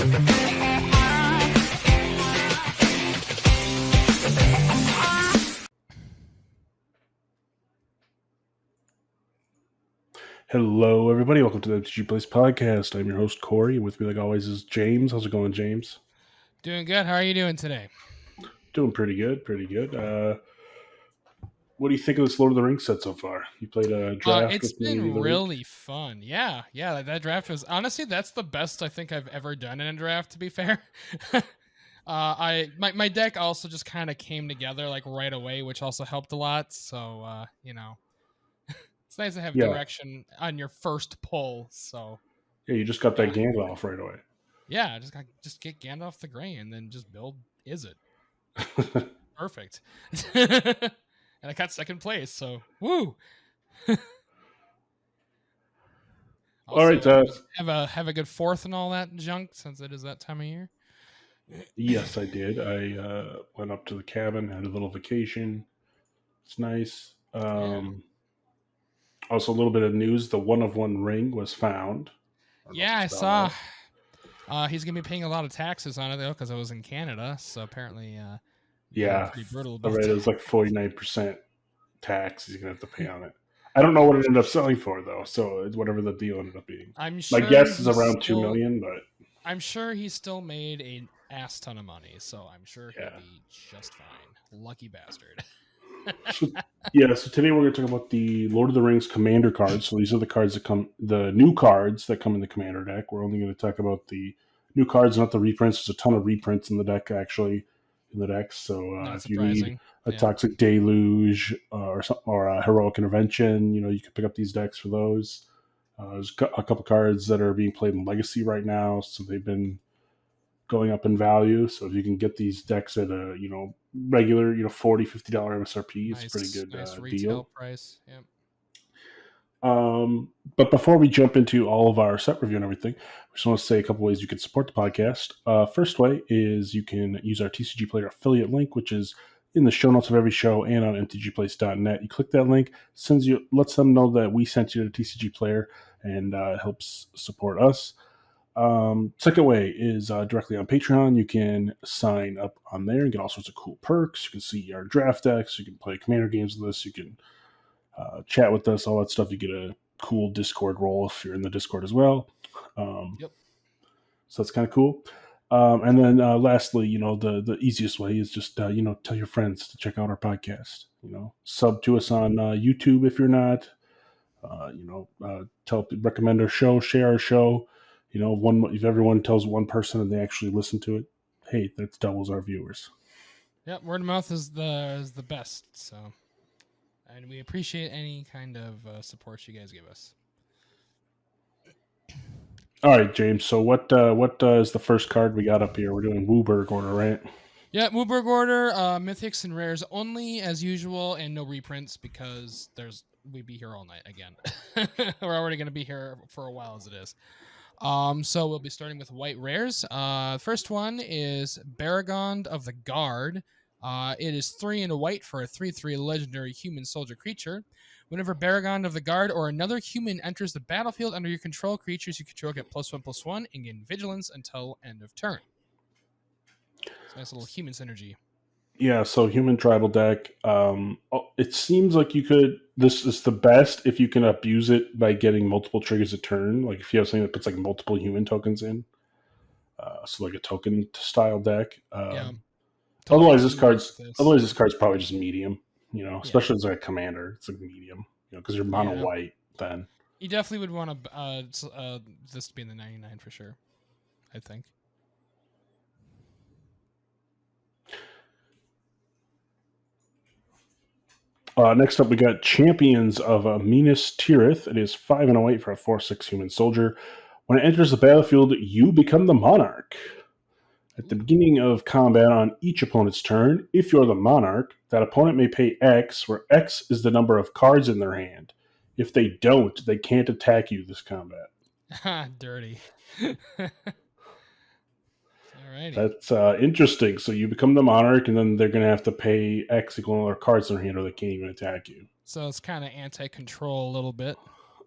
Hello, everybody. Welcome to the MTG Place podcast. I'm your host, Corey, and with me, like always, is James. How's it going, James? Doing good. How are you doing today? Doing pretty good, what do you think of this Lord of the Rings set so far? You played a draft It's with me been the really week? fun. Yeah. That draft was honestly that's the best I think I've ever done in a draft. To be fair, my deck also just kind of came together like right away, which also helped a lot. So it's nice to have Yeah. direction on your first pull. So Yeah, you just got that yeah, Gandalf right away. yeah, just get Gandalf the Grey and then just build. Is it perfect? And I got second place. So woo. All right. Also, have a good fourth and all that junk since it is that time of year. Yes, I did. I went up to the cabin, had a little vacation. It's nice. Yeah. Also, a little bit of news. The one of one ring was found. Yeah, I saw. He's gonna be paying a lot of taxes on it though because I was in Canada. So apparently, being Yeah. pretty brutal All about right. It that. was like 49% tax he's going to have to pay on it. I don't know what it ended up selling for, though. So it's whatever the deal ended up being. I'm My sure guess is he's around $2 still. million, but I'm sure he still made an ass ton of money. So I'm sure he'll yeah. be just fine. Lucky bastard. So, so today we're going to talk about the Lord of the Rings Commander cards. So these are the cards that come, the new cards that come in the Commander deck. We're only going to talk about the new cards, not the reprints. There's a ton of reprints in the deck, actually, in the decks. So Not if you need a Yeah. Toxic Deluge or a Heroic Intervention, you can pick up these decks for those. There's a couple cards that are being played in Legacy right now, so they've been going up in value. So if you can get these decks at a regular $40, $50 MSRP, it's a pretty good nice retail deal. price. Yep. But before we jump into all of our set review and everything, we just want to say a couple ways you can support the podcast. First way is you can use our TCG Player affiliate link, which is in the show notes of every show and on mtgplace.net. You click that link, lets them know that we sent you to TCG Player, and helps support us. Second way is directly on Patreon. You can sign up on there and get all sorts of cool perks. You can see our draft decks. You can play Commander games with us. You can chat with us, all that stuff. You get a cool Discord role if you're in the Discord as well. Yep. So that's kind of cool. And then lastly, the easiest way is just, tell your friends to check out our podcast. Sub to us on YouTube if you're not. Recommend our show, share our show. If everyone tells one person and they actually listen to it, hey, that doubles our viewers. Yep. Word of mouth is the best. So, and we appreciate any kind of support you guys give us. All right, James. So what is the first card we got up here? We're doing Wooburg order, right? Yeah, Wooburg order, mythics and rares only as usual, and no reprints because we'd be here all night again. We're already going to be here for a while as it is. So we'll be starting with white rares. First one is Baragond of the Guard. It is 3 and a white for a 3/3 legendary human soldier creature. Whenever Baragond of the Guard or another human enters the battlefield under your control, creatures you control get +1/+1 and gain vigilance until end of turn. It's a nice little human synergy. Yeah, so human tribal deck. It seems like this is the best if you can abuse it by getting multiple triggers a turn. Like if you have something that puts like multiple human tokens in. So like a token style deck. Yeah. Otherwise, this card's probably just medium. Especially as a commander, it's like medium. Because you're mono white. Then you definitely would want to this to be in the 99 for sure. I think. Next up, we got Champions of Minas Tirith. It is 5 and a white for a 4/6 human soldier. When it enters the battlefield, you become the monarch. At the beginning of combat on each opponent's turn, if you're the monarch, that opponent may pay X, where X is the number of cards in their hand. If they don't, they can't attack you this combat. Dirty. Alrighty. That's interesting. So you become the monarch, and then they're going to have to pay X equal to their cards in their hand, or they can't even attack you. So it's kind of anti-control a little bit.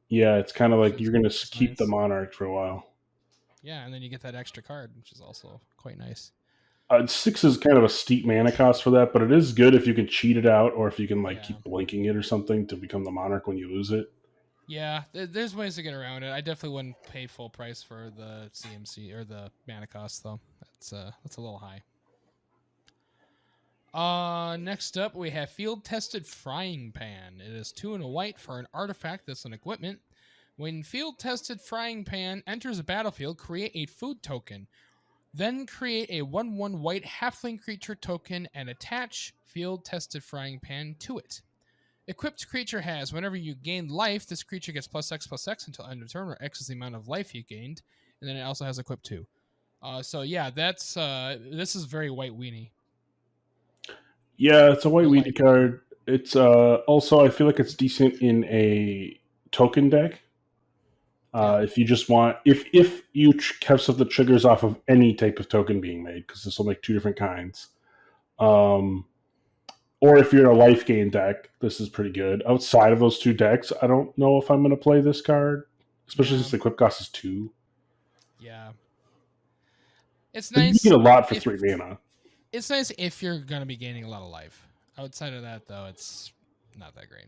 Yeah, it's kind of like you're going to keep the monarch for a while. Yeah, and then you get that extra card, which is also quite nice. 6 is kind of a steep mana cost for that, but it is good if you can cheat it out or if you can like Yeah. keep blinking it or something to become the monarch when you lose it. Yeah, there's ways to get around it. I definitely wouldn't pay full price for the CMC or the mana cost though. That's a little high. Next up we have field tested frying pan. It is 2 and a white for an artifact that's an equipment. When field tested frying pan enters a battlefield, create a food token. Then create a 1/1 white halfling creature token and attach field tested frying pan to it. Equipped creature has, whenever you gain life, this creature gets +X/+X until end of turn, where X is the amount of life you gained. And then it also has equip 2. So yeah, that's this is very white weenie. Yeah, it's a white Or weenie light card. It's also I feel like it's decent in a token deck. Yeah. If you just want, if you have stuff that triggers off of any type of token being made, because this will make 2 different kinds. Or if you're in a life gain deck, this is pretty good. Outside of those 2 decks, I don't know if I'm going to play this card, especially since the equip cost is 2. Yeah. It's But you nice. get a lot for 3 mana. It's nice if you're going to be gaining a lot of life. Outside of that, though, it's not that great.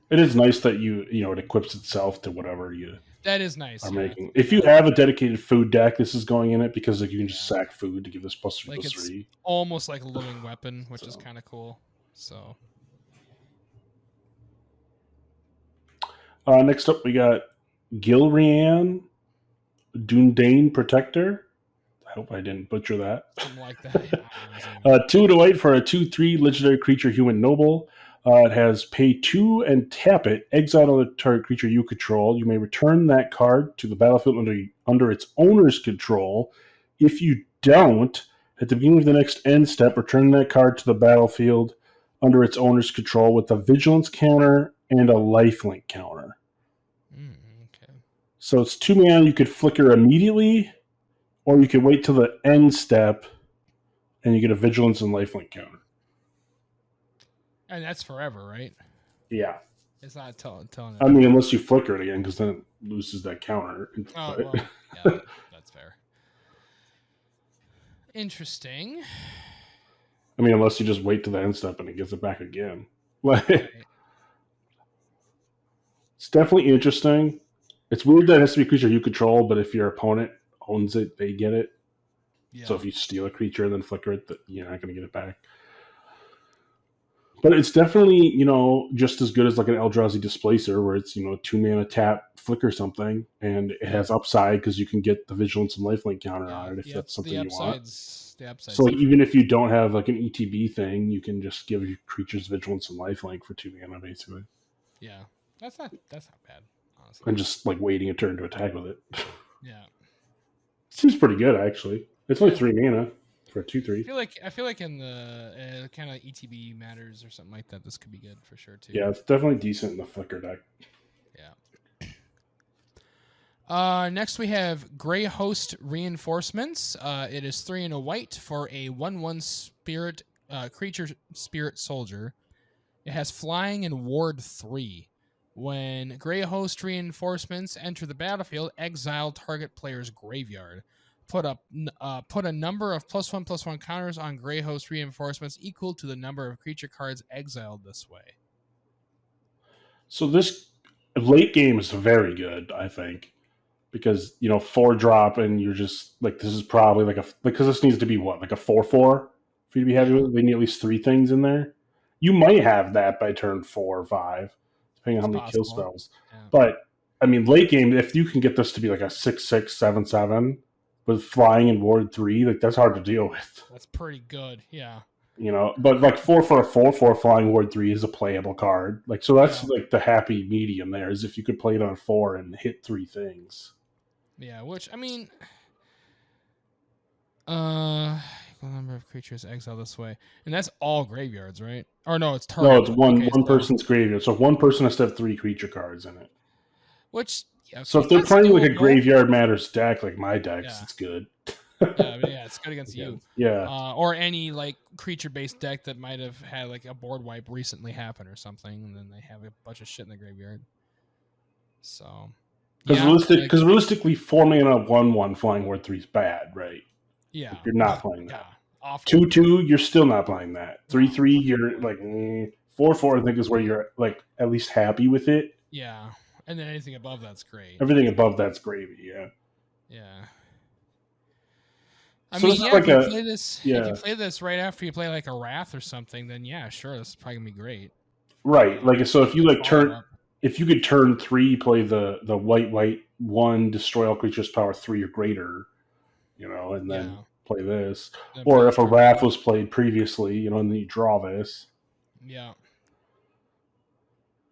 It is nice that it equips itself to whatever you That is nice. are Yeah. making. If you have a dedicated food deck, this is going in it because like you can just sack food to give this +3/+3. Like it's almost like a living weapon, which is kind of cool. So next up, we got Gilrian Dundane Protector. I hope I didn't butcher that. something like that. 2 to white for a 2/3 legendary creature, human noble. It has pay 2 and tap it. Exile another target creature you control. You may return that card to the battlefield under its owner's control. If you don't, at the beginning of the next end step, return that card to the battlefield under its owner's control with a vigilance counter and a lifelink counter. Okay. So it's 2 mana. You could flicker immediately, or you could wait till the end step and you get a vigilance and lifelink counter. And that's forever, right? Yeah. It's not telling it. I mean, unless you flicker it again, because then it loses that counter. Oh, well, yeah, that's fair. Interesting. I mean, unless you just wait to the end step and it gives it back again. Like, it's definitely interesting. It's weird that it has to be a creature you control, but if your opponent owns it, they get it. Yeah. So if you steal a creature and then flicker it, you're not going to get it back. But it's definitely, just as good as like an Eldrazi Displacer, where it's, 2 mana tap, flicker something, and it has upside because you can get the vigilance and lifelink counter on it if that's something you want. The upsides. So like, even if you don't have like an ETB thing, you can just give your creatures vigilance and lifelink for 2 mana, basically. Yeah, that's not bad, honestly. And just like waiting a turn to attack with it. Yeah, seems pretty good actually. It's only 3 mana. For a 2/3. I feel like in the kind of ETB matters or something like that, this could be good for sure too. Yeah, it's definitely decent in the flicker deck. Yeah. Next we have Grey Host Reinforcements. It is 3 and a white for a 1/1 spirit creature spirit soldier. It has flying and ward 3. When Grey Host Reinforcements enter the battlefield, exile target player's graveyard. Put a number of +1/+1 counters on Grey Host Reinforcements equal to the number of creature cards exiled this way. So this late game is very good, I think, because 4-drop and you're just like, this is probably because this needs to be what, like a 4/4 for you to be happy with. They need at least 3 things in there. You might have that by turn 4 or 5, depending on how many kill spells. Yeah. But I mean, late game, if you can get this to be like a 6/6, 7/7. With flying and ward 3, like that's hard to deal with. That's pretty good, yeah. But like 4 for a 4/4 flying ward 3 is a playable card. Like, so that's like the happy medium there, is if you could play it on 4 and hit 3 things. Yeah, which I mean, number of creatures exiled this way, and that's all graveyards, right? Or no, it's target. No, it's one person's graveyard. So one person has to have 3 creature cards in it. Which. Yeah, so if they're playing like a Graveyard Matters deck, like my decks, it's good. It's good against you. Yeah. Or any like creature-based deck that might have had like a board wipe recently happen or something, and then they have a bunch of shit in the graveyard. So, Because realistically, 4 mana 1/1 flying ward 3 is bad, right? Yeah, like you're not playing that. Yeah, awful. 2/2, you're still not playing that. 3/3, you're like 4/4. I think is where you're like at least happy with it. Yeah, and then anything above that's great. Everything above that's gravy. Yeah. Yeah. So if you play this right after you play like a Wrath or something, then yeah, sure, this is probably gonna be great. Right. Like, so if you like if you could turn 3, play the white 1, destroy all creatures power 3 or greater, and then play this. Or if a Wrath was played previously, and then you draw this. Yeah.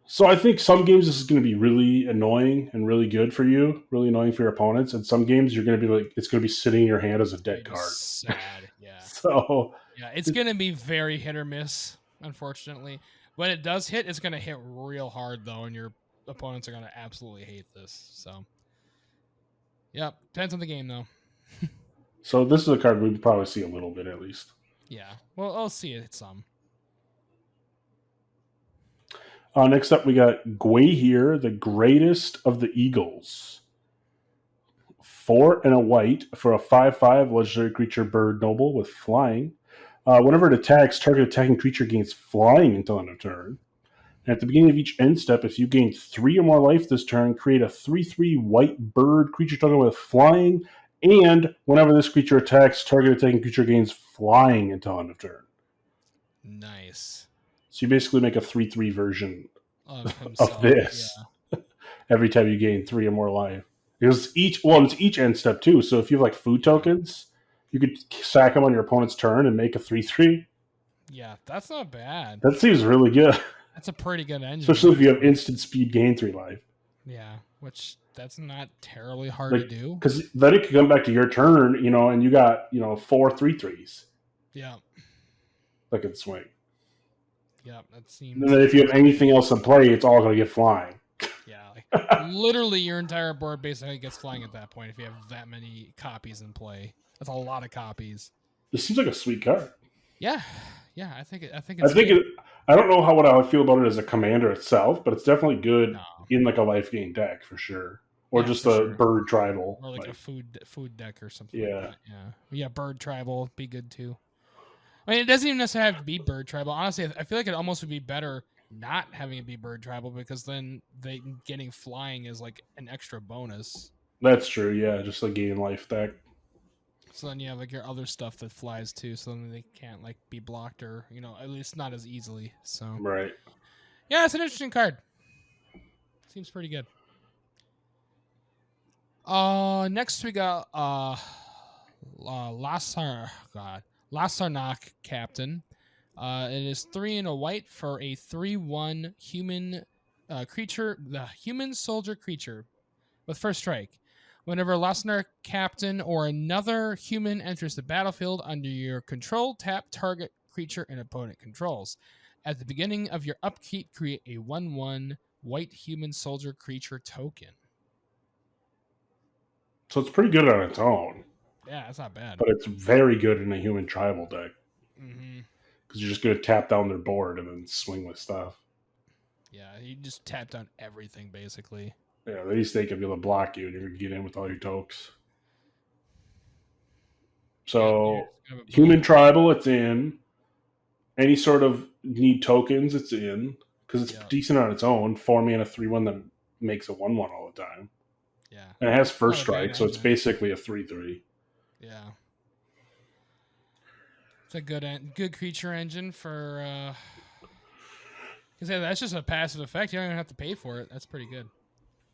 So I think some games this is going to be really annoying and really good for you, really annoying for your opponents. And some games you're going to be like, it's going to be sitting in your hand as a dead card. Sad, yeah. So yeah, it's going to be very hit or miss, unfortunately. When it does hit, it's going to hit real hard though, and your opponents are going to absolutely hate this. So, yeah, depends on the game though. So this is a card we'd probably see a little bit at least. Yeah, well, I'll see it some. Next up, we got Gwei here, the greatest of the Eagles. 4 and a white for a 5/5 legendary creature bird noble with flying. Whenever it attacks, target attacking creature gains flying until end of turn. And at the beginning of each end step, if you gain 3 or more life this turn, create a 3/3 white bird creature token with flying. And whenever this creature attacks, target attacking creature gains flying until end of turn. Nice. So you basically make a 3/3 version of this every time you gain 3 or more life. Because it's each end step too. So if you have like food tokens, you could sack them on your opponent's turn and make a 3/3. Yeah, that's not bad. That seems really good. That's a pretty good engine. Especially if you have instant speed gain 3 life. Yeah, which that's not terribly hard to do. Because then it could come back to your turn, and you got 4 3/3s. Yeah. That could swing. Yeah, that seems. And then if you have anything else in play, it's all going to get flying. Yeah, literally your entire board basically gets flying at that point if you have that many copies in play. That's a lot of copies. This seems like a sweet card. Yeah, I think it's. I don't know how I feel about it as a commander itself, but it's definitely good in like a life gain deck for sure, or just a bird tribal, or like a food deck or something. Yeah, like that. Yeah. Bird tribal would be good too. I mean, it doesn't even necessarily have to be bird tribal. Honestly, I feel like it almost would be better not having it be bird tribal because then getting flying is like an extra bonus. That's true. Yeah, just like gain life deck. So then you have like your other stuff that flies too, so then they can't like be blocked or at least not as easily. So right. Yeah, it's an interesting card. Seems pretty good. Next we got Lasarnak Captain. It is 3 and a white for a 3/1 human creature, the human soldier creature with first strike. Whenever Lasarnak Captain or another human enters the battlefield under your control, tap target creature an opponent controls. At the beginning of your upkeep, create a 1/1 white human soldier creature token. So it's pretty good on its own. Yeah, that's not bad. But it's very good in a human tribal deck. Mm-hmm. Because you're just going to tap down their board and then swing with stuff. Yeah, you just tap down everything, basically. Yeah, at least they can be able to block you and you're going to get in with all your tokes. So, human tribal, it's in. Any sort of need tokens, it's in. Because it's decent on its own. 4 mana 3/1 that makes a 1/1 all the time. Yeah. And it has first strike, so it's basically a 3/3. Yeah. It's a good creature engine for that's just a passive effect. You don't even have to pay for it. That's pretty good.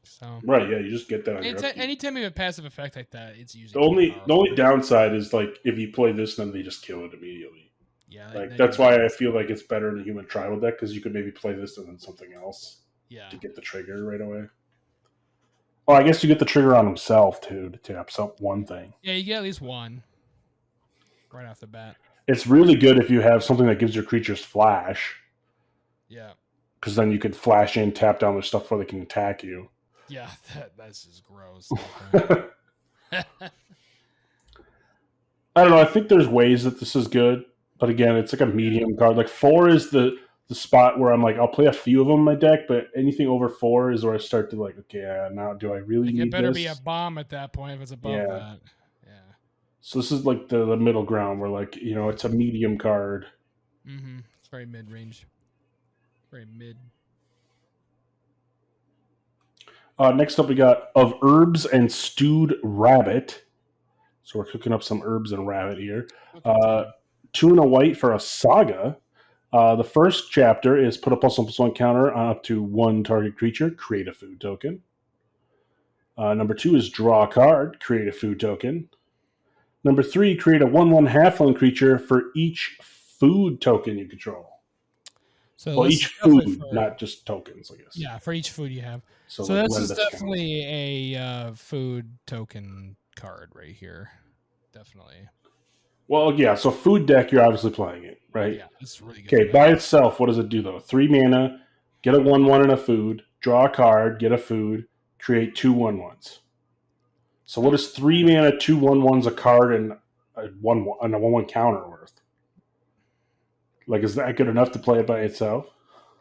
So right, yeah, you just get that on your upkeep. Anytime you have a passive effect like that, it's usually the only downside is like if you play this, then they just kill it immediately. Yeah, like that's why I feel like it's better in a human tribal deck because you could maybe play this and then something else. Yeah. To get the trigger right away. Well, I guess you get the trigger on himself too to tap one thing. Yeah, you get at least one right off the bat. It's really good if you have something that gives your creatures flash. Yeah. Because then you could flash in, tap down their stuff before they can attack you. Yeah, that's just gross. I don't know. I think there's ways that this is good. But again, it's like a medium card. Like 4 is the the spot where I'm like, I'll play a few of them in my deck, but anything over 4 is where I start to like, okay, now do I really need it better this? be a bomb at that point if it's above that. Yeah. So this is like the middle ground where like, it's a medium card. Mm-hmm. It's very mid-range. Very mid. Next up, we got Of Herbs and Stewed Rabbit. So we're cooking up some herbs and rabbit here. 2 and a white for a saga. The first chapter is put a +1/+1 counter on up to 1 target creature, create a food token. Number 2 is draw a card, create a food token. Number 3, create a 1/1 halfling creature for each food token you control. So each food, not just tokens, I guess. Yeah, for each food you have. So like this is definitely a food token card right here. Definitely. Well, yeah, so food deck, you're obviously playing it, right? Yeah, it's really good. Okay, by itself, what does it do, though? 3 mana, get a 1/1 and a food, draw a card, get a food, create 2 1/1s. So what is 3 mana, 2 1/1s, a card, and a 1/1 counter worth? Like, is that good enough to play it by itself?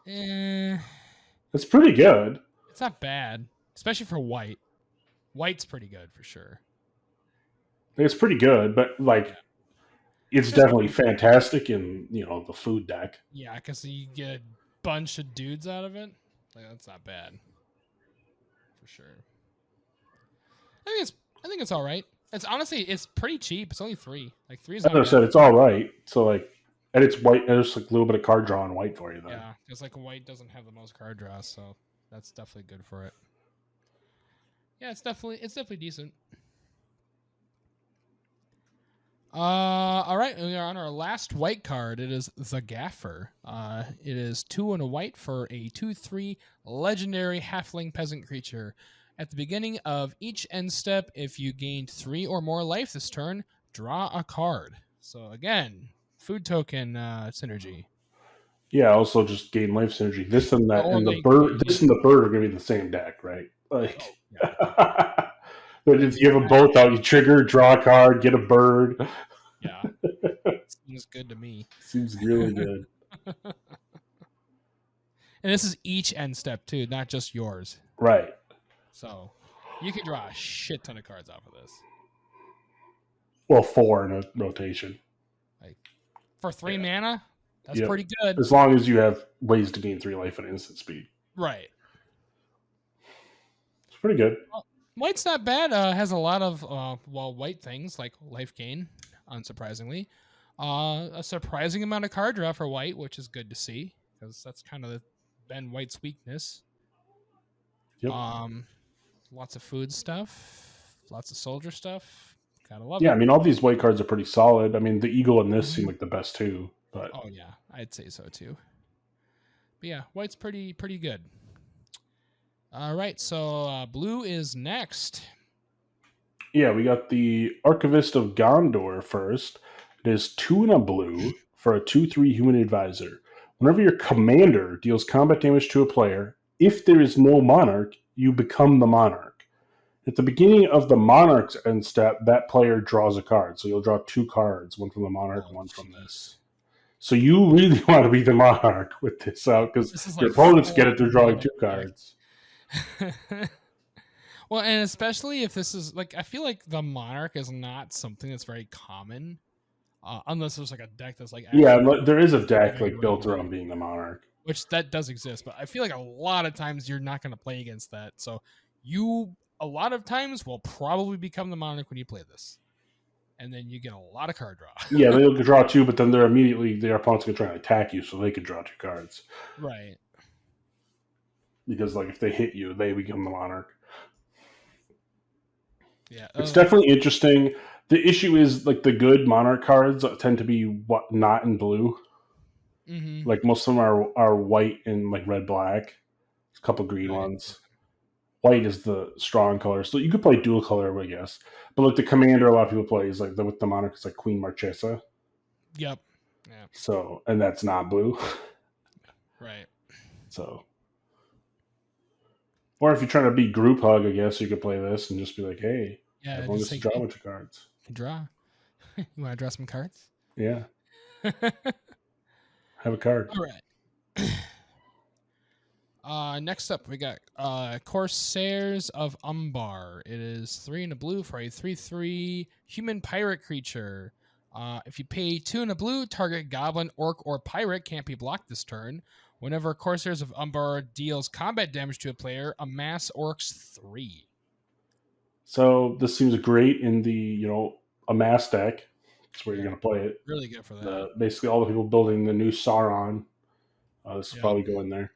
It's pretty good. It's not bad, especially for white. White's pretty good for sure. It's pretty good, but like, it's definitely fantastic in the food deck. Yeah, because you get a bunch of dudes out of it. Like, that's not bad for sure. I think it's all right. It's pretty cheap. It's only 3. Like 3 is. As I said, it's all right. So like. And it's white. There's like a little bit of card draw on white for you, though. Yeah, because like white doesn't have the most card draw, so that's definitely good for it. Yeah, it's definitely decent. All right, we are on our last white card. It is the Gaffer. It is 2 and a white for a 2/3 legendary halfling peasant creature. At the beginning of each end step, if you gained 3 or more life this turn, draw a card. So again. Food token synergy. Yeah, also just gain life synergy. This and that, and the bird. This and the bird are going to be the same deck, right? Like, but if you have them both out, you trigger, draw a card, get a bird. Yeah, seems good to me. Seems really good. And this is each end step too, not just yours. Right. So you can draw a shit ton of cards off of this. Well, 4 in a rotation. For 3 mana, that's pretty good. As long as you have ways to gain 3 life at instant speed. Right. It's pretty good. White's not bad. Has a lot of white things like life gain, unsurprisingly. A surprising amount of card draw for white, which is good to see because that's kind of been white's weakness. Yep. Lots of food stuff, lots of soldier stuff. Gotta love it. Yeah, I mean, all these white cards are pretty solid. I mean, the eagle and this seem like the best too. But oh yeah, I'd say so too. But yeah, white's pretty good. All right, so blue is next. Yeah, we got the Archivist of Gondor first. It is 2 and a blue for a 2/3 human advisor. Whenever your commander deals combat damage to a player, if there is no monarch, you become the monarch. At the beginning of the Monarch's end step, that player draws a card. So you'll draw 2 cards, one from the Monarch, one from this. So you really want to be the Monarch with this out because your opponents get it, they're drawing 2 cards. Well, and especially if this is like, I feel like the Monarch is not something that's very common, unless there's like a deck that's like. Yeah, there is a deck like built around being the Monarch. Which that does exist, but I feel like a lot of times you're not going to play against that. So you... a lot of times will probably become the Monarch when you play this. And then you get a lot of card draw. Yeah, they'll draw 2, but then their opponent's going to try and attack you, so they can draw 2 cards. Right. Because, like, if they hit you, they become the Monarch. Yeah. It's definitely interesting. The issue is, like, the good Monarch cards tend to be not in blue. Mm-hmm. Like, most of them are white and, like, red-black. A couple green ones. White is the strong color, so you could play dual color, I guess. But like the commander, a lot of people play is like with the Monarch, it's like Queen Marchesa. Yep. Yeah. So, and that's not blue. Right. So, or if you're trying to be group hug, I guess you could play this and just be like, "Hey, everyone gets to draw a bunch of cards." Draw. You want to draw some cards? Yeah. Have a card. All right. Next up, we got Corsairs of Umbar. It is 3 in a blue for a 3/3 human pirate creature. If you pay 2 in a blue, target goblin, orc, or pirate can't be blocked this turn. Whenever Corsairs of Umbar deals combat damage to a player, amass orcs 3. So this seems great in the amass deck. That's where you're going to play it. Really good for that. Basically, all the people building the new Sauron. This will probably go in there.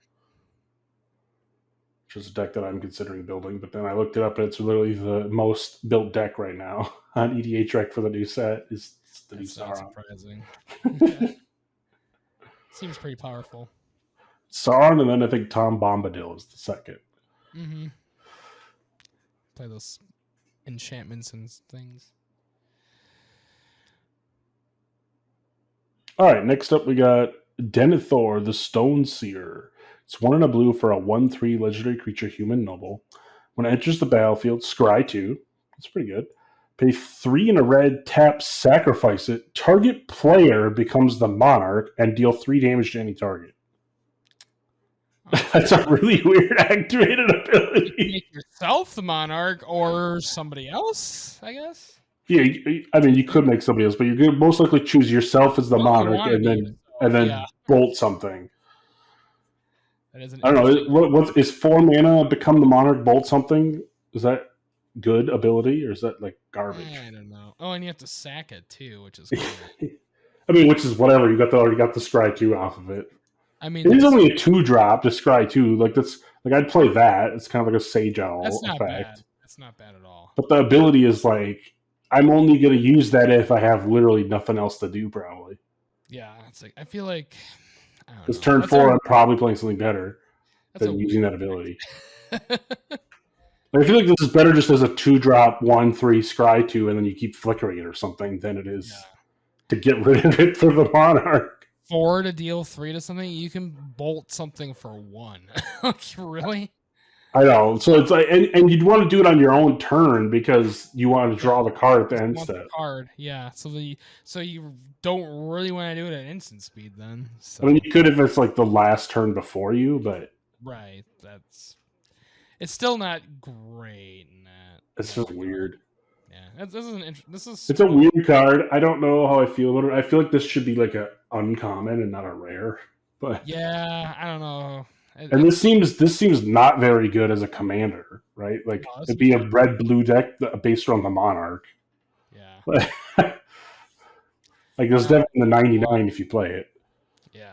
Which is a deck that I'm considering building, but then I looked it up and it's literally the most built deck right now on EDH Rec for the new set. Is the new Sauron. Surprising. Okay. Seems pretty powerful. Sauron, and then I think Tom Bombadil is the second. Mm-hmm. Play those enchantments and things. All right, next up we got Denethor, the Stone Seer. It's 1 in a blue for a 1/3 legendary creature, human noble. When it enters the battlefield, scry 2. That's pretty good. Pay 3 in a red, tap, sacrifice it. Target player becomes the monarch and deal 3 damage to any target. That's a really weird activated ability. Make yourself the monarch or somebody else, I guess. Yeah, I mean, you could make somebody else, but you're going to most likely choose yourself as the monarch and then bolt something. That is I don't know. What is 4 mana become the monarch, bolt something? Is that good ability or is that like garbage? I don't know. Oh, and you have to sack it too, which is cool. I mean, which is whatever. You already got the scry 2 off of it. I mean, it is only a 2-drop to scry 2. Like that's like I'd play that. It's kind of like a Sage Owl effect. Bad. That's not bad at all. But the ability is like I'm only going to use that if I have literally nothing else to do. Probably. Yeah, it's like I feel like. Because turn 4, I'm probably playing something better than using that ability. I feel like this is better just as a 2-drop 1/3 scry 2, and then you keep flickering it or something than it is to get rid of it for the monarch. 4 to deal 3 to something, you can bolt something for 1. Like, really? I know. So it's like, and you'd want to do it on your own turn because you want to draw the card at the end step. Yeah. So you don't really want to do it at instant speed then. So. I mean, you could if it's like the last turn before you, but right. It's still not great in that. It's just weird. Yeah, It's a weird card. I don't know how I feel about it. I feel like this should be like a uncommon and not a rare. But yeah, I don't know. And this seems not very good as a commander, right? Like it'd be a red-blue deck based around the monarch. Yeah. Like there's definitely the 99 if you play it. Yeah.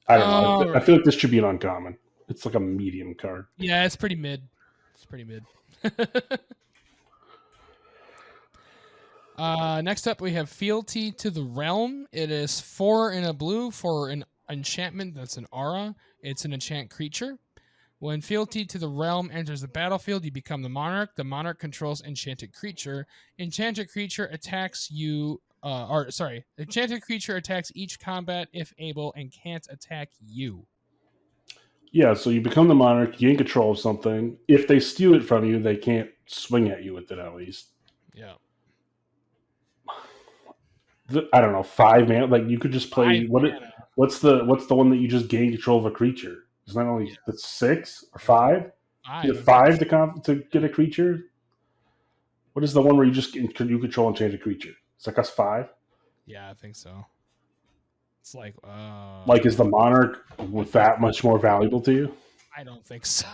I don't know. I feel like this should be an uncommon. It's like a medium card. Yeah, it's pretty mid. Next up, we have Fealty to the Realm. It is 4 in a blue for an enchantment that's an aura. It's an enchant creature. When Fealty to the Realm enters the battlefield, you become the monarch. The monarch controls enchanted creature. Enchanted creature attacks you. Enchanted creature attacks each combat if able and can't attack you. Yeah, so you become the monarch, you gain control of something. If they steal it from you, they can't swing at you with it at least. Yeah. I don't know, 5 mana. Like you could just play what's the one that you just gain control of a creature? Isn't that only that's 6 or 5? 5 to get a creature? What is the one where you control and change a creature? It's like us 5? Yeah, I think so. It's like is the monarch with that much more valuable to you? I don't think so.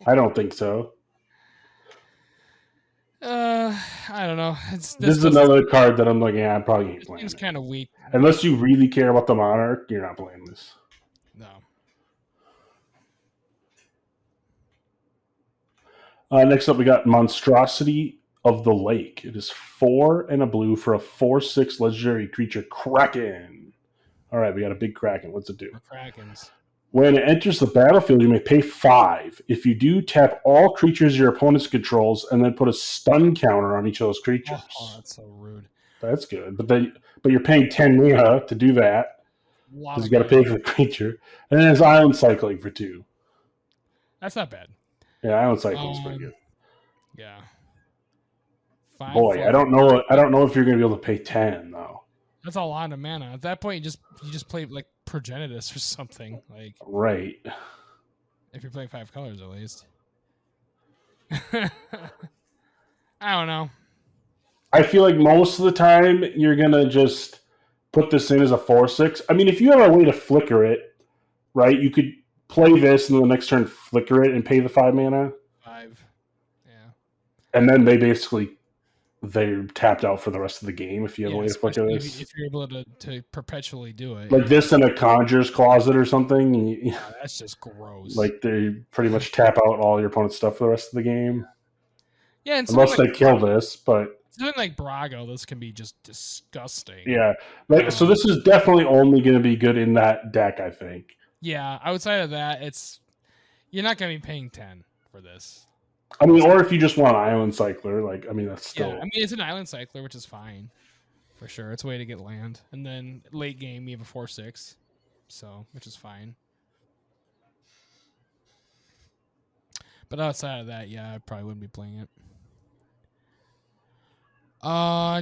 I don't think so. I don't know. This is another card that I'm like, I probably ain't playing. It's kind of weak. Unless you really care about the monarch, you're not playing this. No. Next up, we got Monstrosity of the Lake. It is 4 and a blue for a 4/6 legendary creature, Kraken. All right, we got a big Kraken. What's it do? Krakens. When it enters the battlefield, you may pay 5. If you do, tap all creatures your opponent controls and then put a stun counter on each of those creatures. Oh, that's so rude. That's good. But you're paying 10 mana to do that because you got to pay for the creature. And then there's Island Cycling for 2. That's not bad. Yeah, Island Cycling is pretty good. Yeah. Boy, I don't know if you're going to be able to pay 10 though. That's a lot of mana. At that point, you just play like Progenitus or something. Like Right. if you're playing 5 colors at least. I don't know. I feel like most of the time you're gonna just put this in as a 4/6. I mean, if you have a way to flicker it, right? You could play this and then the next turn flicker it and pay the 5 mana. 5. Yeah. And then they're tapped out for the rest of the game if you have a way to flicker especially this. if you're able to perpetually do it. Like this in a Conjure's Closet or something. That's just gross. Like they pretty much tap out all your opponent's stuff for the rest of the game. Yeah, and Unless like they kill this, but something like Brago, this can be just disgusting. yeah. So this is definitely only going to be good in that deck, I think. Yeah, outside of that, you're not going to be paying 10 for this. I mean, or if you just want Island Cycler, like, I mean, that's still... Yeah, I mean, it's an Island Cycler, which is fine. For sure. It's a way to get land. And then late game, you have a 4/6. So, which is fine. But outside of that, yeah, I probably wouldn't be playing it.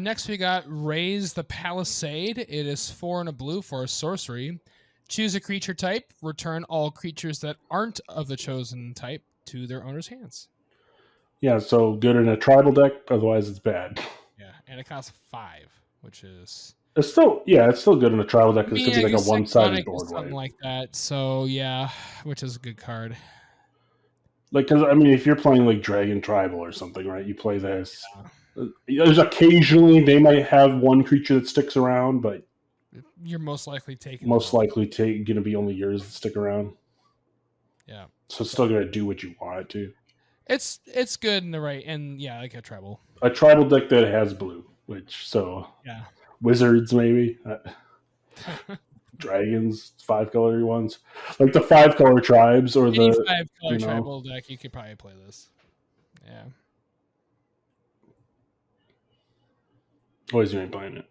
Next we got Raise the Palisade. It is 4 and a blue for a sorcery. Choose a creature type. Return all creatures that aren't of the chosen type to their owner's hands. Yeah, so good in a tribal deck, otherwise it's bad. Yeah, and it costs 5, which is... It's still good in a tribal deck because it could be like a one-sided board something wipe. like that. So, yeah, which is a good card. Like, because, I mean, if you're playing like Dragon Tribal or something, right, you play this... Yeah. There's occasionally they might have one creature that sticks around, but you're most likely taking going to be only yours that stick around. Yeah, so it's still going to do what you want it to. It's good in the right, and yeah, like a tribal deck that has blue, yeah, wizards maybe, dragons, 5-color ones, like the 5-color tribes or any the 5-color tribal deck. You could probably play this. Yeah. Always you ain't playing it.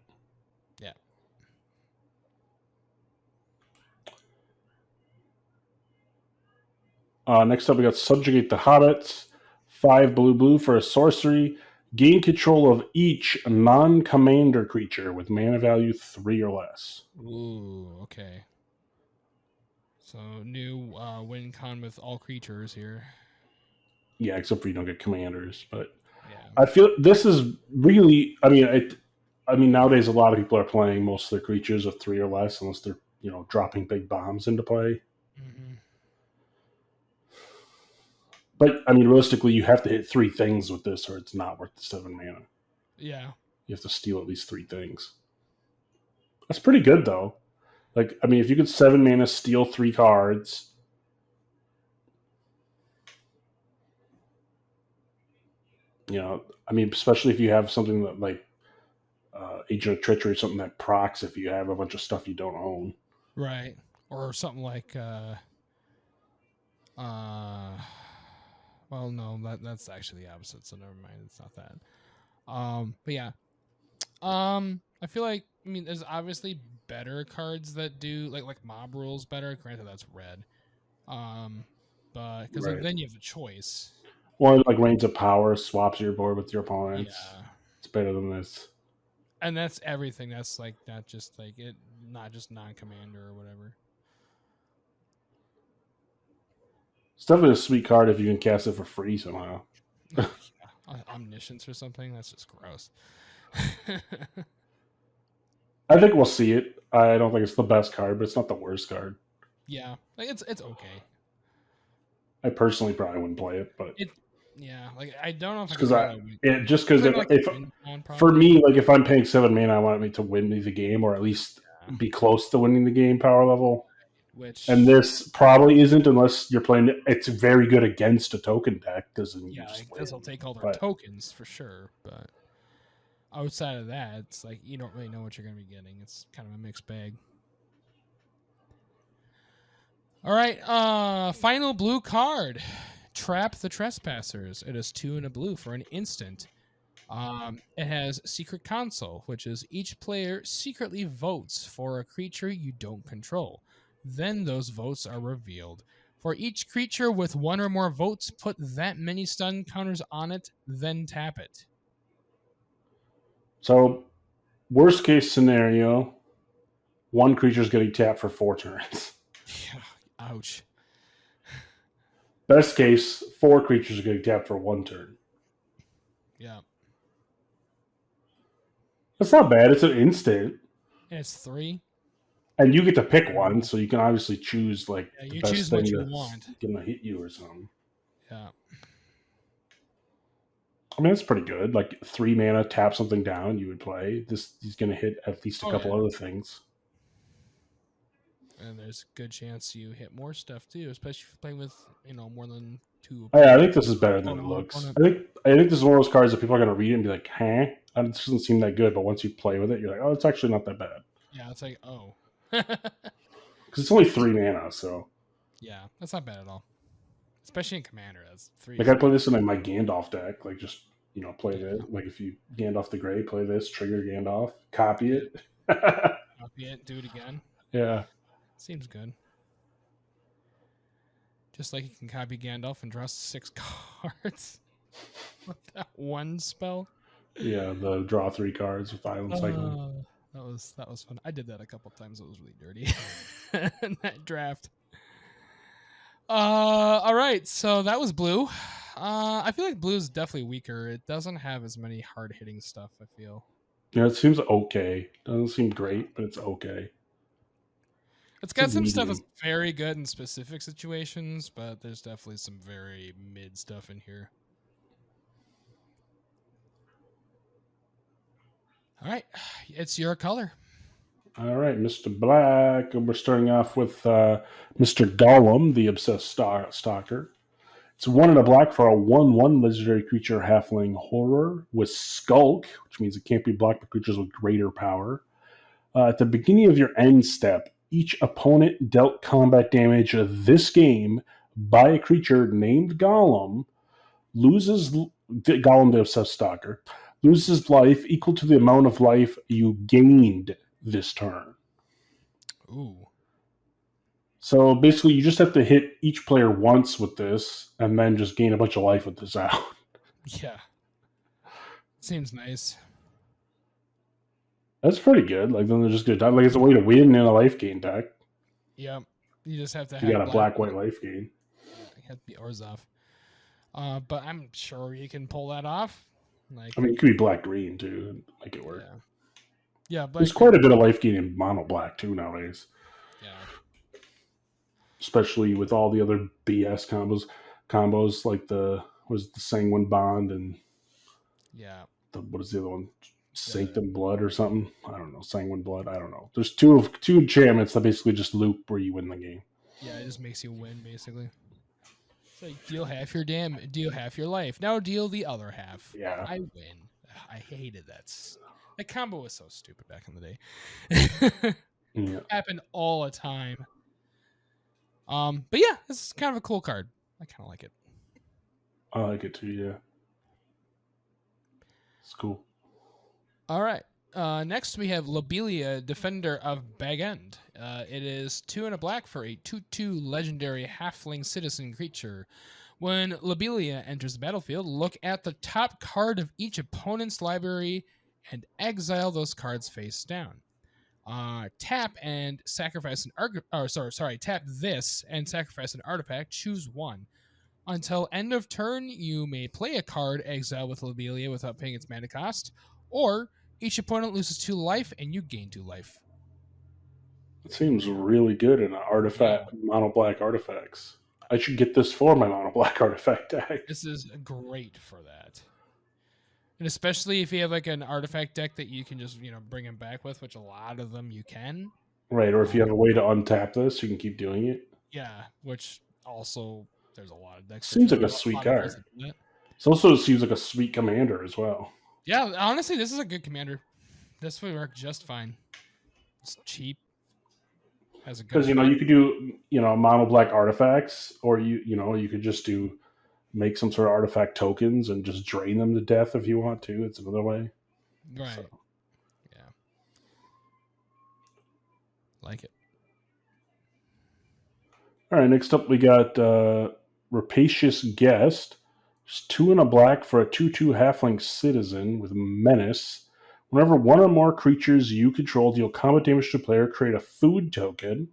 Yeah. Next up, we got Subjugate the Hobbits. 5 blue for a sorcery. Gain control of each non-commander creature with mana value 3 or less. Ooh, okay. So new win con with all creatures here. Yeah, except for you don't get commanders. But yeah. I feel this is really. I mean, nowadays a lot of people are playing most of their creatures with 3 or less, unless they're dropping big bombs into play. Mm-hmm. But I mean, realistically, you have to hit 3 things with this, or it's not worth the 7 mana. Yeah, you have to steal at least 3 things. That's pretty good, though. Like, I mean, if you could 7 mana steal 3 cards. I mean, especially if you have something that like Agent of Treachery, something that procs if you have a bunch of stuff you don't own. Right. Or something like well, no, that's actually the opposite, so never mind, it's not that. But yeah. I feel like, I mean, there's obviously better cards that do like Mob Rules better. Granted, that's red. But because Right. then you have a choice. Or like Reigns of Power swaps your board with your opponents. Yeah. It's better than this. And that's everything. That's like not just non-commander or whatever. It's definitely a sweet card if you can cast it for free somehow. Yeah. Omniscience or something. That's just gross. I think we'll see it. I don't think it's the best card, but it's not the worst card. Yeah, like it's okay. I personally probably wouldn't play it, but yeah, like I don't know if because like for me, like if I'm paying 7 mana, I want it to win me the game or at least be close to winning the game power level. And this probably isn't unless you're playing. It's very good against a token deck because will take all their tokens for sure. But outside of that, it's like you don't really know what you're going to be getting. It's kind of a mixed bag. All right, final blue card. Trap the Trespassers. It is 2 and a blue for an instant. It has Secret Console, which is each player secretly votes for a creature you don't control. Then those votes are revealed. For each creature with 1 or more votes, put that many stun counters on it, then tap it. So Worst case scenario, one creature's getting tapped for 4 turns. Yeah. Ouch. Best case, 4 creatures are getting tapped for 1 turn. Yeah. That's not bad. It's an instant. And it's 3. And you get to pick one, so you can obviously choose the you best choose thing what you that's want. going to hit you or something. Yeah. I mean, it's pretty good. 3 mana, tap something down, you would play. He's going to hit at least a couple other things. And there's a good chance you hit more stuff too, especially if you're playing with more than 2. Yeah, I think this is better than it looks. I think this is one of those cards that people are going to read it and be like, "Huh, it doesn't seem that good." But once you play with it, you're like, "Oh, it's actually not that bad." Yeah, it's like, oh, because it's only 3 mana, so yeah, that's not bad at all. Especially in Commander, that's 3. I play this in my Gandalf deck. Just play this. If you Gandalf the Grey, play this, trigger Gandalf, copy it, copy it, do it again. Yeah, seems good. Just like you can copy Gandalf and draw 6 cards with that one spell. Yeah, the draw 3 cards with Island Cycle. That was fun. I did that a couple times. It was really dirty in that draft. All right, so that was blue. I feel like blue is definitely weaker. It doesn't have as many hard hitting stuff, I feel. Yeah, it seems okay. Doesn't seem great, but it's okay. It's got some stuff that's very good in specific situations, but there's definitely some very mid stuff in here. All right, it's your color. All right, Mr. Black. We're starting off with Mr. Gollum, the Obsessed Stalker. It's 1 and a black for a 1/1 legendary creature halfling horror with Skulk, which means it can't be blocked by creatures with greater power. At the beginning of your end step, each opponent dealt combat damage this game by a creature named Gollum Gollum the Obsessed Stalker, loses life equal to the amount of life you gained this turn. Ooh. So basically, you just have to hit each player once with this, and then just gain a bunch of life with this out. Yeah. Seems nice. That's pretty good. Then they're just good. It's a way to win in a life gain deck. Yep. You just have to have. You got a black-white life gain. Yeah, you have to be Orzhov. But I'm sure you can pull that off. It could be black-green too, and make it work. Yeah. There's quite a bit of life gain in mono black too nowadays. Yeah. Especially with all the other BS combos like the Sanguine Bond and what is the other one? Sanctum Blood or something. I don't know. Sanguine Blood. I don't know. There's two enchantments that basically just loop where you win the game. Yeah, it just makes you win basically. It's like deal half your damage, deal half your life. Now deal the other half. Yeah, I win. I hated that. That combo was so stupid back in the day. Yeah. Happened all the time. But yeah, this is kind of a cool card. I kind of like it. I like it too, yeah. It's cool. All right. Next we have Lobelia, Defender of Bag End. It is 2 and a black for a 2/2 legendary halfling citizen creature. When Lobelia enters the battlefield, look at the top card of each opponent's library and exile those cards face down. Tap and sacrifice tap this and sacrifice an artifact. Choose one. Until end of turn, you may play a card exile with Lobelia without paying its mana cost, or each opponent loses 2 life and you gain 2 life. It seems really good in mono black artifacts. I should get this for my mono black artifact deck. This is great for that. And especially if you have an artifact deck that you can just, bring them back with, which a lot of them you can. Right, or if you have a way to untap this, you can keep doing it. Yeah, which also there's a lot of decks. Seems like a sweet card. It also seems like a sweet commander as well. Yeah, honestly, this is a good commander. This would work just fine. It's cheap. Has a good. Because you could do mono black artifacts, or you could just make some sort of artifact tokens and just drain them to death if you want to. It's another way. Right. So. Yeah. Like it. All right, next up we got Rapacious Guest. Just 2 and a black for a 2/2 halfling citizen with Menace. Whenever one or more creatures you control deal combat damage to a player, create a food token.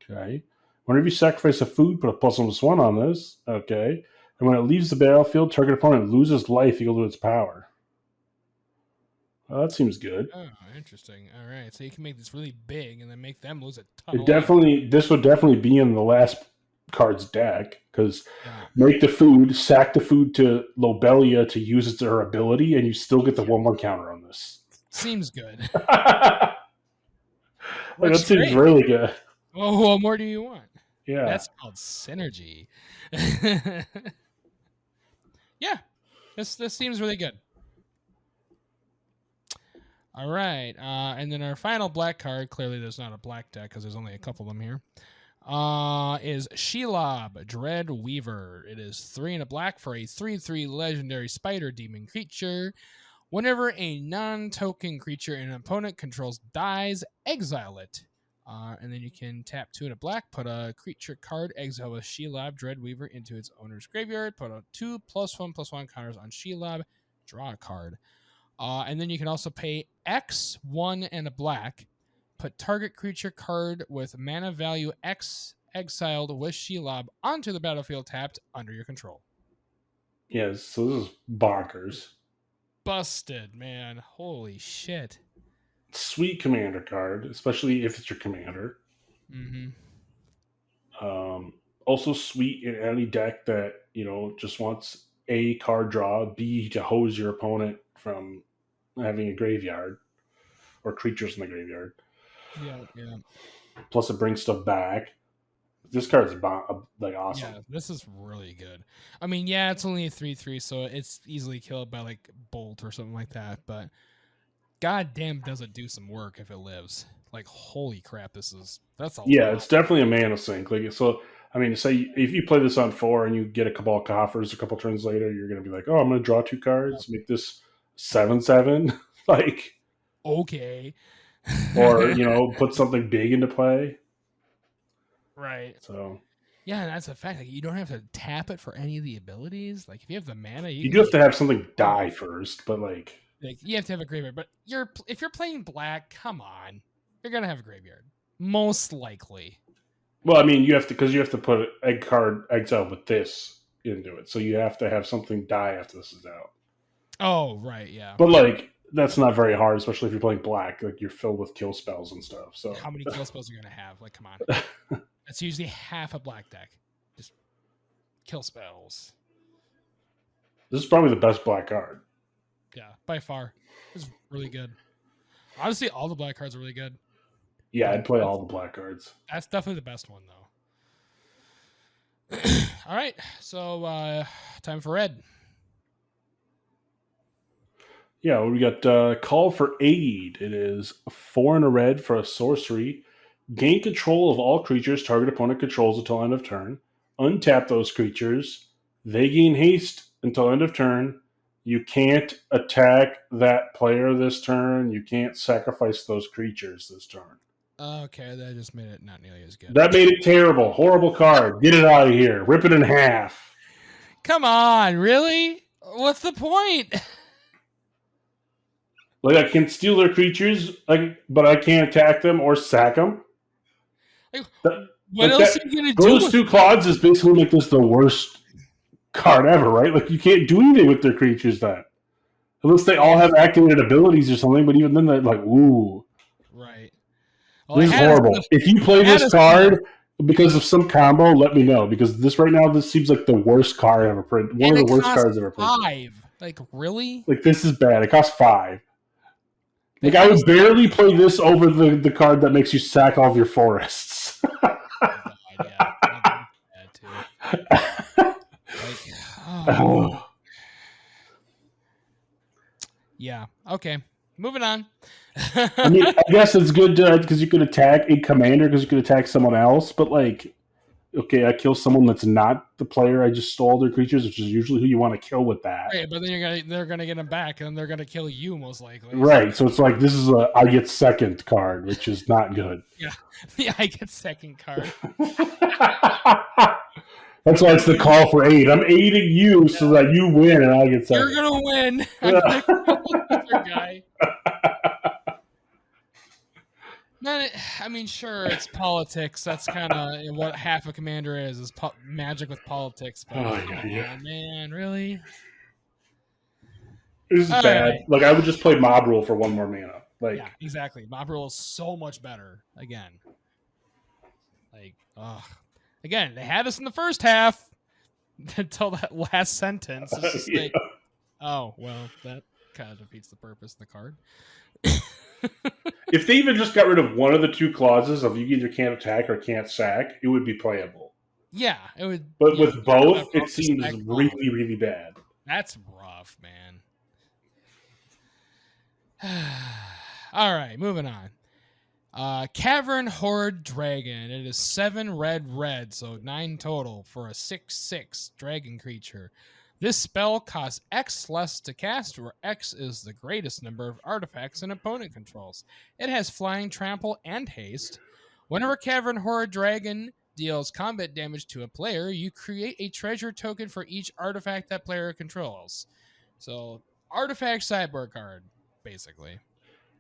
Okay. Whenever you sacrifice a food, put a +1/+1 on this. Okay. And when it leaves the battlefield, target opponent loses life equal to its power. Well, that seems good. Oh, interesting. All right, so you can make this really big and then make them lose a ton of life. This would definitely be in the last card's deck, because make the food, sack the food to Lobelia to use her ability, and you still get the 1/1 counter on this. Seems good. That seems really good. Well, what more do you want? Yeah. That's called synergy. Yeah. This seems really good. All right. And then our final black card, clearly there's not a black deck because there's only a couple of them here, is Sheila, Dread Weaver. It is 3 and a black for a 3/3 legendary spider demon creature. Whenever a non-token creature an opponent controls dies, exile it. And then you can tap 2 and a black, put a creature card, exile with Sheila, Dreadweaver into its owner's graveyard, put a 2 +1/+1 counters on Sheila, draw a card. And then you can also pay X, 1 and a black, put target creature card with mana value X exiled with Sheila onto the battlefield tapped under your control. Yes, so this is bonkers. Busted, man. Holy shit. Sweet commander card, especially if it's your commander. Mm-hmm. Also sweet in any deck that, just wants A, card draw, B, to hose your opponent from having a graveyard or creatures in the graveyard. Yeah. Plus it brings stuff back. This card's awesome. Yeah, this is really good. I mean, yeah, it's only a 3/3, so it's easily killed by like Bolt or something like that, but goddamn does it do some work if it lives. Like, holy crap, that's a lot. It's definitely a mana sink. Like, so I mean, say if you play this on 4 and you get a couple of coffers a couple turns later, you're gonna be like, oh, I'm gonna draw 2 cards, make this 7/7. Like, okay. Or put something big into play. Right. So yeah, that's a fact. Like, you don't have to tap it for any of the abilities. Like, if you have the mana, you do have to have something die first, but like you have to have a graveyard. But if you're playing black, come on, you're gonna have a graveyard most likely. Well, I mean, you have to put egg card exile with this into it, so you have to have something die after this is out. Oh, right, yeah. But like, that's not very hard, especially if you're playing black. Like, you're filled with kill spells and stuff. So how many kill spells are you gonna have? Like, come on. That's usually half a black deck. Just kill spells. This is probably the best black card. Yeah, by far. It's really good. Honestly, all the black cards are really good. Yeah, I'd play all the black cards. That's definitely the best one, though. All right, so time for red. Yeah, we got Call for Aid. It is 4 and a red for a sorcery. Gain control of all creatures target opponent controls until end of turn. Untap those creatures. They gain haste until end of turn. You can't attack that player this turn. You can't sacrifice those creatures this turn. Okay, that just made it not nearly as good. That made it terrible. Horrible card. Get it out of here. Rip it in half. Come on, really? What's the point? Like, I can steal their creatures, but I can't attack them or sack them. Like, what else are you going to do? Those 2 clauses is basically make this the worst card ever, right? Like, you can't do anything with their creatures then. Unless they all have activated abilities or something, but even then, they're like, ooh. Right. Well, this is horrible. If you play this card because of some combo, let me know. Because this seems like the worst card ever printed. One of the worst cards ever printed. 5. Like, really? Like, this is bad. It costs 5. Like, I would barely play this over the card that makes you sack all of your forests. Yeah. Okay. Moving on. I mean, I guess it's good because you could attack a commander because you could attack someone else. But like, okay, I kill someone that's not the player I just stole their creatures, which is usually who you want to kill with that. Right, but then they're gonna get them back, and they're gonna kill you most likely. Right, so it's like this is a I get second card, which is not good. Yeah, the I get second card. That's why it's the call for aid. I'm aiding you so that you win and I get second. You're gonna win. I'm gonna kill the other guy. I mean, sure, it's politics. That's kind of what half a commander is magic with politics. But come on, man, really? This is All bad. right. Like, I would just play Mob Rule for 1 more mana. Like, Yeah, exactly. Mob Rule is so much better. Again, like, again, they had us in the first half until that last sentence. It's just like, oh, well, that kind of defeats the purpose of the card. If they even just got rid of one of the 2 clauses of you either can't attack or can't sack, it would be playable. Yeah, it would. But yeah, with both, it seems really, really bad. That's rough, man. All right, moving on. Cavern Horde Dragon. It is 7 red, so 9 total for a 6/6 dragon creature. This spell costs X less to cast, where X is the greatest number of artifacts an opponent controls. It has flying, trample, and haste. Whenever Cavern Horde Dragon deals combat damage to a player, you create a treasure token for each artifact that player controls. So, artifact sideboard card, basically.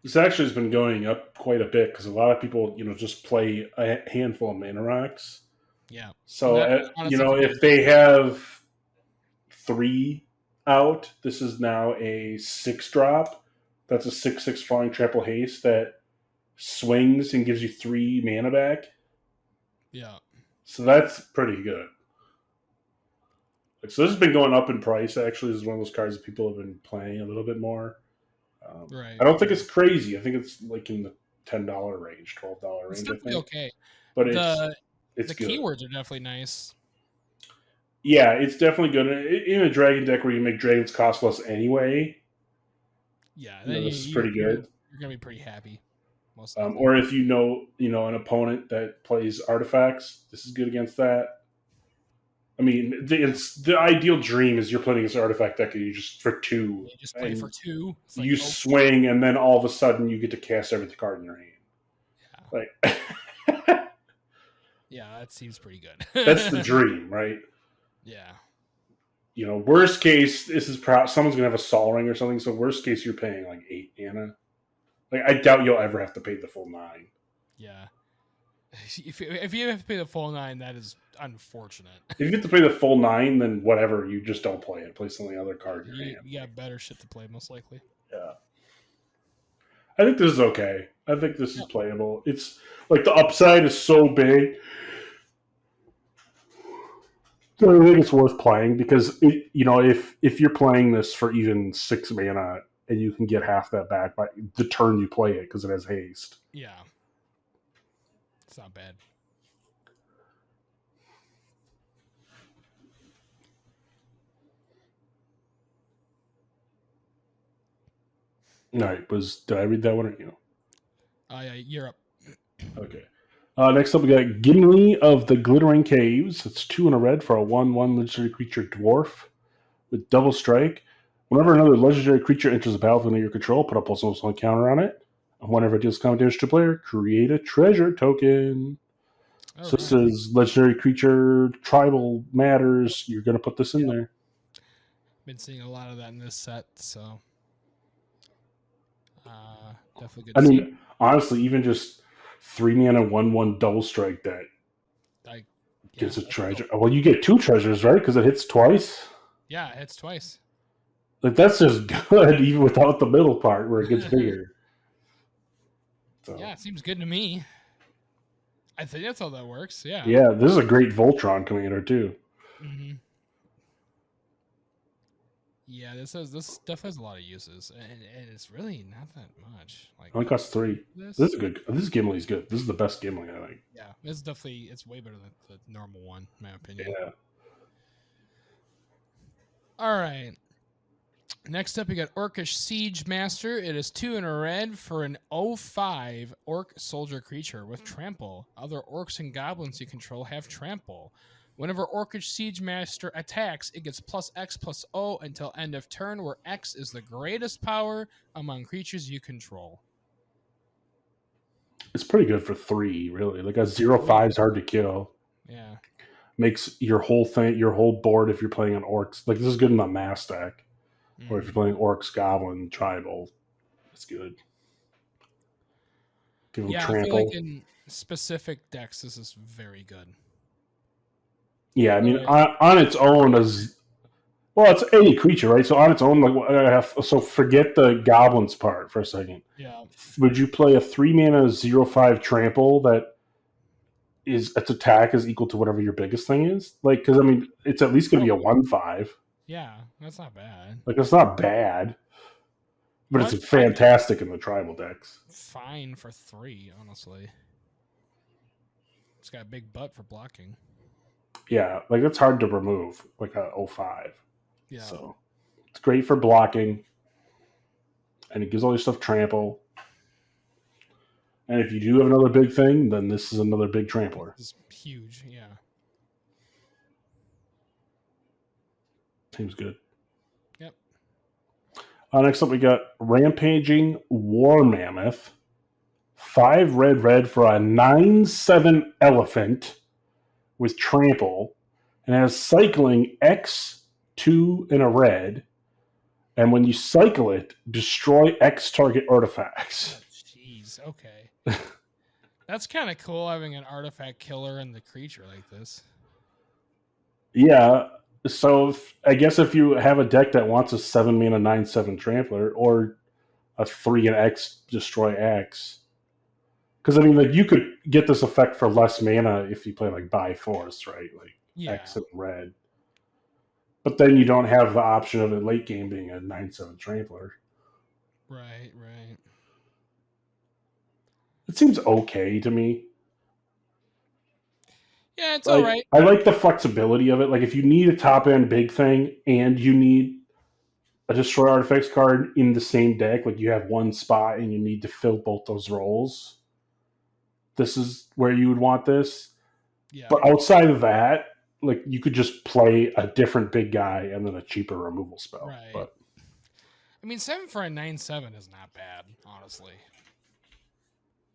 This actually has been going up quite a bit because a lot of people, just play a handful of mana rocks. Yeah. So, if they have 3 out, this is now a 6-drop. That's a 6/6 flying trample haste that swings and gives you 3 mana back. Yeah. So that's pretty good. So this has been going up in price, actually. This is one of those cards that people have been playing a little bit more. Right. I don't think it's crazy. I think it's like in the $10 range, $12 range. It's definitely okay. But the good. keywords are definitely nice. Yeah, it's definitely good. In a dragon deck where you make dragons cost less anyway, this is pretty good. You're going to be pretty happy. Or if you know an opponent that plays artifacts, this is good against that. I mean, the ideal dream is you're playing against an artifact deck and you just for 2. You just play for 2. You swing, and then all of a sudden you get to cast every card in your hand. Yeah. Yeah, that seems pretty good. That's the dream, right? Yeah. Worst case, this is someone's going to have a Sol Ring or something, so worst case you're paying like 8 mana. Like, I doubt you'll ever have to pay the full 9. Yeah. If you have to pay the full 9, that is unfortunate. If you have to pay the full 9, then whatever, you just don't play it. Play some of the other card in your hand. You got better shit to play, most likely. Yeah. I think this is okay. I think this is playable. It's like the upside is so big. I think it's worth playing because if you're playing this for even 6 mana and you can get half that back by the turn you play it because it has haste. Yeah. It's not bad. All right. Did I read that one or you? Yeah, you're up. Okay. Next up, we got Gimli of the Glittering Caves. It's 2 and a red for a 1/1 legendary creature dwarf with double strike. Whenever another legendary creature enters the battlefield under your control, put a +1/+1 counter on it. And whenever it deals combat damage to a player, create a treasure token. So this is legendary creature, tribal matters. You're going to put this in there. Been seeing a lot of that in this set, so definitely good. I mean, honestly, even just 3 mana 1/1 double strike that gives a treasure. Well, you get 2 treasures, right? Because it hits twice. Yeah, it hits twice. Like, that's just good, even without the middle part where it gets bigger. So. Yeah, it seems good to me. I think that's how that works. Yeah. Yeah, this is a great Voltron commander too. Mm-hmm. Yeah, this definitely has a lot of uses, and it's really not that much. Like, only costs 3. This is good. This Gimli's good. This is the best Gimli, I think. Yeah, it's way better than the normal one, in my opinion. Yeah. All right. Next up, we got Orcish Siege Master. It is 2 and a red for an 0/5 orc soldier creature with trample. Other orcs and goblins you control have trample. Whenever Orcish Siege Master attacks, it gets +X/+0 until end of turn, where X is the greatest power among creatures you control. It's pretty good for 3, really. Like a 0/5 is hard to kill. Yeah. Makes your whole board if you're playing on orcs. Like, this is good in the mass deck. Or if you're playing orcs, goblin, tribal, it's good. Give them Yeah, I feel like trample. in specific decks, this is very good. Yeah, I mean, Right. on its own, well, it's any creature, right? So on its own, so forget the goblins part for a second. Yeah. Would you play a 3-mana 0/5 trample that its attack is equal to whatever your biggest thing is? Like, because I mean, it's at least going to be a 1/5. Yeah, that's not bad. Like, it's not bad, but it's One's fantastic in the tribal decks. fine for 3, honestly. It's got a big butt for blocking. Yeah, like it's hard to remove, like a 0/5. Yeah. So it's great for blocking, and it gives all your stuff trample. And if you do have another big thing, then this is another big trampler. It's huge, yeah. Seems good. Yep. Next up, we got Rampaging War Mammoth. 5 red for a 9/7 elephant with trample, and has cycling X2 in a red. And when you cycle it, destroy X target artifacts. Jeez, okay. That's kind of cool having an artifact killer in the creature like this. Yeah, so I guess if you have a deck that wants a 7-mana 9/7 trampler, or a 3 and X destroy X. Because I mean, like, you could get this effect for less mana if you play like By Force, right? Like X and red. But then you don't have the option of a late game being a 9/7 trampler. Right. It seems okay to me. Yeah, it's like, all right. I like the flexibility of it. Like, if you need a top end big thing and you need a destroy artifacts card in the same deck, like you have one spot and you need to fill both those roles, this is where you would want this. Yeah. But outside of that, like, you could just play a different big guy and then a cheaper removal spell. Right. But I mean, 7 for a 9/7 is not bad, honestly.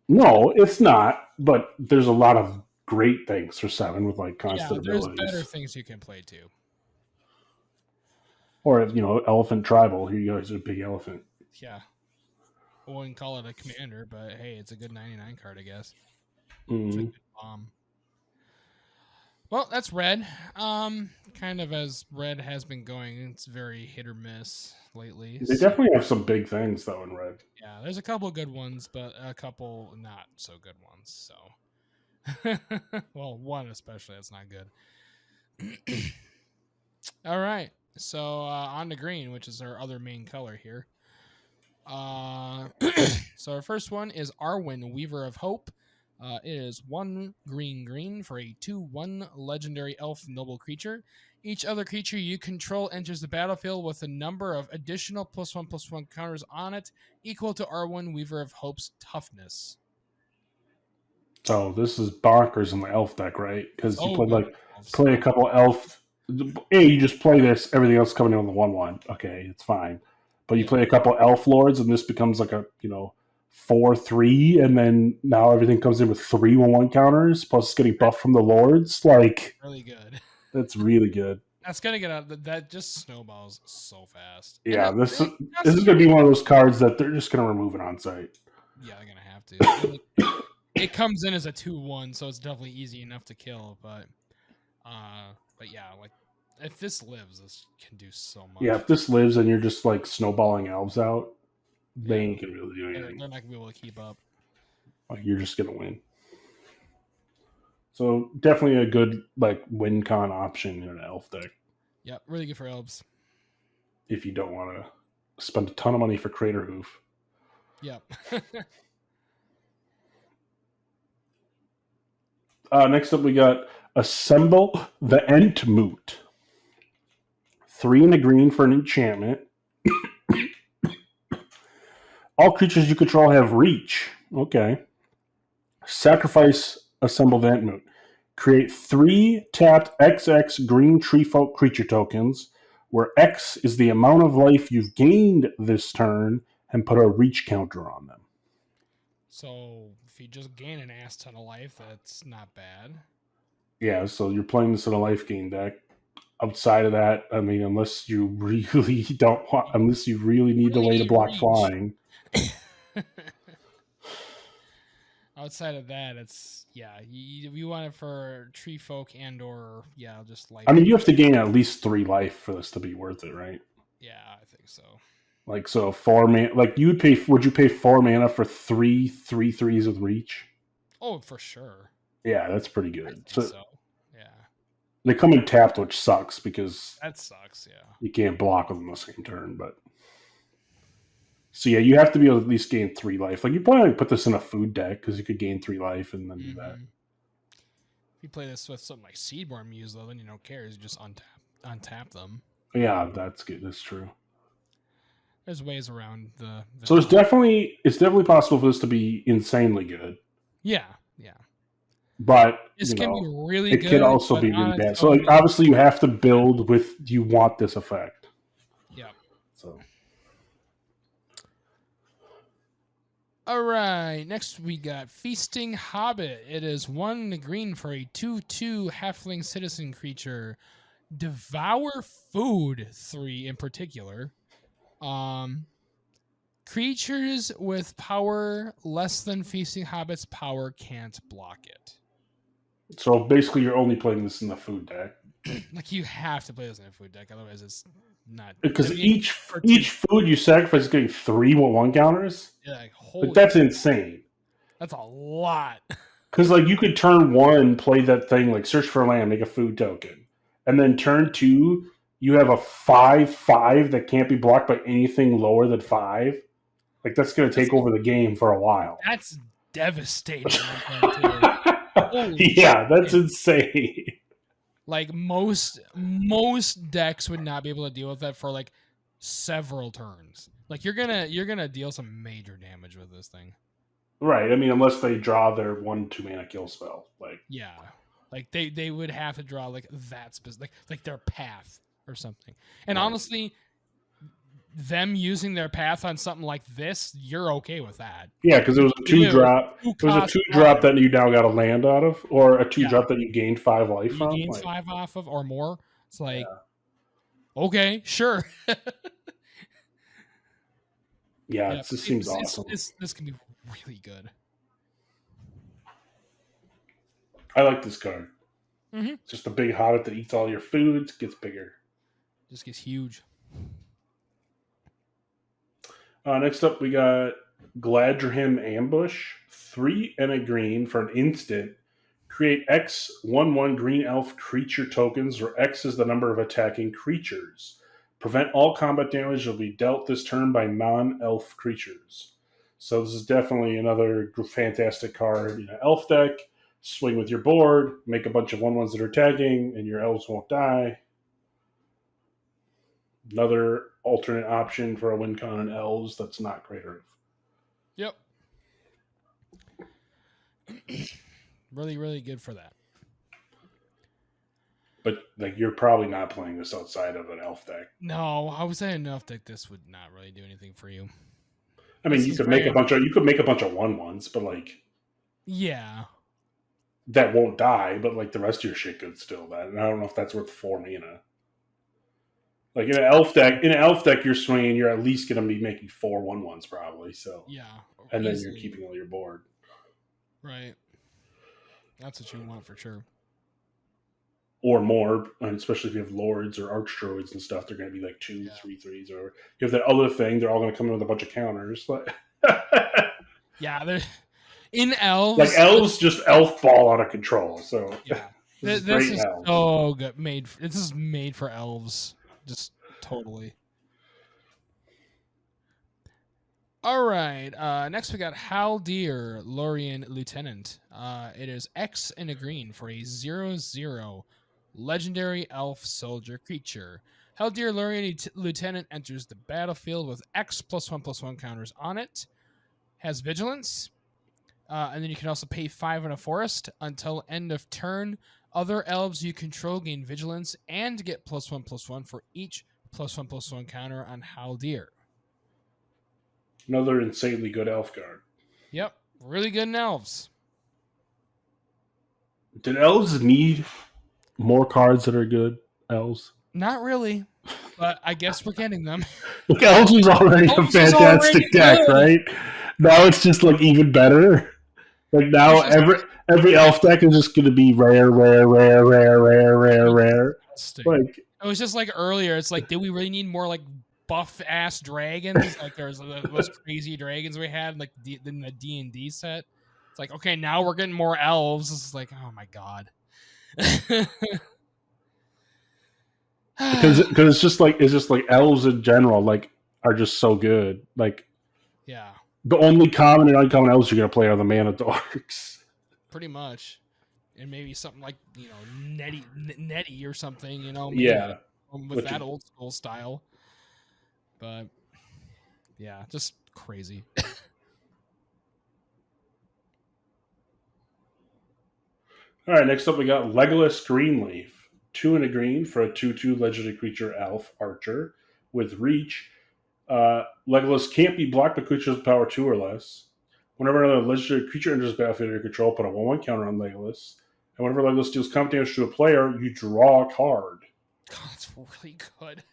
no, it's not. But there's a lot of great things for 7 with like constant abilities. There's better things you can play too. Or, elephant tribal. Here you go, it's a big elephant. Yeah. I wouldn't call it a commander, but hey, it's a good 99 card, I guess. Mm-hmm. It's a good bomb. Well, that's red. Kind of as red has been going, it's very hit or miss lately. They definitely have some big things though in red. Yeah, there's a couple good ones, but a couple not so good ones. So, well, one especially that's not good. All right, so on to green, which is our other main color here. So our first one is Arwen, Weaver of Hope. It is 1 green for a 2/1 legendary elf noble creature. Each other creature you control enters the battlefield with a number of additional +1/+1 counters on it, equal to Arwen, Weaver of Hope's toughness. So this is bonkers in the elf deck, right? Because you play a couple elf. Hey, you just play this, everything else coming in on the 1/1. Okay, it's fine. But you play a couple elf lords, and this becomes like a 4/3, and then now everything comes in with 3 1/1 counters, plus it's getting buffed from the lords. Like, really good. That's really good. That's gonna get out. That just snowballs so fast. Yeah, this is gonna be one of those cards that they're just gonna remove it on site. Yeah, they're gonna have to. It comes in as a 2/1, so it's definitely easy enough to kill. But yeah, like if this lives, this can do so much. Yeah, if this lives and you're just like snowballing elves out, they ain't gonna really do anything. They're not gonna be able to keep up. Like, you're just gonna win. So definitely a good like win con option in an elf deck. Yeah, really good for elves. If you don't want to spend a ton of money for Crater Hoof. Yep. Next up, we got Assemble the Entmoot. 3 and a green for an enchantment. All creatures you control have reach. Okay. Sacrifice Assemble the Entmoot. Create 3 tapped XX green tree folk creature tokens, where X is the amount of life you've gained this turn, and put a reach counter on them. So if you just gain an ass ton of life, that's not bad. Yeah, so you're playing this in a life gain deck. Outside of that, I mean, unless you really need the way to block reach. flying. outside of that, it's you want it for tree folk and or just life. I mean, you have to gain at least 3 life for this to be worth it, right? Yeah, I think so. Like, so 4 mana, like would you pay 4 mana for 3/3s with reach? Oh, for sure. Yeah, that's pretty good. I think so. Yeah. They come in tapped, which sucks because that sucks. Yeah. You can't block with them the same turn, but so yeah, you have to be able to at least gain 3 life. Like you probably put this in a food deck because you could gain 3 life and then do that. If you play this with something like Seedborn Muse, though, then you don't care. You just untap them. Yeah, that's good. That's true. There's ways around the so it's definitely possible for this to be insanely good. Yeah. But this can be really good. It could also be really bad. So like obviously you have to build with you want this effect. Yeah. So all right, next we got Feasting Hobbit. It is 1 green for a 2/2 halfling citizen creature. Devour food 3 in particular. Creatures with power less than Feasting Hobbit's power can't block it. So basically you're only playing this in the food deck. Like you have to play this in a food deck, otherwise it's not. Because each food you sacrifice is getting 3 1/1 counters. Yeah, like that's insane. That's a lot. Because like you could turn 1 play that thing like search for land, make a food token, and then turn 2 you have a 5/5 that can't be blocked by anything lower than 5. Like that's going to take over the game for a while. That's devastating. Yeah, that's insane. Like most decks would not be able to deal with that for like several turns. Like you're gonna deal some major damage with this thing. Right. I mean, unless they draw their 1/2 mana kill spell. Like like they would have to draw like that specific like their path or something. And honestly, them using their path on something like this, you're okay with that. Yeah, because it was a 2-drop. It was a 2-drop that you now got to land out of, or a 2-drop that you gained 5 life from. You gained 5 off of or more. It's like, okay, sure. It just seems awesome. This can be really good. I like this card. It's just a big hobbit that eats all your foods, gets bigger. Just gets huge. Next up, we got Gladrihim Ambush. 3 and a green for an instant. Create X 1/1 green elf creature tokens, where X is the number of attacking creatures. Prevent all combat damage that will be dealt this turn by non-elf creatures. So this is definitely another fantastic card in an elf deck. Swing with your board, make a bunch of 1/1s that are tagging, and your elves won't die. Another alternate option for a win con and elves that's not Greater Earth. Yep. Really, really good for that. But like you're probably not playing this outside of an elf deck. No, I would say an elf deck this would not really do anything for you. I mean, you could make a bunch of 1/1s, but like that won't die, but like the rest of your shit could still die. And I don't know if that's worth 4 mana. Like in an elf deck, you're swinging. You're at least going to be making 4 1/1s probably. So and then you're keeping all your board. Right. That's what you want for sure. Or more, and especially if you have lords or archdroids and stuff, they're going to be like 2, 3/3s. Or you have that other thing, they're all going to come in with a bunch of counters. They're in elves. Like elves just elf ball out of control. So this is so good. This is made for elves. Just totally. All right. Next we got Haldir, Lorien Lieutenant. It is X and a green for a 0/0 legendary elf soldier creature. Haldir, Lorien Lieutenant enters the battlefield with X +1/+1 counters on it. Has vigilance. And then you can also pay 5 in a forest until end of turn. Other elves you control gain vigilance and get +1/+1 for each +1/+1 counter on Haldir. Another insanely good elf card. Yep, really good in elves. Did elves need more cards that are good? Elves? Not really, but I guess we're getting them. Look, elves was already a fantastic deck, right? Now it's just like even better. Like now, every elf deck is just going to be rare. Like it was just like earlier. It's like, did we really need more like buff ass dragons? Like there's those crazy dragons we had like in the D&D set. It's like, okay, now we're getting more elves. It's like, oh my god. because it's just like elves in general like are just so good. Like yeah, the only common and uncommon elves you're going to play are the mana dorks. pretty much. And maybe something like, you know, Nettie or something, you know, maybe, yeah, with that old school style. But yeah, just crazy. All right, next up we got Legolas Greenleaf. 2 and a green for a 2/2 legendary creature elf archer with reach. Legolas can't be blocked by creatures with power 2 or less. Whenever another legendary creature enters the battlefield under your control, put a 1/1 counter on Legolas. And whenever Legolas deals combat damage to a player, you draw a card. God, that's really good.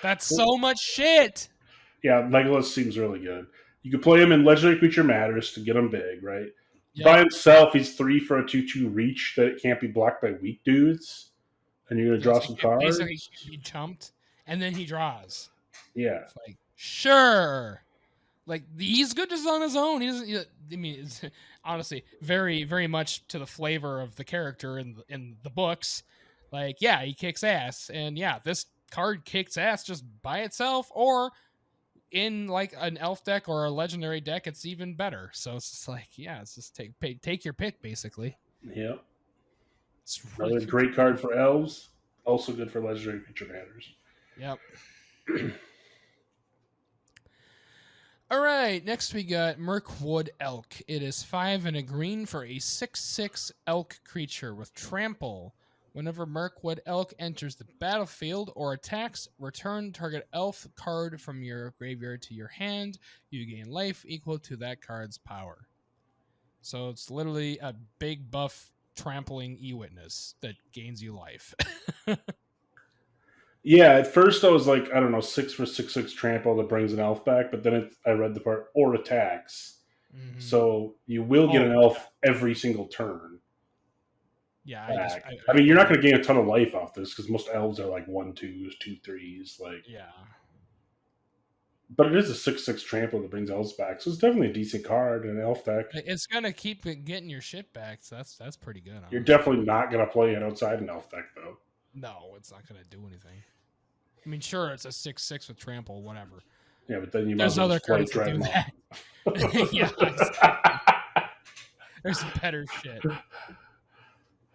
That's so much shit. Yeah, Legolas seems really good. You can play him in Legendary Creature Matters to get him big, right? Yep. By himself, he's 3 for a 2/2 reach that it can't be blocked by weak dudes. And you're going to draw some cards. Basically, he jumped, and then he draws. Yeah. It's like, sure. Like, he's good just on his own. He doesn't. I mean, it's, honestly, very, very much to the flavor of the character in the books. Like, yeah, he kicks ass. And yeah, this card kicks ass just by itself, or in like an elf deck or a legendary deck, it's even better. So it's just like, yeah, it's just take your pick, basically. Yep. It's really another great card for elves. Also good for legendary creature matters. Yep. All right, next we got Mirkwood Elk. It is 5 and a green for a 6/6 elk creature with trample. Whenever Mirkwood Elk enters the battlefield or attacks, return target elf card from your graveyard to your hand. You gain life equal to that card's power. So it's literally a big buff trampling E-Witness that gains you life. Yeah, at first I was like, I don't know, 6 for 6/6 trample that brings an elf back, but then I read the part or attacks. Mm-hmm. So you will get an elf every single turn. Yeah, I mean, you're not going to gain a ton of life off this because most elves are like 1/2s, 2/3s, like yeah. But it is a 6/6 trample that brings elves back, so it's definitely a decent card in an elf deck. It's gonna keep getting your shit back, so that's pretty good. Honestly. You're definitely not going to play it outside an elf deck, though. No, it's not going to do anything. I mean, sure, it's a 6/6 with trample, whatever. Yeah, but then you might there's other cards that do that. Yeah, there's better shit.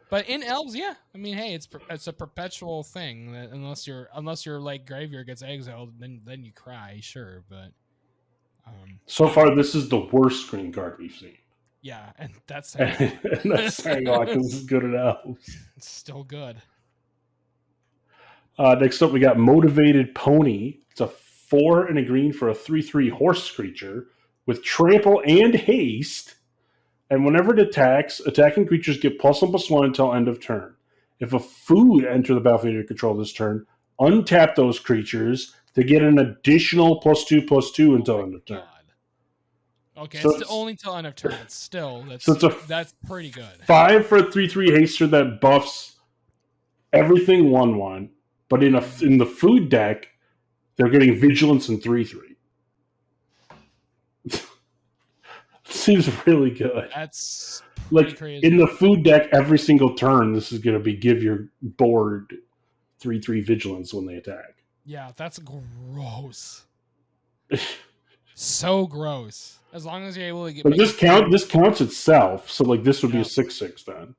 But in elves, yeah, I mean, hey, it's a perpetual thing. That unless your like graveyard gets exiled, then you cry, sure. But so far, this is the worst green card we've seen. Yeah, and that's saying a lot because this is good at elves. It's still good. Next up, we got Motivated Pony. It's a 4 and a green for a 3/3 horse creature with trample and haste. And whenever it attacks, attacking creatures get +1/+1 until end of turn. If a food enters the battlefield under control this turn, untap those creatures to get an additional +2/+2 until end of turn. God. Okay, so it's only until end of turn, but still, that's pretty good. 5 for a 3/3 haster that buffs everything 1/1, but in the food deck, they're getting vigilance and 3/3. Seems really good. That's like crazy. In the food deck, every single turn, this is going to be give your board 3/3 vigilance when they attack. Yeah, that's gross. So gross. As long as you're able to get. But this counts itself, so like this would be a 6/6 then.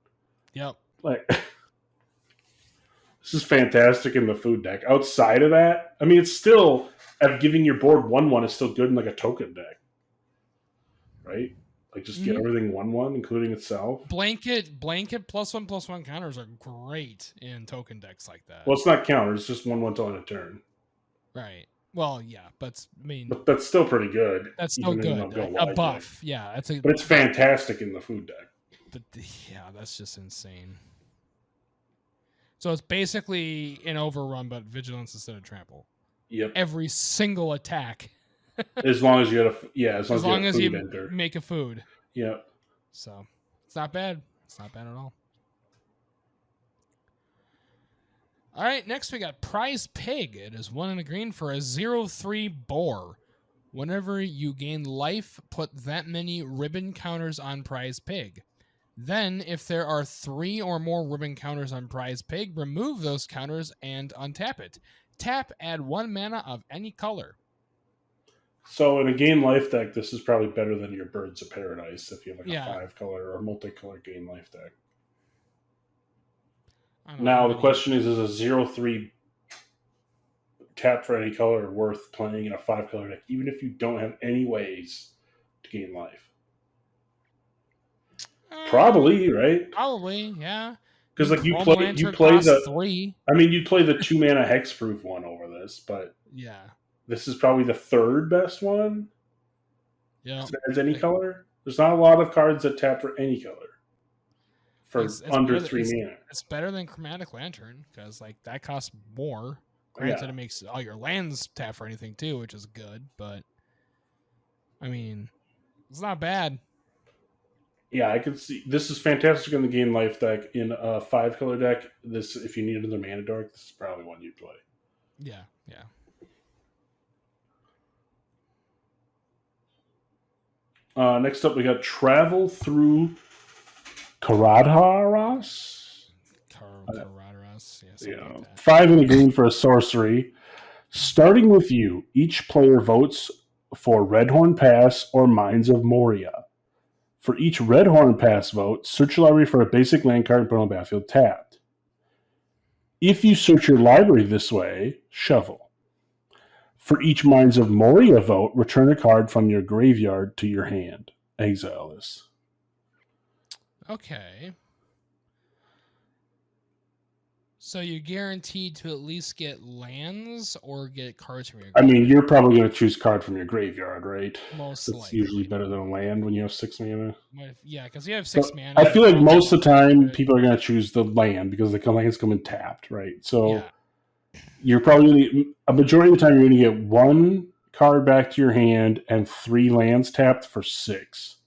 Yep. Like this is fantastic in the food deck. Outside of that, I mean, it's still giving your board 1/1 is still good in like a token deck. Right? Like just get everything 1/1, including itself. Blanket +1/+1 counters are great in token decks like that. Well, it's not counters; it's just 1/1 till end of turn. Right. Well, yeah, but but that's still pretty good. That's still good. A buff, yeah. But it's fantastic in the food deck. But yeah, that's just insane. So it's basically an overrun, but vigilance instead of trample. Yep. Every single attack. As long as you had as long as you make a food. Yeah. So it's not bad. It's not bad at all. All right, next we got Prize Pig. It is 1 in a green for a 0-3 boar. Whenever you gain life, put that many ribbon counters on Prize Pig. Then, if there are 3 or more ribbon counters on Prize Pig, remove those counters and untap it. Tap, add 1 mana of any color. So in a gain life deck, this is probably better than your Birds of Paradise if you have like Yeah. a 5-color or multicolor gain life deck. I don't know Now how the many- question is a 0-3 tap for any color worth playing in a 5-color deck, even if you don't have any ways to gain life? Probably, right? Probably, yeah. Because like you Chrome play Lantern the costs 3. I mean you play the 2-mana hexproof one over this, but Yeah. this is probably the 3rd best one. Yeah. If it has any color. There's not a lot of cards that tap for any color for It's under better- 3 mana. It's better than Chromatic Lantern because like that costs more. Granted, it makes all your lands tap for anything too, which is good. But I mean, it's not bad. Yeah, I could see this is fantastic in the game life deck. In a 5-color deck, this if you need another mana dork, this is probably one you'd play. Yeah, yeah. Next up, we got Travel Through Karadharas. Karaderas, yeah. Like that. 5 in a green for a sorcery. Starting with you, each player votes for Redhorn Pass or Mines of Moria. For each Redhorn Pass vote, search your library for a basic land card and put it on the battlefield tapped. If you search your library this way, shuffle. For each Mines of Moria vote, return a card from your graveyard to your hand. Exile this. Okay. So you're guaranteed to at least get lands or get cards from your I graveyard? mean, you're probably going to choose card from your graveyard, right? Most That's likely. usually better than a land when you have 6 mana. Yeah, because you have 6 But mana. I feel like most of the time Right. people are going to choose the land because the lands come in tapped, right? So Yeah. you're probably a majority of the time you're going to get 1 card back to your hand and 3 lands tapped for 6.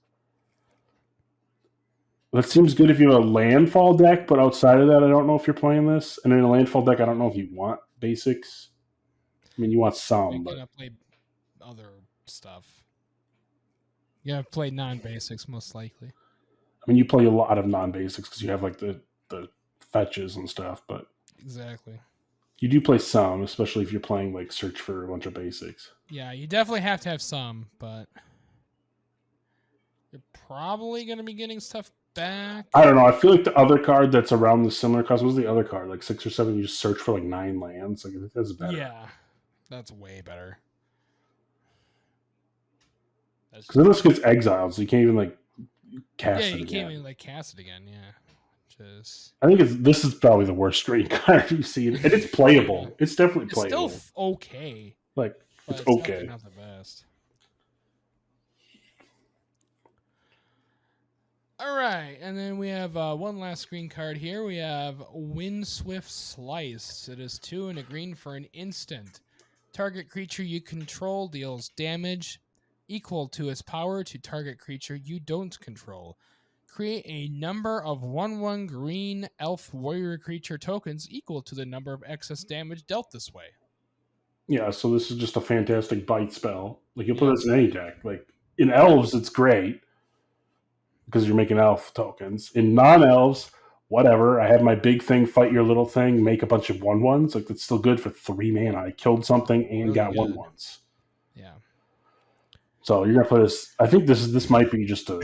That seems good if you have a landfall deck, but outside of that, I don't know if you're playing this. And in a landfall deck, I don't know if you want basics. I mean, you want some, You're but gonna play other stuff. Yeah, play non-basics most likely. I mean, you play a lot of non-basics because you have like the fetches and stuff, but Exactly. you do play some, especially if you're playing like search for a bunch of basics. Yeah, you definitely have to have some, but you're probably gonna be getting stuff back. I don't know. I feel like the other card that's around the similar cost was the other card, like 6 or 7. You just search for like 9 lands. Like I think that's better. Yeah, that's way better. Because then this gets exiled, so you can't even like cast Yeah, it you again. can't even like cast it again. Yeah, just I think this is probably the worst green card you've seen, and it's playable. It's definitely it's playable. still okay. Like But it's definitely okay. not the best. All right, and then we have one last screen card here. We have Windswift Slice. It is 2 and a green for an instant. Target creature you control deals damage equal to its power to target creature you don't control. Create a number of 1/1 green elf warrior creature tokens equal to the number of excess damage dealt this way. Yeah, so this is just a fantastic bite spell. Like you'll Yeah. put this in any deck. Like in elves, it's great because you're making elf tokens. In non-elves, whatever. I have my big thing, fight your little thing, make a bunch of 1/1s. Like that's still good for 3 mana. I killed something and Really got good. 1/1s. Yeah. So you're gonna play this. I think this might be just a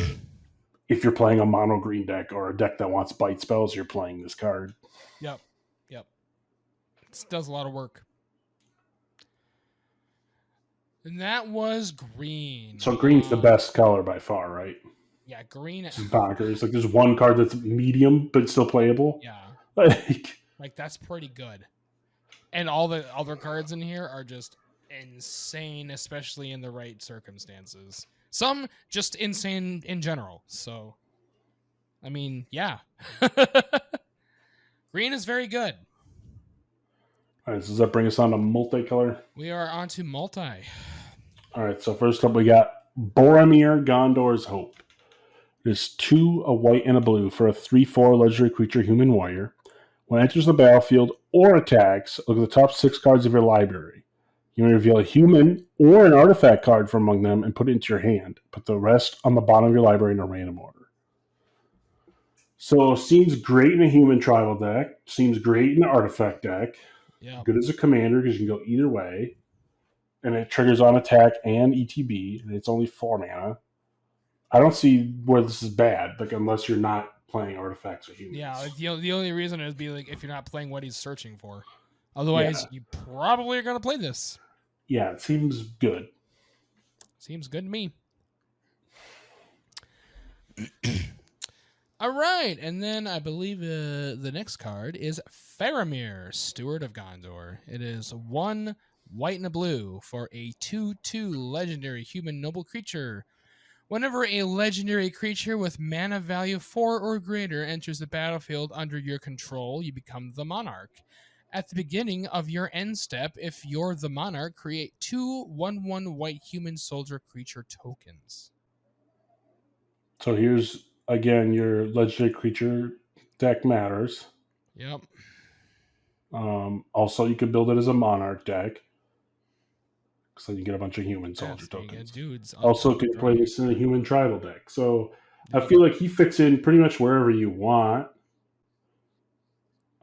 if you're playing a mono green deck or a deck that wants bite spells, you're playing this card. Yep. It does a lot of work. And that was green. So green's the best color by far, right? Yeah, green. This is bonkers. Like there's one card that's medium but still playable. Yeah, Like that's pretty good. And all the other cards in here are just insane, especially in the right circumstances. Some just insane in general. So, I mean, yeah. Green is very good. all right, so does that bring us on to multicolor? We are on to multi. All right, so first up we got Boromir Gondor's Hope. It is 2, a white, and a blue for a 3/4 legendary creature human warrior. When it enters the battlefield or attacks, look at the top 6 cards of your library. You may reveal a human or an artifact card from among them and put it into your hand. Put the rest on the bottom of your library in a random order. So, seems great in a human tribal deck. Seems great in an artifact deck. Yeah. Good as a commander because you can go either way. And it triggers on attack and ETB, and it's only 4 mana. I don't see where this is bad, like unless you're not playing artifacts or humans. Yeah, like the only reason is be like if you're not playing what he's searching for. Otherwise, you probably are going to play this. Yeah, it seems good. Seems good to me. All right, and then I believe the next card is Faramir, Steward of Gondor. It is 1 white and a blue for a 2/2 legendary human noble creature. Whenever a legendary creature with mana value 4 or greater enters the battlefield under your control, you become the monarch. At the beginning of your end step, if you're the monarch, create 2 1/1 white human soldier creature tokens. So here's, again, your legendary creature deck matters. Yep. Also, you could build it as a monarch deck. So you get a bunch of human soldier So you tokens. get dudes. Also, can play this in a human tribal deck. So I feel like he fits in pretty much wherever you want.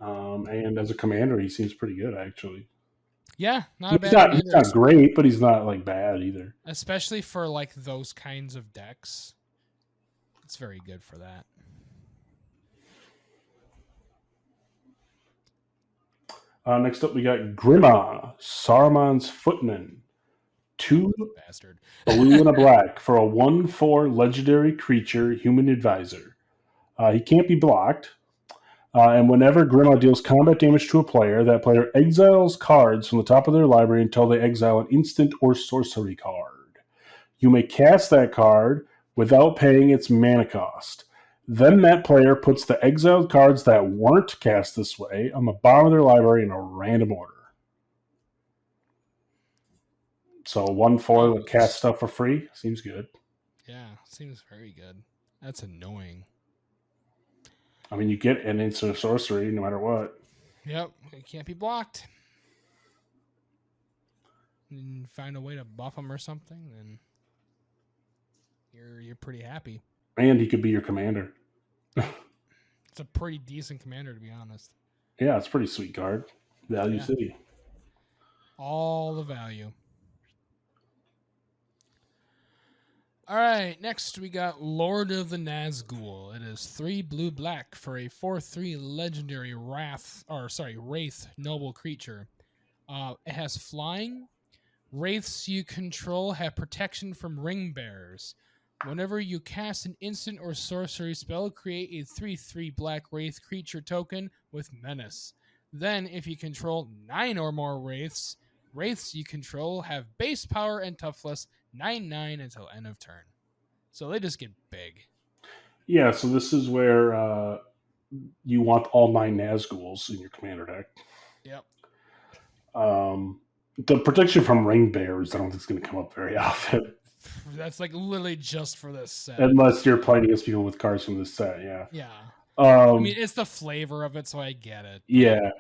And as a commander, he seems pretty good, actually. Yeah, not bad. He's not great, but he's not like bad either. Especially for like those kinds of decks. It's very good for that. Next up, we got Grima, Saruman's Footman. 2 bastard. blue and a black for a 1/4 legendary creature human advisor. He can't be blocked. And whenever Grima deals combat damage to a player, that player exiles cards from the top of their library until they exile an instant or sorcery card. You may cast that card without paying its mana cost. Then that player puts the exiled cards that weren't cast this way on the bottom of their library in a random order. So 1/4 to cast stuff for free seems good. Yeah, seems very good. That's annoying. I mean, you get an instant sorcery no matter what. Yep, it can't be blocked. And find a way to buff him or something, then you're pretty happy. And he could be your commander. It's a pretty decent commander, to be honest. Yeah, it's a pretty sweet card. Value City. All the value. All right, next we got Lord of the Nazgul. It is 3 blue black for a 4/3 legendary Wraith noble creature. It has flying. Wraiths you control have protection from ring bearers. Whenever you cast an instant or sorcery spell, create a 3/3 black Wraith creature token with menace. Then, if you control 9 or more Wraiths you control have base power and toughness 9/9 until end of turn. So they just get big. Yeah, so this is where you want all 9 Nazguls in your commander deck. Yep. The protection from ring bears, I don't think it's going to come up very often. That's like literally just for this set. Unless you're playing against people with cards from this set, yeah. Yeah. I mean, it's the flavor of it, so I get it. Yeah.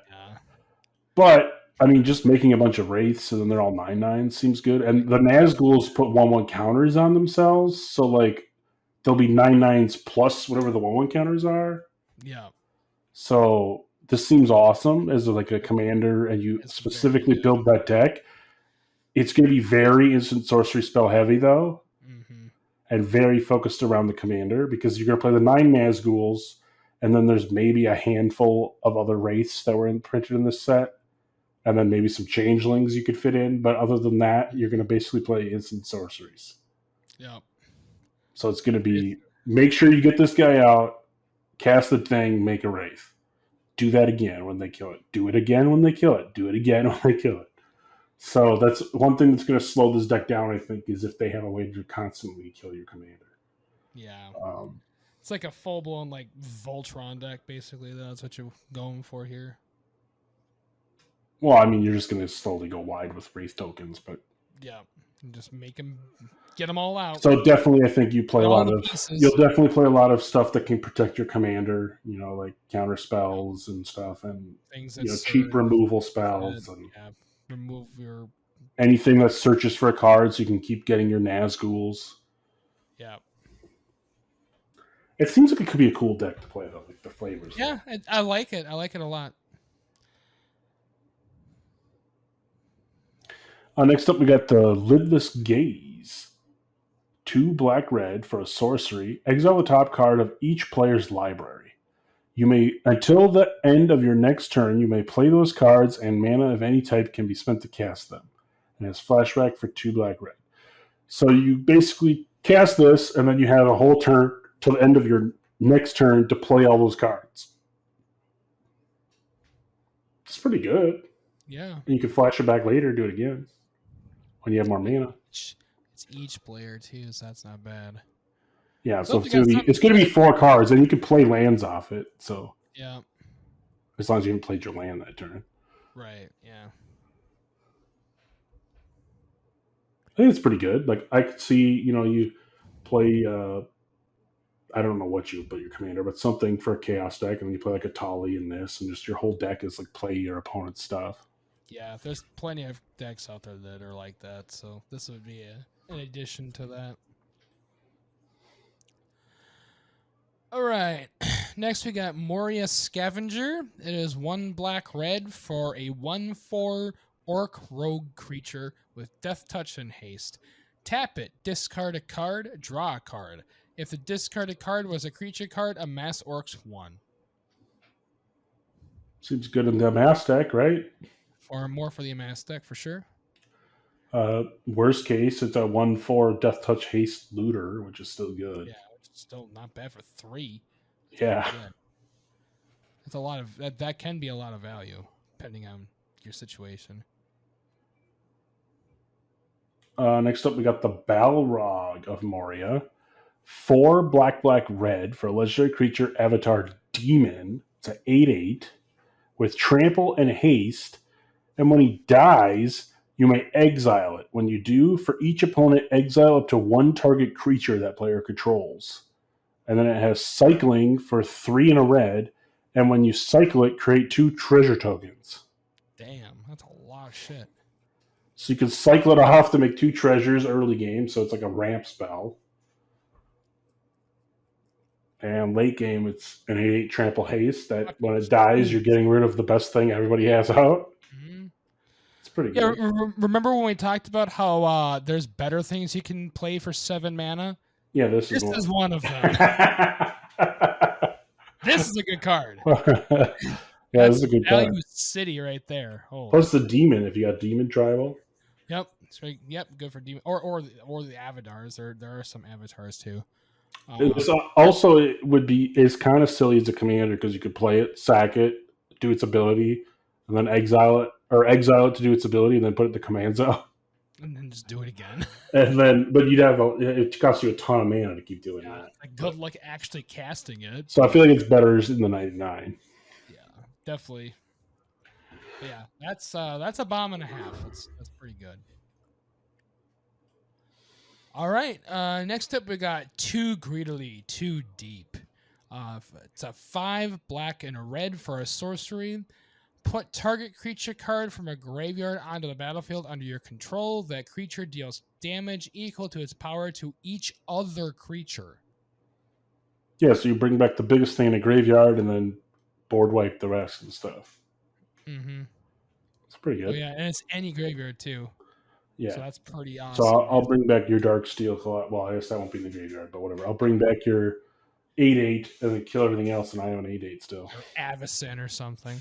But I mean, just making a bunch of Wraiths and then they're all 9/9 seems good. And the Nazguls put 1/1 counters on themselves, so like they'll be 9/9s plus whatever the 1/1 counters are. Yeah. So this seems awesome as like a commander, and you specifically build that deck. It's going to be very instant sorcery spell heavy though, and very focused around the commander because you're going to play the 9 Nazguls, and then there's maybe a handful of other Wraiths that were printed in this set. And then maybe some changelings you could fit in. But other than that, you're going to basically play instant sorceries. Yeah. So it's going to be, make sure you get this guy out, cast the thing, make a Wraith. Do that again when they kill it. Do it again when they kill it. Do it again when they kill it. So that's one thing that's going to slow this deck down, I think, is if they have a way to constantly kill your commander. Yeah. It's like a full-blown like Voltron deck, basically. That's what you're going for here. Well, I mean, you're just going to slowly go wide with Wraith tokens, but... Yeah. And just get them all out. So definitely, I think you play Get a all lot the of. pieces. You'll definitely play a lot of stuff that can protect your commander. Like counter spells and stuff, and Things that cheap surge, removal that, spells, and remove your anything that searches for a card, so you can keep getting your Nazguls. yeah. It seems like it could be a cool deck to play though, like the flavors. Yeah, I like it. I like it a lot. Next up, we got the Lidless Gaze. 2 black-red for a sorcery. Exile the top card of each player's library. You may, until the end of your next turn, you may play those cards, and mana of any type can be spent to cast them. And has flashback for 2 black-red. So you basically cast this, and then you have a whole turn till the end of your next turn to play all those cards. It's pretty good. Yeah. And you can flash it back later, do it again when you have more mana. It's each player too, so that's not bad. Yeah, so it's going to be 4 cards, and you can play lands off it. So yeah, as long as you haven't played your land that turn. Right. Yeah. I think it's pretty good. Like I could see, you play. I don't know what you put your commander, but something for a chaos deck, and then you play like a Tali in this, and just your whole deck is like play your opponent's stuff. Yeah, there's plenty of decks out there that are like that, so this would be an addition to that. All right, next we got Moria Scavenger. It is 1 black-red for a 1/4 orc rogue creature with death touch and haste. Tap it, discard a card, draw a card. If the discarded card was a creature card, amass orcs 1. Seems good in the amass deck, right? Or more for the amass deck for sure. Worst case, it's a 1/4 death touch haste looter, which is still good. Yeah, which is still not bad for 3. Yeah. It's a lot of that can be a lot of value depending on your situation. Next up, we got the Balrog of Moria. 4 black-red for a legendary creature avatar demon. It's an 8/8 with trample and haste. And when he dies, you may exile it. When you do, for each opponent, exile up to 1 target creature that player controls. And then it has cycling for 3 and a red. And when you cycle it, create 2 treasure tokens. Damn, that's a lot of shit. So you can cycle it off to make 2 treasures early game, so it's like a ramp spell. And late game, it's an 8/8 trample haste that when it dies, you're getting rid of the best thing everybody has out. Mm-hmm. It's pretty good. Yeah, remember when we talked about how there's better things you can play for 7 mana? Yeah, this is one of them. This is a good card. Yeah, this is a good card. City right there. Oh. Plus the demon, if you got demon tribal. Yep. Yep, good for demon. Or the avatars. There are some avatars too. Also, it's kind of silly as a commander because you could play it, sack it, do its ability, and then exile it to do its ability, and then put it in the command zone. And then just do it again. But it costs you a ton of mana to keep doing that. Like good luck actually casting it. So I feel like it's better in the 99. Yeah, definitely. But yeah, that's a bomb and a half. That's pretty good. All right. Next up, we got Too Greedily, Too Deep. It's a 5 black and a red for a sorcery. Put target creature card from a graveyard onto the battlefield under your control. That creature deals damage equal to its power to each other creature. Yeah, so you bring back the biggest thing in a graveyard and then board wipe the rest and stuff. Mm-hmm. It's pretty good. Oh, yeah, and it's any graveyard, too. Yeah. So that's pretty awesome. So I'll bring back your Dark Steel. Well, I guess that won't be in the graveyard, but whatever. I'll bring back your 8/8 and then kill everything else, and I own 8/8 still. Or Avacyn or something.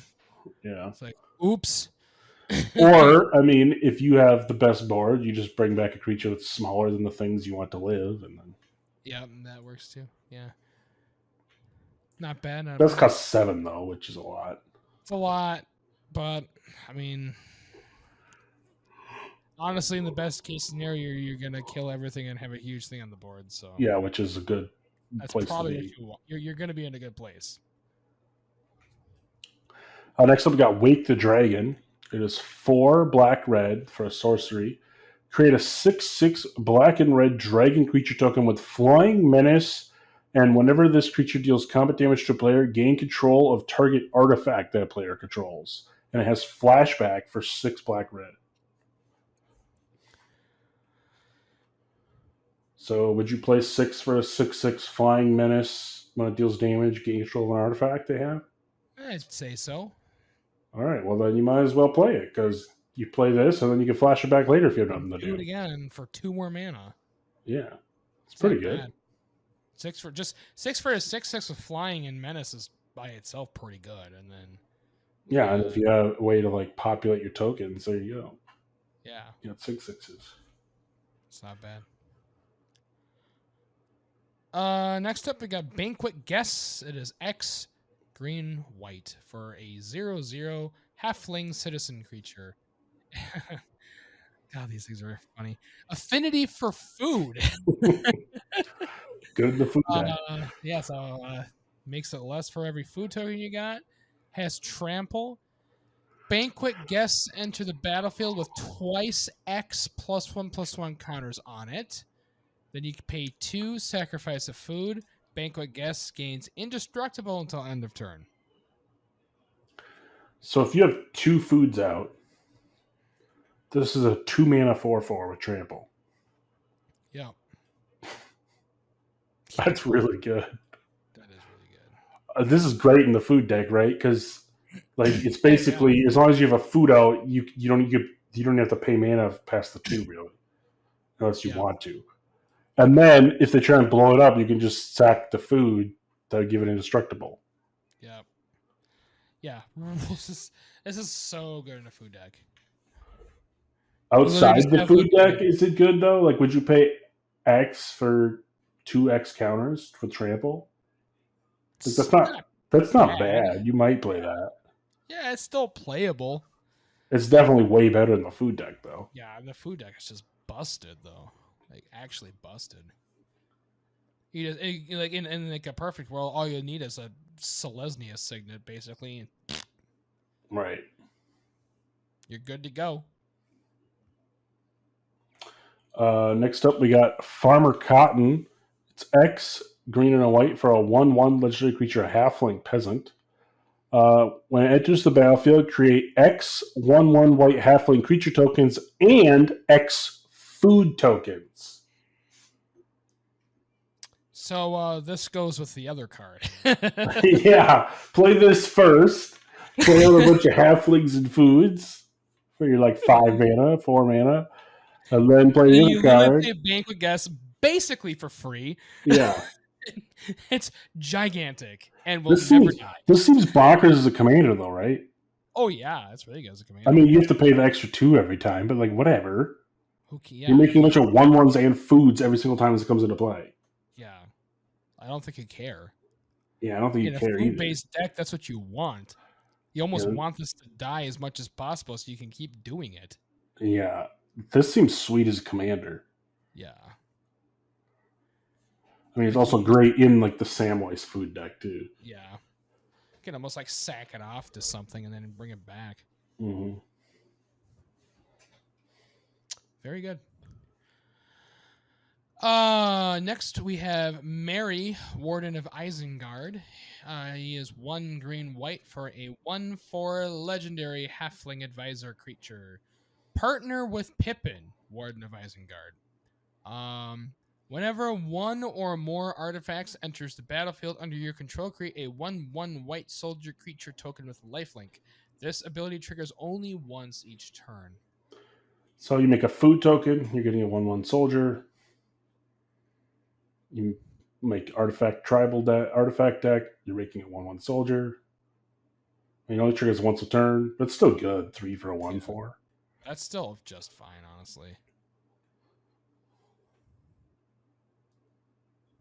Yeah. It's like, oops. Or, I mean, if you have the best board, you just bring back a creature that's smaller than the things you want to live, and then. Yeah, that works too. Yeah. Not bad. It does cost 7 though, which is a lot. It's a lot, but I mean, honestly, in the best case scenario, you're gonna kill everything and have a huge thing on the board. So yeah, which is a good place probably to be. what you want. You're gonna be in a good place. Next up, we got Wake the Dragon. It is 4 black-red for a sorcery. Create a 6/6 black and red dragon creature token with flying menace, and whenever this creature deals combat damage to a player, gain control of target artifact that a player controls. And it has flashback for 6 black red. So would you play 6 for a 6/6 flying menace when it deals damage, gain control of an artifact they have? I'd say so. All right, well then you might as well play it, because you play this and then you can flash it back later if you have nothing to do. Do it again for 2 more mana. Yeah, it's pretty good. Bad. 6 for a 6/6 with flying and menace is by itself pretty good, and then and if you have a way to like populate your tokens, there you go. Yeah, you got 6/6s. It's not bad. Next up we got Banquet Guess. It is X green white for a 0/0 halfling citizen creature. God, these things are funny. Affinity for food. Good in the food deck. So makes it less for every food token you got. Has trample. Banquet Guests enter the battlefield with twice X +1/+1 counters on it. Then you can pay 2, sacrifice a food. Banquet Guests gains indestructible until end of turn. So if you have 2 foods out, this is a 2 mana 4/4 with trample. Yeah. That's really good. That is really good. This is great in the food deck, right? Because like it's basically as long as you have a food out, you don't have to pay mana past the 2 really, unless you want to. And then if they try and blow it up, you can just sack the food to give it indestructible. Yeah. Yeah. This is so good in a food deck. Outside the food deck, is it good though? Like, would you pay X for 2 X counters for trample? Like, that's not bad. You might play that. Yeah, it's still playable. It's definitely way better than the food deck, though. Yeah, the food deck is just busted, though. Like, actually busted. You just like in like a perfect world, all you need is a Selesnya signet, basically. Right. You're good to go. Next up, we got Farmer Cotton. It's X, green and a white for a 1/1 legendary creature, a halfling peasant. When it enters the battlefield, create X 1/1 white halfling creature tokens and X food tokens. So this goes with the other card. Yeah, play this first. Play out a bunch of halflings and foods for your like 5 mana, 4 mana, and then play the other card. Play Banquet Guess basically for free. Yeah. It's gigantic and will never die. This seems bonkers as a commander, though, right? Oh yeah, it's really good as a commander. I mean, you have to pay the extra 2 every time, but like whatever. Yeah. You're making a bunch of 1/1s and foods every single time this comes into play. Yeah, I don't think you care. Yeah, I don't think you care either. In a food-based deck, that's what you want. You almost want this to die as much as possible so you can keep doing it. Yeah, this seems sweet as a commander. Yeah. I mean, it's also great in like the Samwise food deck too. Yeah, you can almost like sack it off to something and then bring it back. Mm-hmm. Very good. Next we have Mary, Warden of Isengard. He is 1 green white for a 1/4 legendary halfling advisor creature. Partner with Pippin, Warden of Isengard. Whenever 1 or more artifacts enters the battlefield under your control, create a 1/1 white soldier creature token with lifelink. This ability triggers only once each turn. So you make a food token, you're getting a 1/1 soldier. You make artifact deck, you're making a 1/1 soldier. It only triggers once a turn, but it's still good. 3 for a 1/4. That's still just fine, honestly.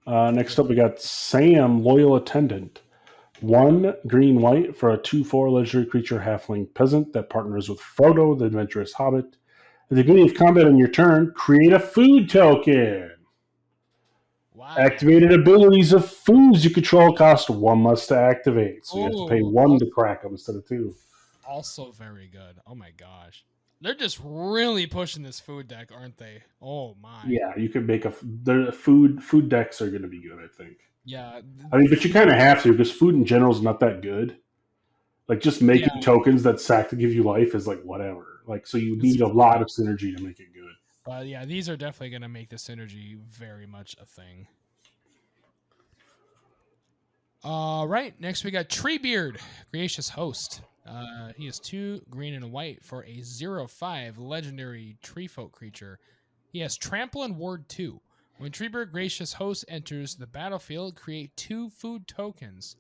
Next up, we got Sam, Loyal Attendant. 1 green white for a 2/4 legendary creature halfling peasant that partners with Frodo, the adventurous hobbit. At the beginning of combat on your turn, create a food token. Wow. Activated abilities of foods you control cost 1 less to activate. So you have to pay 1 to crack them instead of 2. Also very good. Oh my gosh. They're just really pushing this food deck, aren't they? Oh my. Yeah, you could make the food decks are going to be good, I think. Yeah. I mean, but you kind of have to because food in general is not that good. Like just making Yeah. tokens that sack to give you life is like whatever. Like so you need a lot of synergy to make it good. But yeah, these are definitely going to make the synergy very much a thing. All right, next we got Treebeard, Gracious Host. He is 2 green and white for a 0/5 legendary tree folk creature. He has Trample and Ward 2. When Treebeard Gracious Host enters the battlefield, create 2 food tokens.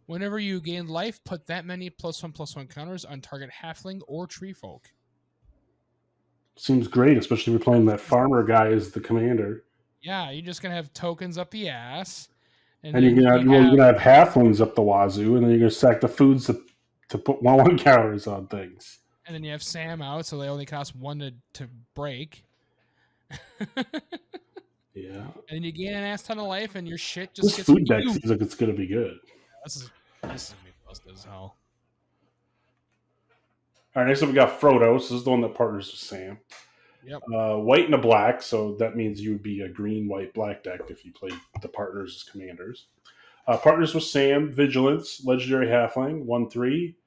Whenever you gain life, put that many +1/+1 counters on target halfling or tree folk. Seems great, especially if you're playing that farmer guy as the commander. Yeah, you're just going to have tokens up the ass. And you're gonna have halflings up the wazoo, and then you're gonna sack the foods to put 1/1 counters on things. And then you have Sam out, so they only cost 1 to break. Yeah. And then you gain an ass ton of life, and your shit just this food deck seems like it's gonna be good. This is gonna be busted as hell. All right, next up we got Frodo. This is the one that partners with Sam. Yep. White and a black, so that means you would be a green, white, black deck if you played the partners as commanders. Partners with Sam, Vigilance, Legendary Halfling, 1/3.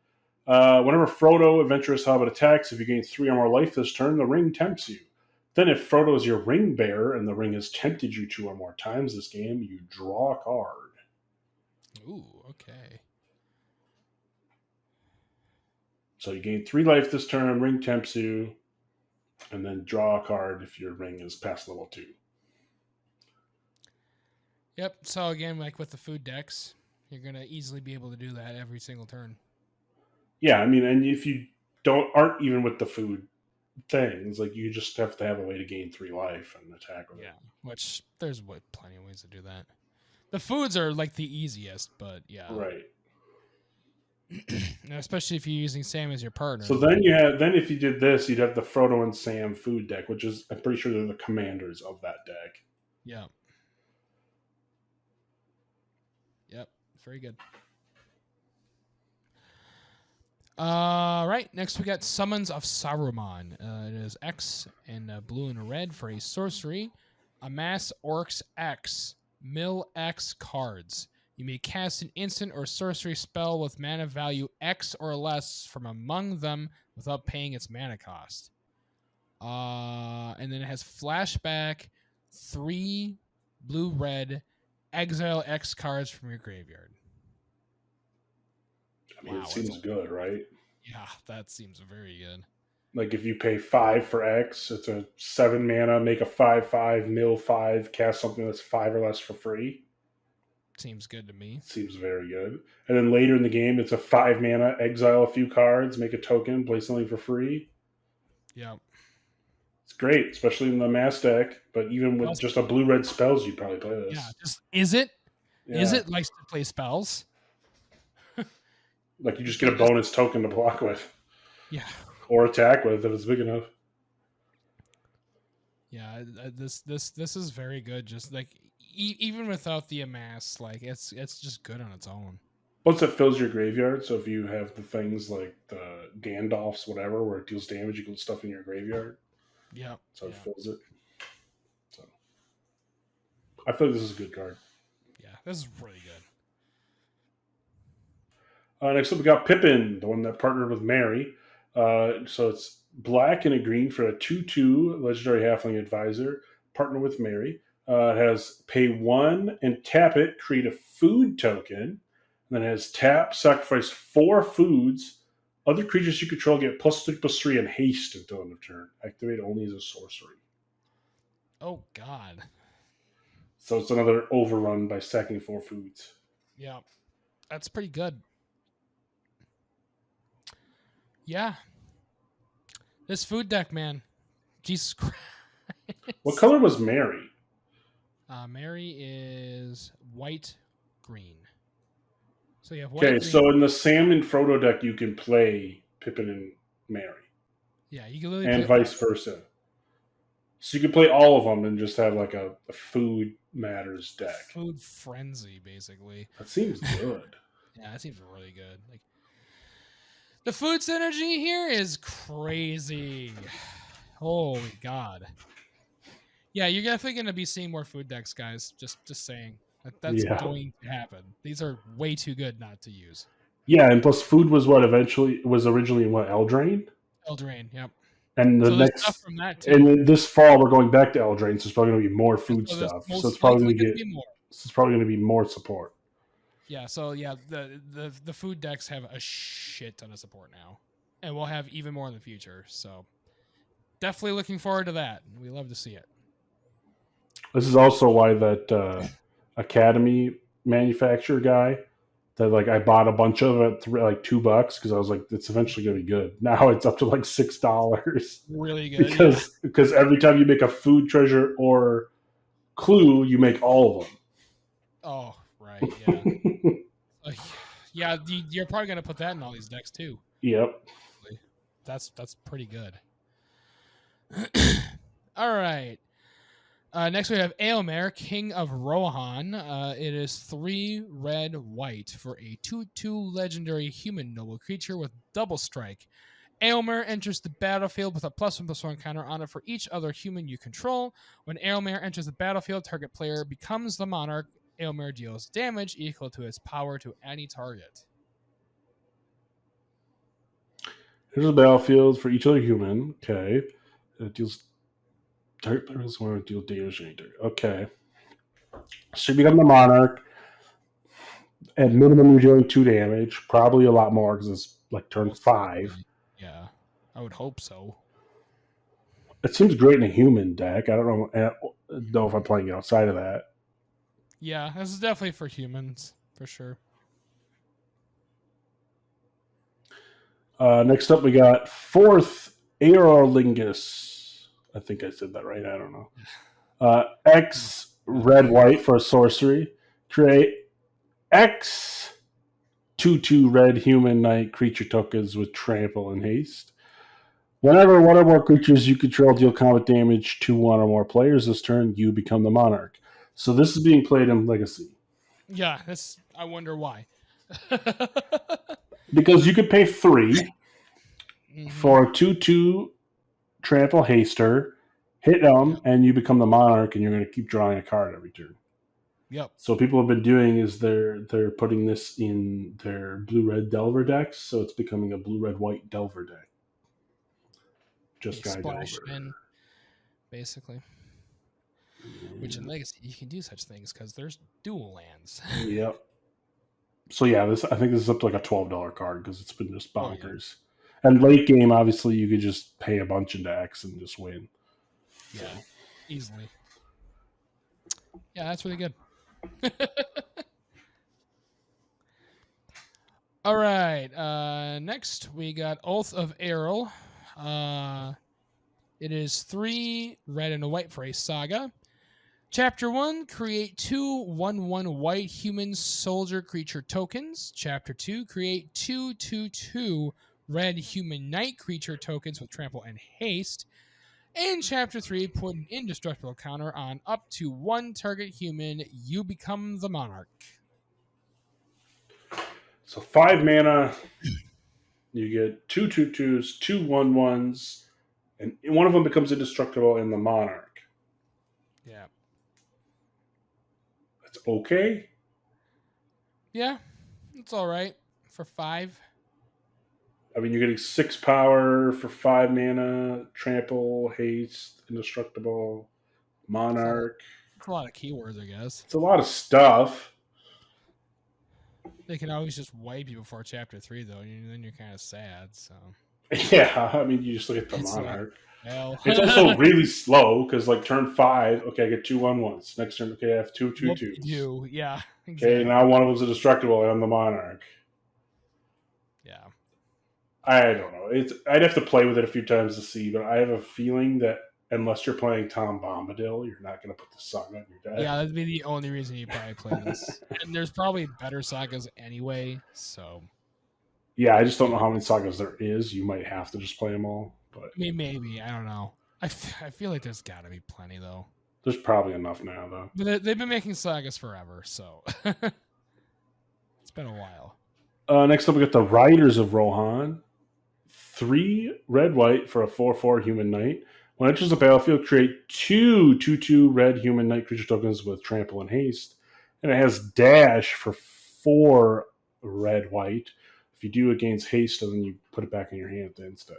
Whenever Frodo, Adventurous Hobbit attacks, if you gain 3 or more life this turn, the ring tempts you. Then if Frodo is your ring bearer and the ring has tempted you 2 or more times this game, you draw a card. Ooh, okay. So you gain 3 life this turn, ring tempts you, and then draw a card if your ring is past level 2. Yep. So again, like with the food decks, you're gonna easily be able to do that every single turn. Yeah, I mean, and if you aren't even with the food things, like you just have to have a way to gain 3 life and attack with it. Which there's plenty of ways to do that. The foods are like the easiest, but yeah. Right. Especially if you're using Sam as your partner. So then if you did this, you'd have the Frodo and Sam food deck, which is I'm pretty sure they're the commanders of that deck. Yeah. Yep. Very good. Right. Next we got Summons of Saruman. It is X and blue and red for a sorcery. Amass Orcs X. Mill X cards. You may cast an instant or sorcery spell with mana value X or less from among them without paying its mana cost. And then it has flashback, 3 blue-red, exile X cards from your graveyard. I mean, it seems good, right? Yeah, that seems very good. Like if you pay 5 for X, it's a 7 mana, make a 5/5, mill 5, cast something that's 5 or less for free. Seems good to me. Seems very good. And then later in the game, it's a 5 mana, exile a few cards, make a token, play something for free. Yeah. It's great, especially in the mass deck. But even with just a blue-red spells, you'd probably play this. Yeah, is it likes to play spells? Like you just get a bonus token to block with. Yeah. Or attack with if it's big enough. Yeah, this is very good. Just like even without the amass, like it's just good on its own. Plus, it fills your graveyard. So if you have the things like the Gandalf's, whatever, where it deals damage, you can stuff in your graveyard. Yeah. So it fills it. So I feel like this is a good card. Yeah, this is really good. Next up, we got Pippin, the one that partnered with Mary. So it's black and a green for a 2/2 legendary halfling advisor. Partner with Mary. It has pay 1 and tap it, create a food token. And then it has tap, sacrifice 4 foods. Other creatures you control get +3/+3 and haste until end of turn. Activate only as a sorcery. Oh, God. So it's another overrun by sacking 4 foods. Yeah. That's pretty good. Yeah. This food deck, man. Jesus Christ. What color was Mary? Mary is white-green. So you have white. Okay, so in the Sam and Frodo deck, you can play Pippin and Mary. Yeah, you can literally and vice versa. So you can play all of them and just have like a food matters deck. Food frenzy, basically. That seems good. Yeah, that seems really good. Like The food synergy here is crazy. Holy God. Yeah, you're definitely going to be seeing more food decks, guys. Just saying. That's Yeah. going to happen. These are way too good not to use. Yeah, and plus food was originally what, Eldraine? Eldraine, yep. And So there's stuff from that too. and this fall we're going back to Eldraine, so it's probably going to be more food So there's stuff. So it's most probably likely going to going get to be more. it's probably going to be more support. Yeah, so yeah, the food decks have a shit ton of support now, and we'll have even more in the future. So definitely looking forward to that. We love to see it. This is also why that Academy manufacturer guy that like I bought a bunch of it for like $2 because I was like, it's eventually going to be good. Now it's up to like $6 Really good because every time you make a food treasure or clue, you make all of them. Oh, right, yeah. Yeah, you're probably going to put that in all these decks too. Yep. That's pretty good. All right. Next we have Eomer, King of Rohan. It is 3 red white for a 2/2 legendary human noble creature with double strike. Eomer enters the battlefield with a +1/+1 counter on it for each other human you control. When Eomer enters the battlefield, target player becomes the monarch. Eomer deals damage equal to its power to any target. Here's a battlefield for each other human. Okay. It deals target player doesn't want to deal damage. Okay. So you become the monarch. At minimum, you're dealing 2 damage. Probably a lot more because it's like turn 5. Yeah, I would hope so. It seems great in a human deck. I don't know if I'm playing it outside of that. Yeah, this is definitely for humans, for sure. Next up, we got 4th Aerolingus. I think I said that right. I don't know. X red white for a sorcery. Create X 2/2 red human knight creature tokens with trample and haste. Whenever one or more creatures you control deal combat damage to one or more players this turn, you become the monarch. So this is being played in Legacy. Yeah, I wonder why. Because you could pay 3 for a 2/2 trample haster, hit them, and you become the monarch, and you're going to keep drawing a card every turn. Yep. So people have been doing is they're putting this in their blue-red Delver decks, so it's becoming a blue-red-white Delver deck. Just Guy splash Delver. in, basically. Which in Legacy you can do such things because there's dual lands. Yep. So yeah, I think this is up to like a $12 card because it's been just bonkers. Oh, yeah. And late game, obviously, you could just pay a bunch into X and just win. Yeah, easily. Yeah, that's really good. All right. Next, we got Oath of Errol. It is 3 red and a white for a saga. Chapter 1, create 2 1/1 white human soldier creature tokens. Chapter 2, create 2 2/2 red human knight creature tokens with trample and haste. In Chapter 3, put an indestructible counter on up to 1 target human. You become the monarch. So 5 mana, you get 2 2/2s, 2 1/1s, and one of them becomes indestructible in the monarch. Yeah. That's okay? Yeah, it's all right for 5. I mean, you're getting 6 power for 5 mana, trample, haste, indestructible, monarch. It's a lot of keywords, I guess. It's a lot of stuff. They can always just wipe you before Chapter 3, though, and then you're kind of sad, so... Yeah, I mean, you just look at the monarch. Like, well. It's also really slow, because, like, turn 5, okay, I get 2 1/1s. Next turn, okay, I have 2 2/2s. Yeah, exactly. Okay, now one of them's indestructible, and I'm the monarch. Yeah. I don't know. I'd have to play with it a few times to see, but I have a feeling that unless you're playing Tom Bombadil, you're not going to put the saga on your deck. Yeah, that'd be the only reason you probably play this. And there's probably better sagas anyway, so... Yeah, I just don't know how many sagas there is. You might have to just play them all. But I mean, maybe. I don't know. I feel like there's got to be plenty, though. There's probably enough now, though. But they've been making sagas forever, so... It's been a while. Next up, we got the Riders of Rohan. 3 red white for a 4/4 human knight. When it enters the battlefield, create 2 2/2 red human knight creature tokens with trample and haste. And it has dash for 4 red white. If you do, it gains haste, and then you put it back in your hand instead.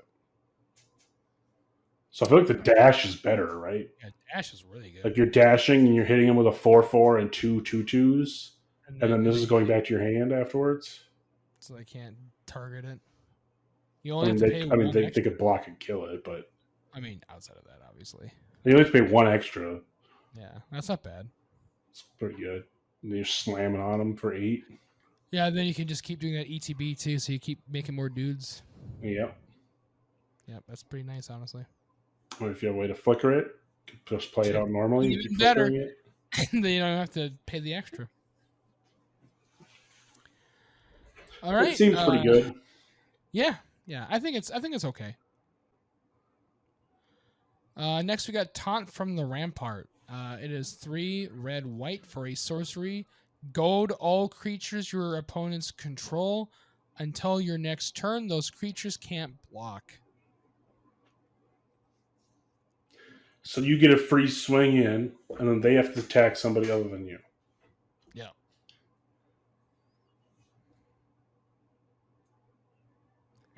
So I feel like the dash is better, right? Yeah, dash is really good. Like you're dashing and you're hitting him with a 4/4 and 2 2/2s, and then this is going back to your hand afterwards. So they can't target it. You only have to pay one they extra. could block and kill it, but I mean, outside of that, obviously. you only have to pay 1 extra. Yeah, that's not bad. It's pretty good. And then you're slamming on them for 8. Yeah, then you can just keep doing that ETB too, so you keep making more dudes. Yep. Yep, that's pretty nice, honestly. Or if you have a way to flicker it, you can just play it out normally. Even you keep better. flickering it. Then you don't have to pay the extra. All right. It seems pretty good. Yeah. I think it's okay. Next we got Taunt from the Rampart. It is 3 red white for a sorcery. Goad all creatures your opponents control until your next turn. Those creatures can't block. So you get a free swing in, and then they have to attack somebody other than you. Yeah.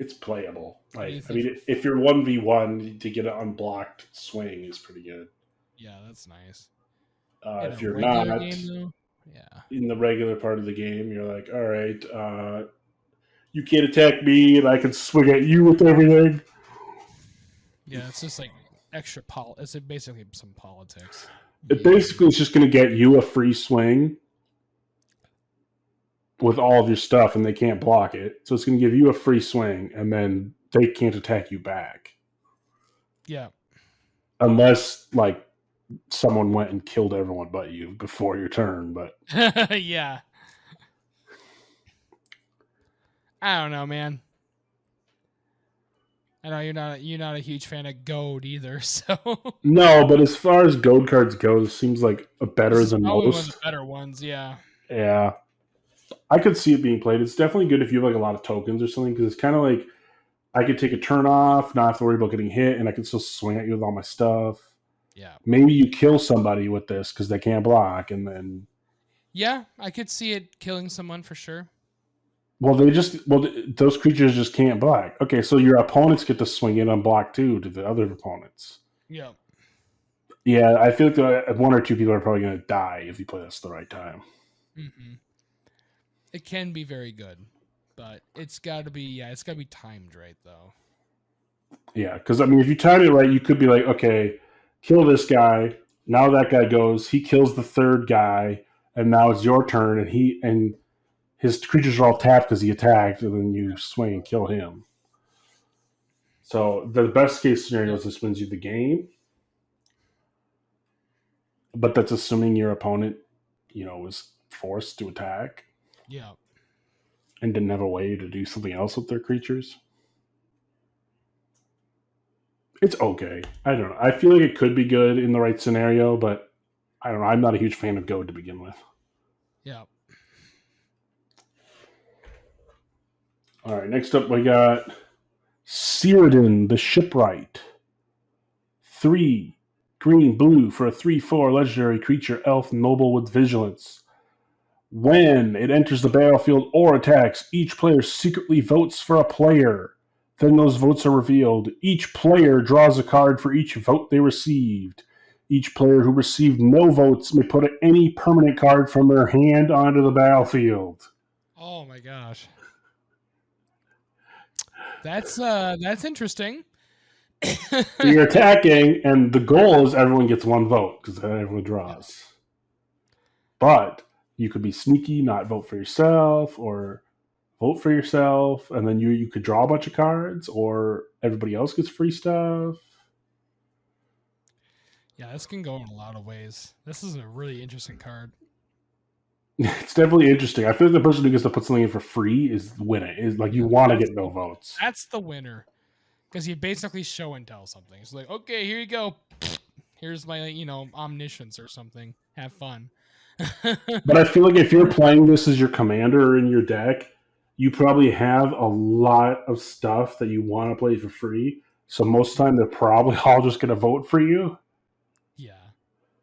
It's playable. If you're 1v1, to get an unblocked swing is pretty good. Yeah, that's nice. If you're not yeah, in the regular part of the game, you're like, all right, you can't attack me, and I can swing at you with everything. Yeah, it's just like extra it's basically some politics. It basically is just going to get you a free swing with all of your stuff, and they can't block it. So it's going to give you a free swing, and then they can't attack you back. Yeah. Unless, like, someone went and killed everyone but you before your turn, but... Yeah. I don't know, man. I know you're not a huge fan of Goad either, so... No, but as far as Goad cards go, this seems like a better than most. One of the better ones, yeah. Yeah. I could see it being played. It's definitely good if you have like a lot of tokens or something, because it's kind of like I could take a turn off, not have to worry about getting hit, and I can still swing at you with all my stuff. Yeah. Maybe you kill somebody with this because they can't block, and then... Yeah, I could see it killing someone for sure. Well, those creatures just can't block. Okay, so your opponents get to swing in on block too to the other opponents. Yeah. Yeah, I feel like 1 or 2 people are probably going to die if you play this the right time. Mm-hmm. It can be very good, but it's got to be timed right though. Yeah, because I mean, if you time it right, you could be like, okay, kill this guy. Now that guy goes, he kills the 3rd guy, and now it's your turn, and his creatures are all tapped because he attacked, and then you swing and kill him. So the best case scenario is this wins you the game, but that's assuming your opponent, was forced to attack. Yeah. And didn't have a way to do something else with their creatures. It's okay. I don't know. I feel like it could be good in the right scenario, but I don't know. I'm not a huge fan of Goad to begin with. Yeah. All right, next up we got Cyrodiil the Shipwright. 3 green blue for a 3/4 legendary creature, elf noble with vigilance. When it enters the battlefield or attacks, each player secretly votes for a player. Then those votes are revealed. Each player draws a card for each vote they received. Each player who received no votes may put any permanent card from their hand onto the battlefield. Oh my gosh. That's interesting. So you're attacking, and the goal is everyone gets 1 vote, because then everyone draws. Yeah. But you could be sneaky, not vote for yourself, or vote for yourself, and then you could draw a bunch of cards, or everybody else gets free stuff. Yeah, this can go in a lot of ways. This is a really interesting card. It's definitely interesting. I feel like the person who gets to put something in for free is winning. Is like you want to get no votes. That's the winner, because you basically show and tell something. It's like, okay, here you go. Here's my omniscience or something. Have fun. But I feel like if you're playing this as your commander in your deck, you probably have a lot of stuff that you want to play for free. So most of the time, they're probably all just going to vote for you. Yeah.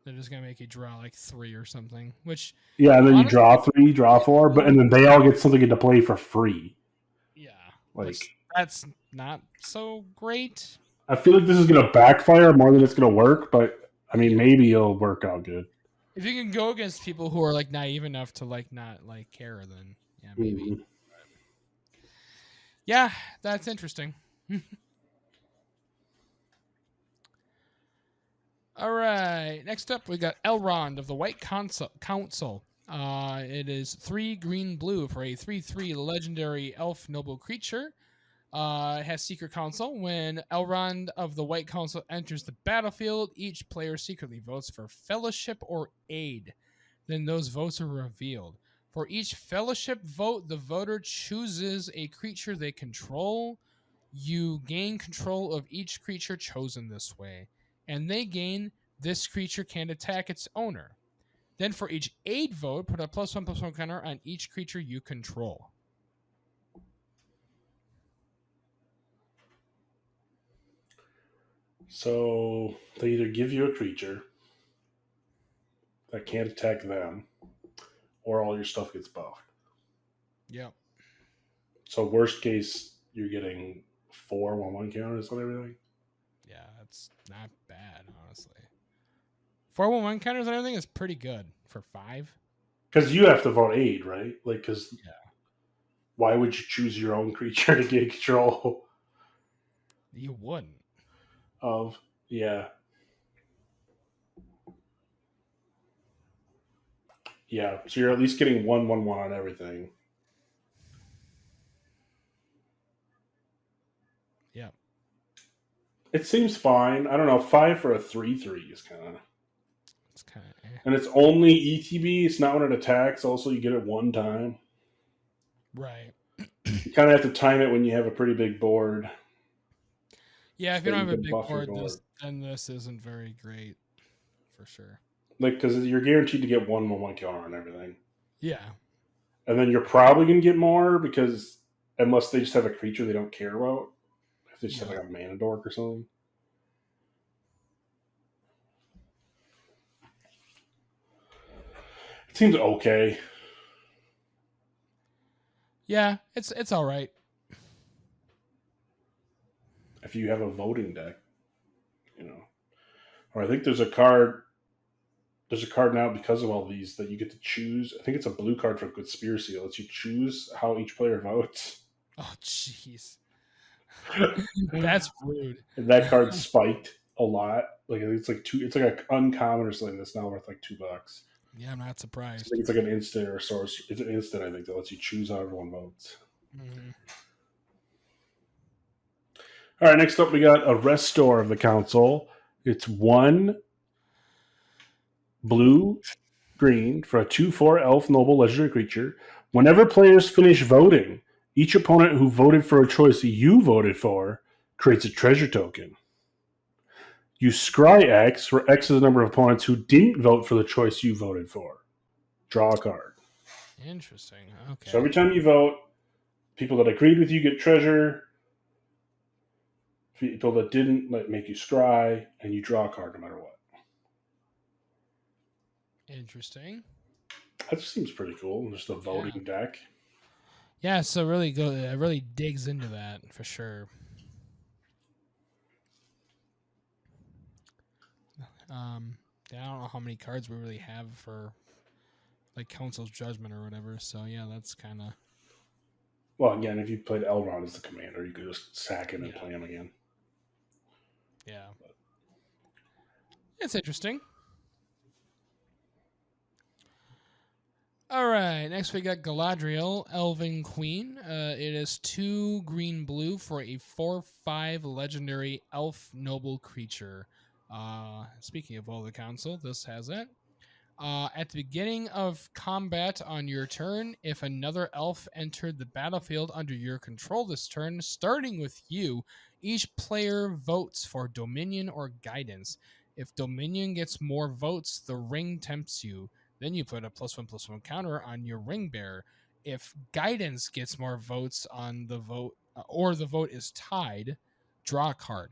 They're just going to make you draw like 3 or something, which. Yeah, and then you Honestly, draw 3, draw 4, and then they all get something to play for free. yeah. Like, Which that's not so great. I feel like this is going to backfire more than it's going to work, but I mean, maybe it'll work out good. If you can go against people who are like naive enough to like not like care, then yeah, maybe. Mm-hmm. Yeah, that's interesting. All right. Next up, we got Elrond of the White Council. It is 3 green blue for a 3/3 legendary elf noble creature. It has Secret Council. When Elrond of the White Council enters the battlefield, each player secretly votes for Fellowship or Aid. Then those votes are revealed. For each Fellowship vote, the voter chooses a creature they control. You gain control of each creature chosen this way, and they gain this creature can't attack its owner. Then for each Aid vote, put a +1/+1 counter on each creature you control. So they either give you a creature that can't attack them, or all your stuff gets buffed. Yep. So worst case, you're getting 4 1/1 counters on everything. Yeah, that's not bad, honestly. 4/1 counters on everything is pretty good for 5. Because you have to vote Aid, right? Like, because Yeah. why would you choose your own creature to get control You wouldn't. of? Yeah. Yeah. So you're at least getting 1/1/1 on everything. Yeah. It seems fine. I don't know. 5 for a 3/3 is kind of. It's kind of. And it's only ETB. It's not when it attacks. Also, you get it one time. Right. You kind of have to time it when you have a pretty big board. Yeah, if so you don't have you a can big buff your board, then this isn't very great, for sure. Like, because you're guaranteed to get 1/1 counter on everything. Yeah. And then you're probably going to get more because unless they just have a creature they don't care about. If they just have like a mana dork or something. It seems okay. Yeah, it's all right. If you have a voting deck, you know. Or I think there's a card. There's a card now because of all these that you get to choose. I think it's a blue card for Conspiracy. It lets you choose how each player votes. Oh, jeez. That's rude. And that card spiked a lot. Like it's like it's like an uncommon or something that's now worth like $2. Yeah, I'm not surprised. I think it's like an instant or a source. It's an instant, I think, that lets you choose how everyone votes. Mm-hmm. All right, next up we got a Restore of the Council. It's 1 blue green for a 2/4 elf noble legendary creature. Whenever players finish voting, each opponent who voted for a choice you voted for creates a treasure token. You scry X, where X is the number of opponents who didn't vote for the choice you voted for. Draw a card. Interesting. Okay. So every time you vote, people that agreed with you get treasure. People that didn't make you scry, and you draw a card no matter what. Interesting. That seems pretty cool. Just a voting deck. Yeah, so it really digs into that for sure. I don't know how many cards we really have for like Council's Judgment or whatever. So yeah, that's kind of. Well, again, if you played Elrond as the commander, you could just sack him and play him again. Yeah, it's interesting. All right, next we got Galadriel, Elven Queen. It is 2 green blue for a 4/5 legendary elf noble creature. Speaking of all the council, this has it. At the beginning of combat on your turn, if another elf entered the battlefield under your control this turn, starting with you, each player votes for Dominion or Guidance. If Dominion gets more votes, the ring tempts you. Then you put a +1/+1 counter on your ring bearer. If guidance gets more votes on the vote, or the vote is tied, draw a card.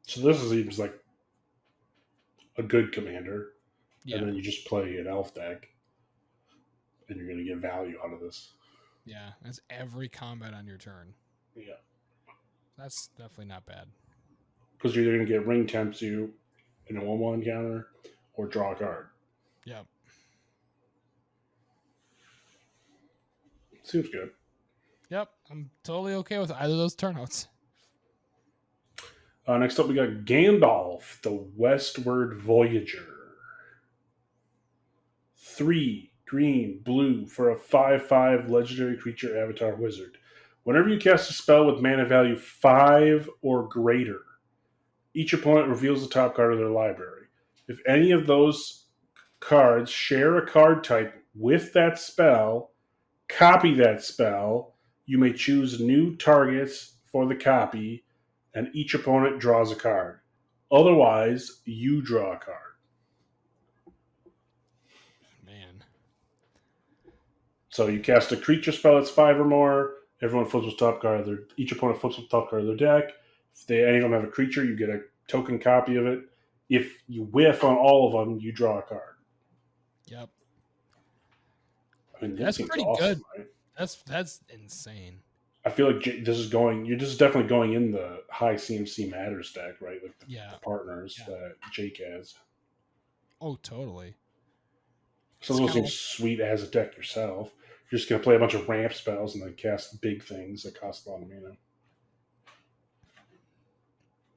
So this seems like a good commander. Yeah. And then you just play an elf deck, and you're going to get value out of this. Yeah, that's every combat on your turn. Yeah. That's definitely not bad. Because you're either going to get ring temps you in a 1/1 counter or draw a card. Yep. Seems good. Yep, I'm totally okay with either of those turnouts. Next up, we got Gandalf, the Westward Voyager. 3 green, blue for a 5/5 legendary creature avatar wizard. Whenever you cast a spell with mana value 5 or greater, each opponent reveals the top card of their library. If any of those cards share a card type with that spell, copy that spell. You may choose new targets for the copy, and each opponent draws a card. Otherwise, you draw a card. Man. So you cast a creature spell that's 5 or more. Everyone flips with top card. Each opponent flips with top card of their deck. If any of them have a creature, you get a token copy of it. If you whiff on all of them, you draw a card. Yep. I mean, that's pretty awesome, good. Right? That's insane. I feel like this is definitely going in the high CMC matters deck, right? Like the partners that Jake has. Oh, totally. So those seem sweet as a deck yourself. You're just going to play a bunch of ramp spells and then cast big things that cost a lot of mana.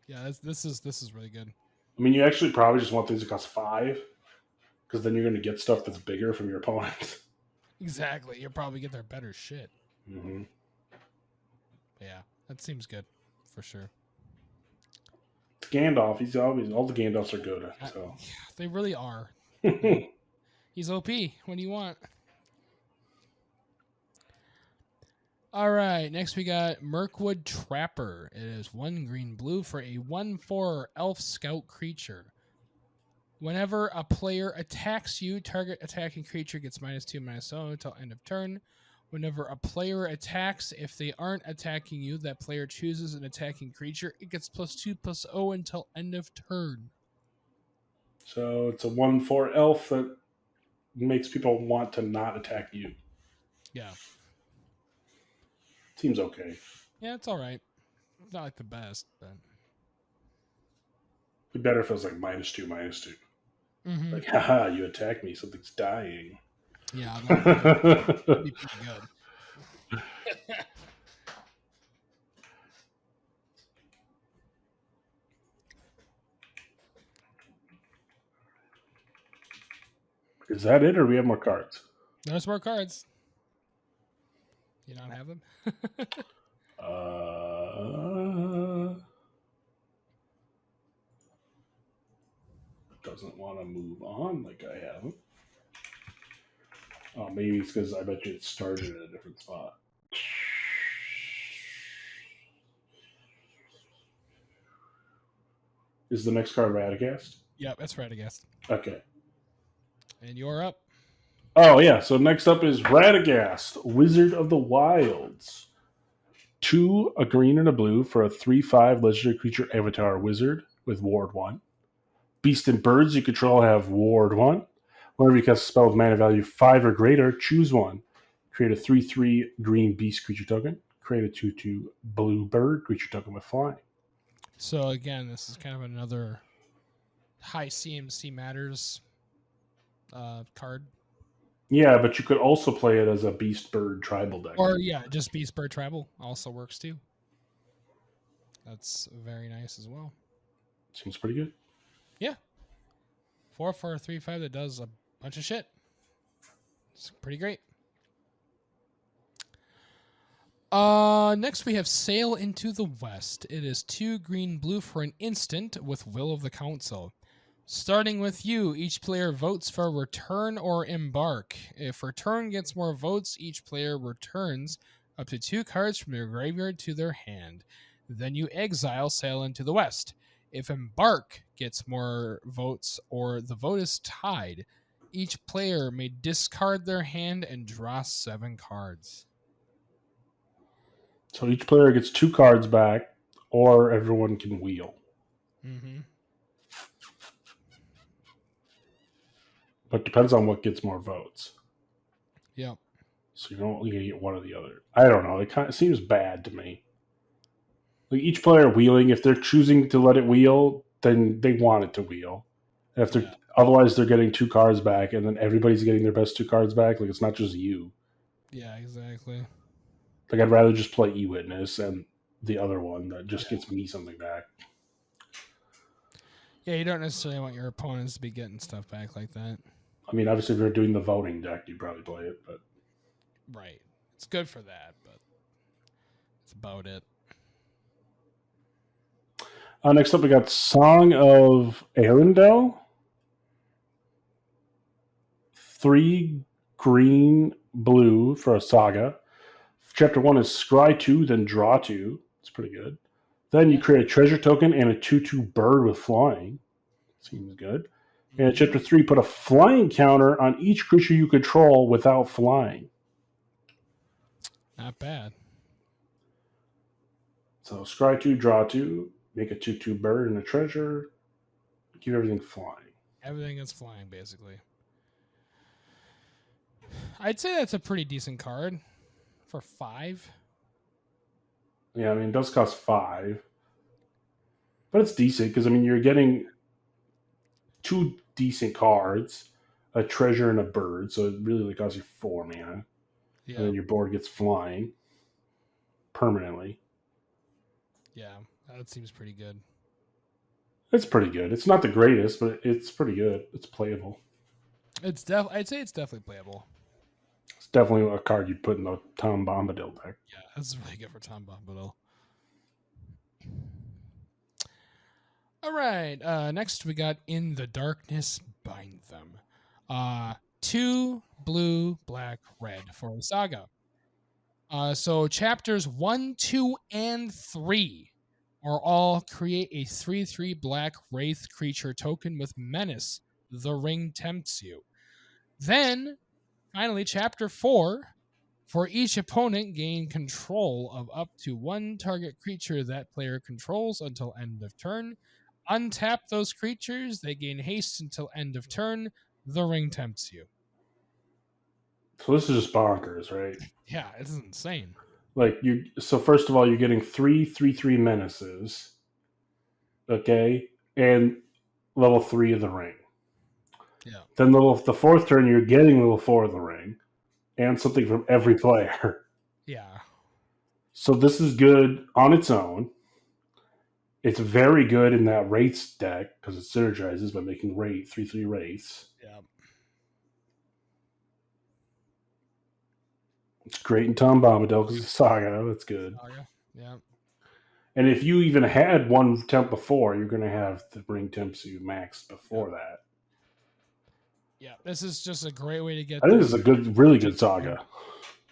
Yeah, this is really good. I mean, you actually probably just want things that cost 5, because then you're going to get stuff that's bigger from your opponent. Exactly. You'll probably get their better shit. Mm-hmm. Yeah, that seems good for sure. Gandalf, all the Gandalfs are good. So. They really are. He's OP. What do you want? All right, next we got Mirkwood Trapper. It is 1 green blue for a 1/4 elf scout creature. Whenever a player attacks you, target attacking creature gets -2/-0 until end of turn. Whenever a player attacks, if they aren't attacking you, that player chooses an attacking creature. It gets +2/+0 until end of turn. So it's a 1/4 elf that makes people want to not attack you. Yeah. Seems okay. Yeah, it's all right. Not like the best, but it'd be better if it was like -2/-2. Mm-hmm. Like, haha, you attack me, something's dying. Yeah, that'd be pretty good. Is that it, or do we have more cards? There's more cards. You don't have them? Doesn't want to move on like I haven't. Oh, maybe it's because I bet you it started at a different spot. Is the next card Radagast? Yep, that's Radagast. Okay. And you're up. Oh, yeah. So next up is Radagast, Wizard of the Wilds. 2, a green and a blue for a 3/5 legendary creature avatar wizard with Ward 1. Beast and birds you control have Ward 1. Whenever you cast a spell with mana value 5 or greater, choose one. Create a 3/3 green beast creature token. Create a 2/2 blue bird creature token with flying. So again, this is kind of another high CMC matters card. Yeah, but you could also play it as a beast bird tribal deck. Or yeah, just beast bird tribal also works too. That's very nice as well. Seems pretty good. Yeah. 4 for a 3/5 that does a bunch of shit. It's pretty great. Next we have Sail into the West. It is 2 green blue for an instant with Will of the Council. Starting with you, each player votes for return or embark. If return gets more votes, each player returns up to 2 cards from their graveyard to their hand. Then you exile Sail into the West. If embark gets more votes or the vote is tied, each player may discard their hand and draw 7 cards. So each player gets 2 cards back, or everyone can wheel. Mm-hmm. But depends on what gets more votes. Yep. So you're only going to get one or the other. I don't know. It seems bad to me. Like each player wheeling, if they're choosing to let it wheel, then they want it to wheel. And if they're otherwise they're getting 2 cards back, and then everybody's getting their best 2 cards back. Like it's not just you. Yeah, exactly. Like I'd rather just play E-Witness and the other one that just gets me something back. Yeah, you don't necessarily want your opponents to be getting stuff back like that. I mean, obviously, if you're doing the voting deck, you'd probably play it, but right, it's good for that, but that's about it. Next up, we got Song of Arundel. 3 green, blue for a saga. Chapter 1 is Scry 2, then Draw 2. It's pretty good. Then you create a treasure token and a 2/2 bird with flying. Seems good. And Chapter 3, put a flying counter on each creature you control without flying. Not bad. So Scry 2, Draw 2, make a 2/2 bird and a treasure. Keep everything flying. Everything is flying, basically. I'd say that's a pretty decent card for 5. Yeah, I mean, it does cost 5. But it's decent because, I mean, you're getting 2 decent cards, a treasure and a bird. So it really costs you 4 mana. Yeah. And then your board gets flying permanently. Yeah, that seems pretty good. It's pretty good. It's not the greatest, but it's pretty good. It's playable. I'd say it's definitely playable. It's definitely a card you'd put in the Tom Bombadil deck. Yeah, that's really good for Tom Bombadil. All right. Next, we got In the Darkness, Bind Them. 2 blue, black, red for a saga. So chapters 1, 2, and 3 are all create a 3/3 black wraith creature token with menace. The ring tempts you. Then, finally, chapter 4. For each opponent, gain control of up to 1 target creature that player controls until end of turn. Untap those creatures. They gain haste until end of turn. The ring tempts you. So this is just bonkers, right? Yeah, this is insane. Like so first of all, you're getting 3/3 menaces, okay, and level 3 of the ring. Yeah. Then the 4th turn, you're getting level 4 of the ring, and something from every player. Yeah. So this is good on its own. It's very good in that Wraiths deck because it synergizes by making 3/3 Wraiths. Yeah. It's great in Tom Bombadil because it's Saga. That's good. Saga. Yeah. And if you even had 1 temp before, you're going to have the ring temps you maxed before that. Yeah, this is just a great way to get. I think this is a really good Saga.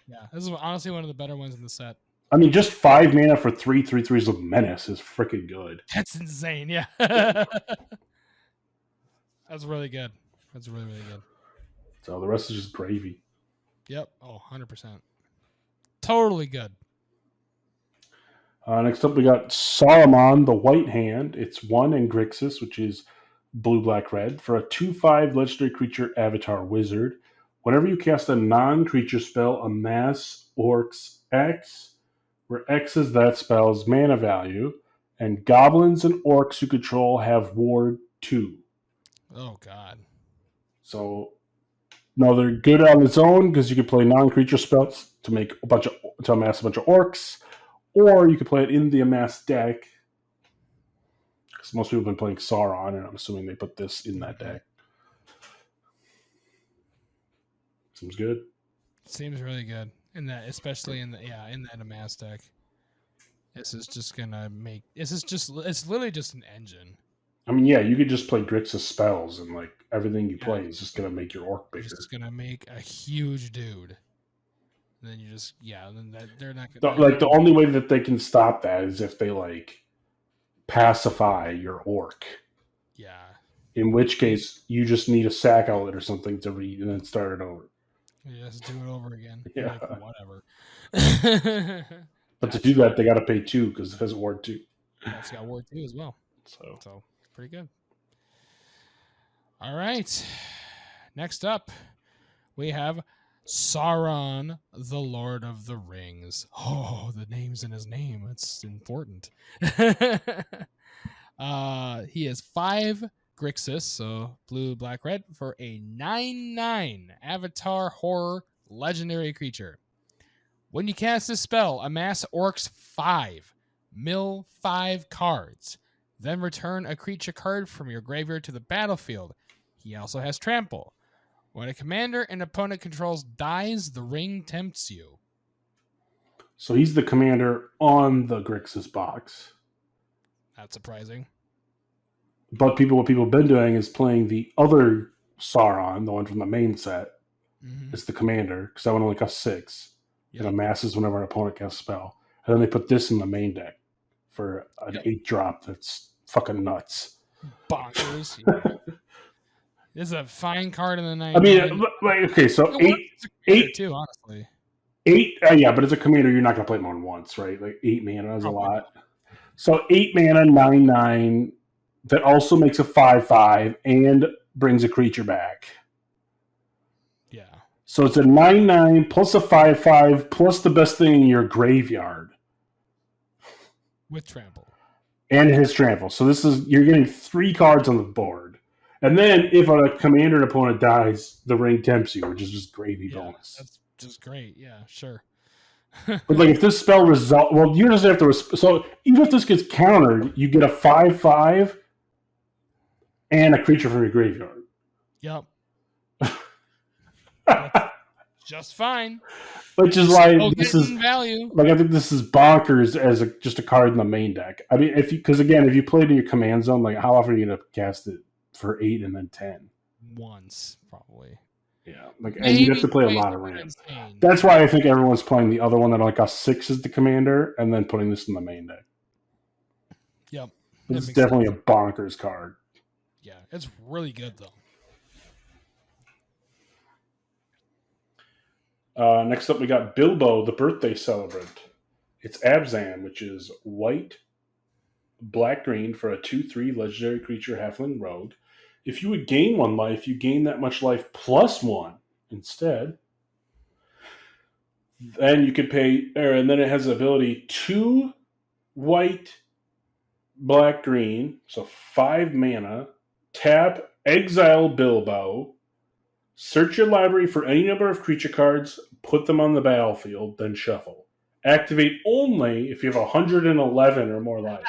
Yeah, this is honestly one of the better ones in the set. I mean, just 5 mana for 3/3s of menace is freaking good. That's insane. Yeah. That's really good. That's really, really good. So the rest is just gravy. Yep. Oh, 100%. Totally good. Next up, we got Saruman, the White Hand. It's 1 in Grixis, which is blue, black, red. For a 2/5 legendary creature avatar wizard, whenever you cast a non-creature spell, amass Orcs X, where X is that spell's mana value, and goblins and orcs you control have ward 2. Oh, God. So, no, they're good on its own because you can play non-creature spells to make to amass a bunch of orcs, or you can play it in the amass deck. Because most people have been playing Sauron, and I'm assuming they put this in that deck. Seems good. Seems really good. In that, especially in that amass deck. This is just gonna make. It's literally just an engine. I mean, yeah, you could just play Grixis spells, and like everything you play is just gonna make your orc bigger. It's just gonna make a huge dude. And then you just they're not gonna. The only way that they can stop that is if they like pacify your orc. Yeah. In which case, you just need a sack outlet or something to read and then start it over. You just do it over again. Yeah. Like, whatever. But to do that, they got to pay 2 because it has Ward 2. That's got Ward 2 as well. So it's pretty good. All right. Next up, we have Sauron, the Lord of the Rings. Oh, the name's in his name. It's important. He is 5 Grixis, so blue, black, red, for a 9/9 Avatar Horror legendary creature. When you cast this spell, amass Orcs 5, mill 5 cards. Then return a creature card from your graveyard to the battlefield. He also has Trample. When a commander an opponent controls dies, the ring tempts you. So he's the commander on the Grixis box. Not surprising. But what people have been doing is playing the other Sauron, the one from the main set. Mm-hmm. It's the commander, because that one only costs 6. Yep. And amasses whenever an opponent casts a spell. And then they put this in the main deck for an 8-drop that's fucking nuts. Bonkers. This is a fine card in the night. I mean, okay, so 8 too, honestly. 8, yeah, but as a commander, you're not going to play it more than once, right? Like 8 mana is a lot. So 8 mana, 9/9, that also makes a 5/5 and brings a creature back. Yeah. So it's a 9/9 plus a 5/5 plus the best thing in your graveyard. With Trample. And his Trample. So you're getting 3 cards on the board. And then if a commander and opponent dies, the ring tempts you, which is just gravy bonus. That's just great. Yeah, sure. But like if this spell you just have to. So even if this gets countered, you get a 5/5 and a creature from your graveyard. Yep. That's just fine. Which is like this is value. Like I think this is bonkers as just a card in the main deck. I mean, if you played in your command zone, like how often are you gonna cast it for 8 and then 10? Once, probably. Yeah, and you have to play a lot of ramp. That's why I think everyone's playing the other one that only costs 6 as the commander, and then putting this in the main deck. Yep, it's definitely a bonkers card. Yeah, it's really good though. Next up, we got Bilbo, the Birthday Celebrant. It's Abzan, which is white, black-green for a 2/3 legendary creature halfling rogue. If you would gain 1 life, you gain that much life plus 1 instead. Then you could pay, and then it has the ability 2 white, black-green, so 5 mana, tap, exile Bilbo, search your library for any number of creature cards, put them on the battlefield, then shuffle. Activate only if you have 111 or more life.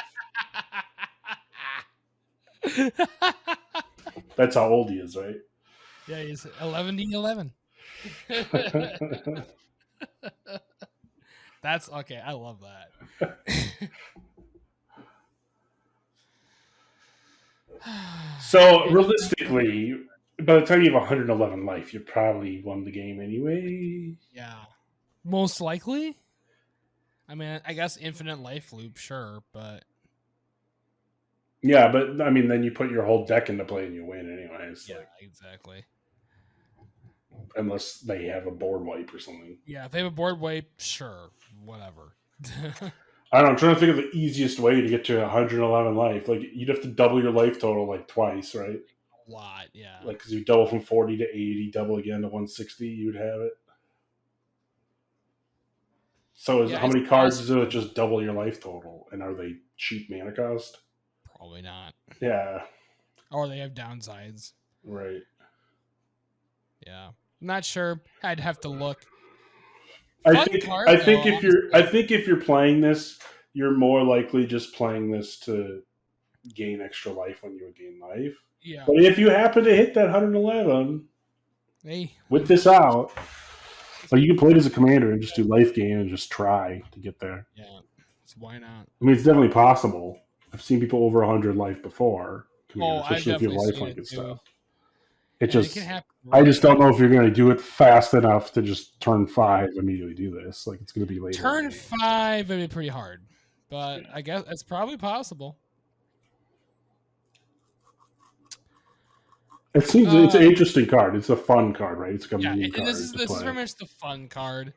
That's how old he is, right? Yeah, he's 11. That's okay. I love that. So realistically, by the time you have 111 life, you probably won the game anyway. Yeah, most likely. I mean, I guess infinite life loop, sure, but yeah, but I mean, then you put your whole deck into play and you win anyways. Yeah, exactly. Unless they have a board wipe or something. Yeah, if they have a board wipe, sure, whatever. I don't know. I'm trying to think of the easiest way to get to 111 life. Like, you'd have to double your life total like twice, right? A lot, yeah. Like, because you double from 40 to 80, double again to 160, you would have it. So how many cards do it just double your life total? And are they cheap mana cost? Probably not. Yeah. Or they have downsides. Right. Yeah. I'm not sure. I'd have to look. I think if you're playing this, you're more likely just playing this to gain extra life when you would gain life. Yeah. But if you happen to hit that 111 with this out, well, you can play it as a commander and just do life gain and just try to get there. Yeah. So why not? I mean, it's definitely possible. I've seen people over 100 life before, especially if you have lifelink and stuff. I just don't know if you're going to do it fast enough to just turn 5 immediately do this. Like, it's going to be later. Turn 5 would be pretty hard, but I guess it's probably possible. It seems it's an interesting card. It's a fun card, right? It's like a Yeah, meme card this is to play. very much the fun card.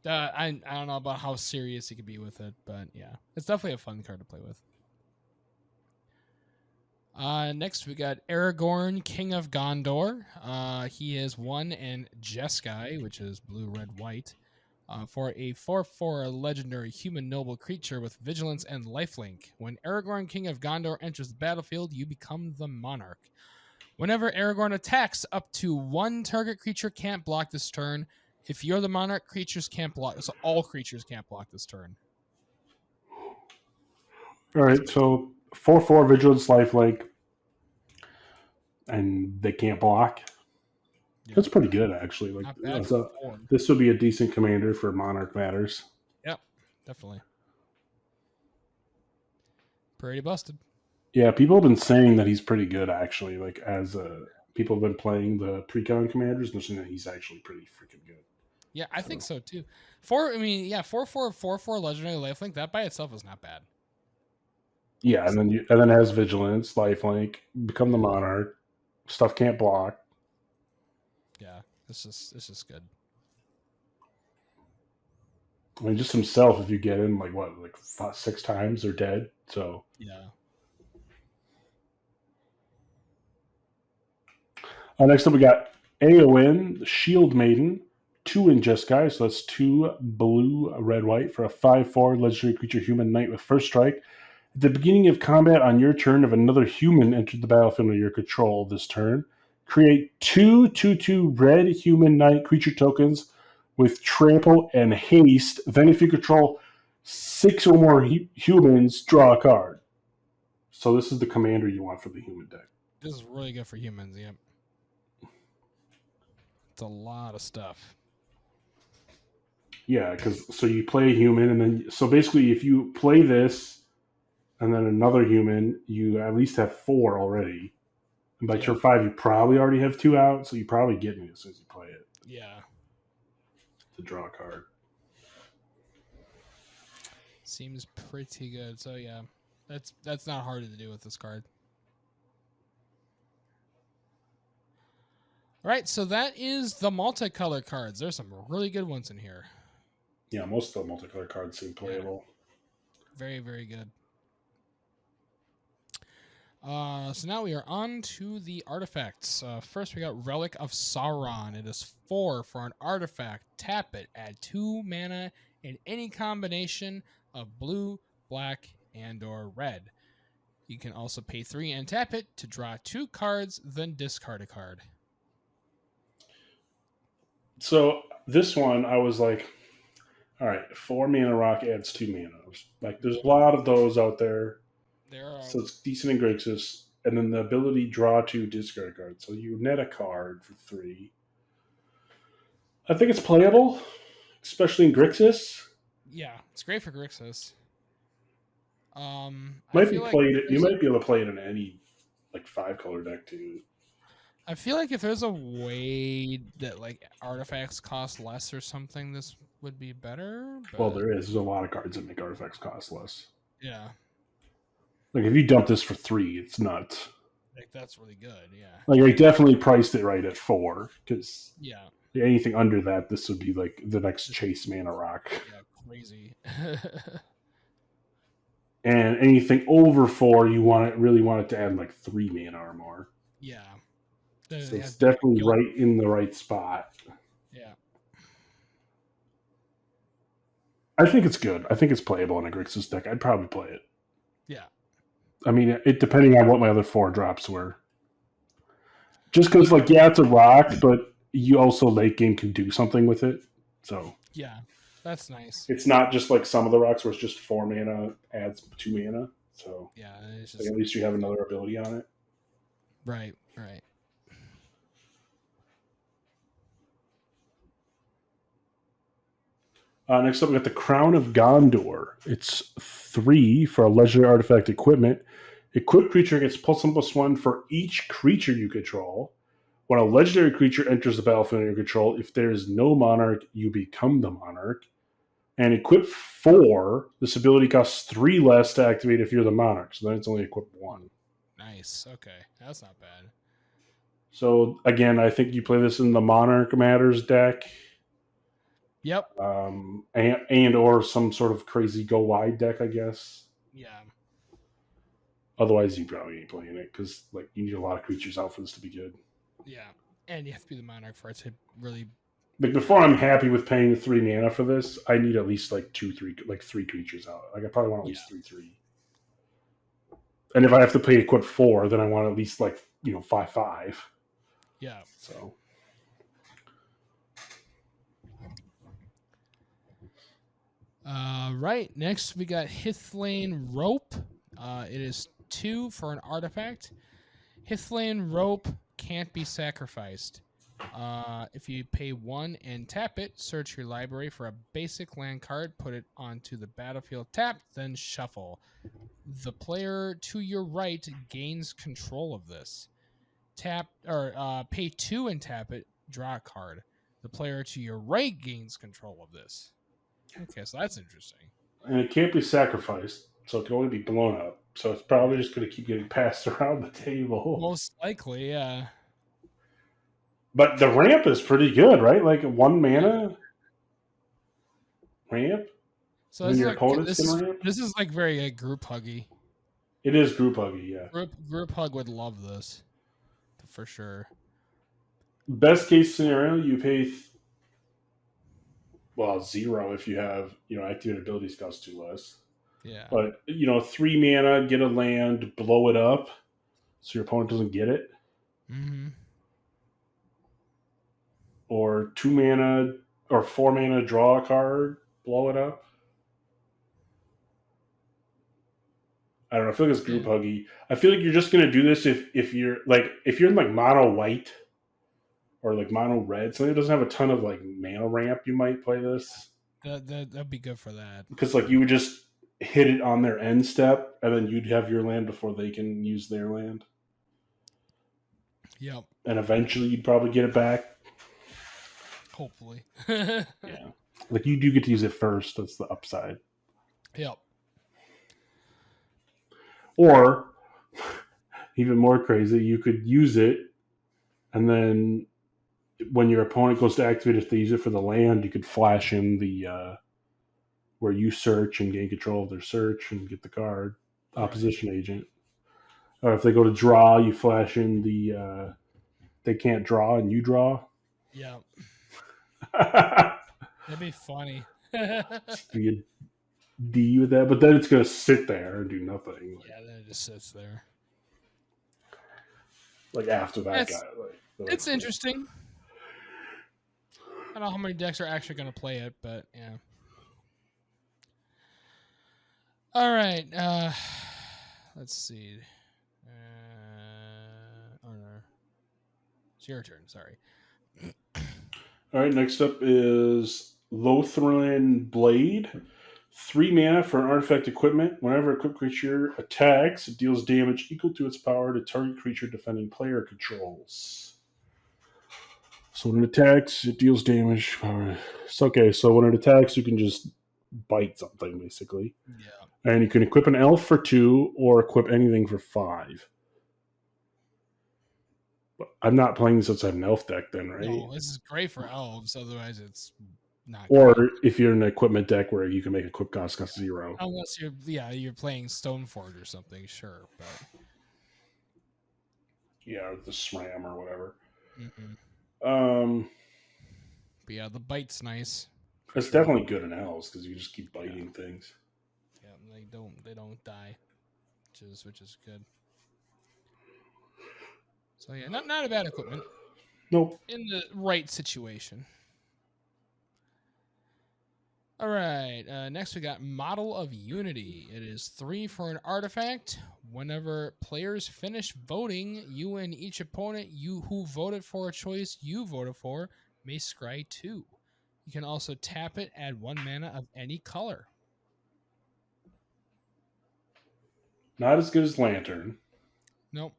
I don't know about how serious you could be with it, but yeah, it's definitely a fun card to play with. Next we got Aragorn, King of Gondor. He is 1 and Jeskai, which is blue, red, white. For a 4/4 legendary human noble creature with vigilance and lifelink. When Aragorn, King of Gondor, enters the battlefield, you become the monarch. Whenever Aragorn attacks, up to 1 target creature can't block this turn. If you're the monarch, creatures can't block. So all creatures can't block this turn. All right, so 4/4 vigilance, lifelink, and they can't block. Yep. That's pretty good, actually. Like, not bad this would be a decent commander for Monarch Matters. Yep, definitely. Pretty busted. Yeah, people have been saying that he's pretty good, actually. Like, as people have been playing the pre-con commanders, and they're saying that he's actually pretty freaking good. Yeah, I think so too. 4/4 legendary lifelink. That by itself is not bad. Yeah, and then it has vigilance, lifelink, become the monarch. Stuff can't block. Yeah, it's just good. I mean, just himself, if you get him, like 6 times, they're dead. So yeah. Next up, we got Eowyn, the Shield Maiden, 2 in Jeskai, so that's 2 blue, red, white for a 5/4 legendary creature human knight with first strike. At the beginning of combat on your turn, if another human entered the battlefield under your control this turn, create 2/2/2 red human knight creature tokens with trample and haste. Then if you control 6 or more humans, draw a card. So this is the commander you want for the human deck. This is really good for humans, yep. It's a lot of stuff. Yeah, so you play a human, and then so basically if you play this and then another human, you at least have 4 already. And by turn 5, you probably already have 2 out, so you probably get me as soon as you play it. Yeah. To draw a card. Seems pretty good. So yeah, that's not hard to do with this card. All right, so that is the multicolor cards. There's some really good ones in here. Yeah, most of the multicolor cards seem playable. Yeah. Very, very good. So now we are on to the artifacts. First, we got Relic of Sauron. It is 4 for an artifact. Tap it. Add 2 mana in any combination of blue, black, and/or red. You can also pay 3 and tap it to draw 2 cards, then discard a card. So this one, I was like, all right, 4 mana rock adds 2 mana. Like, there's a lot of those out there. So it's decent in Grixis. And then the ability draw 2, discard a card. So you net a card for 3. I think it's playable, especially in Grixis. Yeah, it's great for Grixis. You might be able to play it in any 5-color deck too. I feel like if there's a way that artifacts cost less or something, this would be better. But... Well, there's a lot of cards that make artifacts cost less. Yeah. Like if you dump this for 3, it's nuts. That's really good. Yeah. I definitely priced it right at 4 because anything under that, this would be the next Chase Mana Rock. Yeah, crazy. And anything over 4, you really want it to add 3 mana or more. Yeah. So it's definitely right in the right spot. Yeah. I think it's good. I think it's playable in a Grixis deck. I'd probably play it. Yeah. I mean, it depending on what my other 4 drops were. Just because, it's a rock, but you also late game can do something with it. So yeah, that's nice. It's not just some of the rocks where it's just 4 mana adds 2 mana. So yeah, it's just, at least you have another ability on it. Right. Next up, we got the Crown of Gondor. It's 3 for a legendary artifact equipment. Equipped creature gets +1/+1 for each creature you control. When a legendary creature enters the battlefield under your control, if there is no monarch, you become the monarch. And equip 4, this ability costs 3 less to activate if you're the monarch. So then it's only equipped 1. Nice. Okay, that's not bad. So again, I think you play this in the Monarch Matters deck, Yep. and or some sort of crazy go wide deck, I guess. Yeah. Otherwise, you probably ain't playing it because like you need a lot of creatures out for this to be good. Yeah. And you have to be the Monarch for it to really. Like before, I'm happy with paying the 3 mana for this. I need at least like 3 creatures out. Like I probably want at least 3. And if I have to pay equip 4, then I want at least like 5/5. Yeah. So. Right. Next, we got Hithlane Rope. It is 2 for an artifact. Hithlane Rope can't be sacrificed. If you pay 1 and tap it, search your library for a basic land card, put it onto the battlefield tapped, then shuffle. The player to your right gains control of this. Tap or pay 2 and tap it, draw a card. The player to your right gains control of this. Okay, so that's interesting. And it can't be sacrificed, so it can only be blown up. So it's probably just going to keep getting passed around the table. Most likely, yeah. But the ramp is pretty good, right? Like 1 mana ramp. So this is, your like, opponents can ramp. This is like very group huggy. It is group huggy, yeah. Group hug would love this, for sure. Best case scenario, you pay 0 if you have activated abilities cost 2 less. Yeah. But 3 mana, get a land, blow it up, so your opponent doesn't get it. Mm-hmm. Or 2 mana or 4 mana, draw a card, blow it up. I don't know. I feel like it's group huggy. I feel like you're just gonna do this if you're in like mono white or like mono red, something that doesn't have a ton of like mana ramp. You might play this. That'd be good for that. Because like you would just hit it on their end step, and then you'd have your land before they can use their land. Yep. And eventually you'd probably get it back. Hopefully. Yeah. Like you do get to use it first. That's the upside. Yep. Or even more crazy, you could use it, and then when your opponent goes to activate it, if they use it for the land, you could flash in the where you search and gain control of their search and get the card, opposition agent. Or if they go to draw, you flash in the they can't draw and you draw. Yeah. That'd be funny. Be a D with that, but then it's going to sit there and do nothing. Yeah, then it just sits there. Like after that guy. It's interesting. I don't know how many decks are actually going to play it, but yeah. All right. Let's see. Oh no. It's your turn. Sorry. All right. Next up is Lothran Blade. 3 mana for an artifact equipment. Whenever a equipped creature attacks, it deals damage equal to its power to target creature defending player controls. So when it attacks, it deals damage. It's okay. So when it attacks, you can just bite something, basically. Yeah. And you can equip an elf for 2 or equip anything for 5. But I'm not playing this outside an elf deck then, right? No, this is great for elves. Otherwise, it's not or great. If you're in an equipment deck where you can make equip cost 0. Unless you're playing Stoneforge or something, sure. But yeah, the SRAM or whatever. Mm-mm. But yeah, the bite's nice. It's definitely good in elves because you just keep biting things. Yeah, they don't die, which is good. So yeah, not a bad equipment. Nope. In the right situation. All right. Next, we got Model of Unity. It is 3 for an artifact. Whenever players finish voting, you and each opponent who voted for a choice you voted for may scry 2. You can also tap it, add 1 mana of any color. Not as good as Lantern. Nope.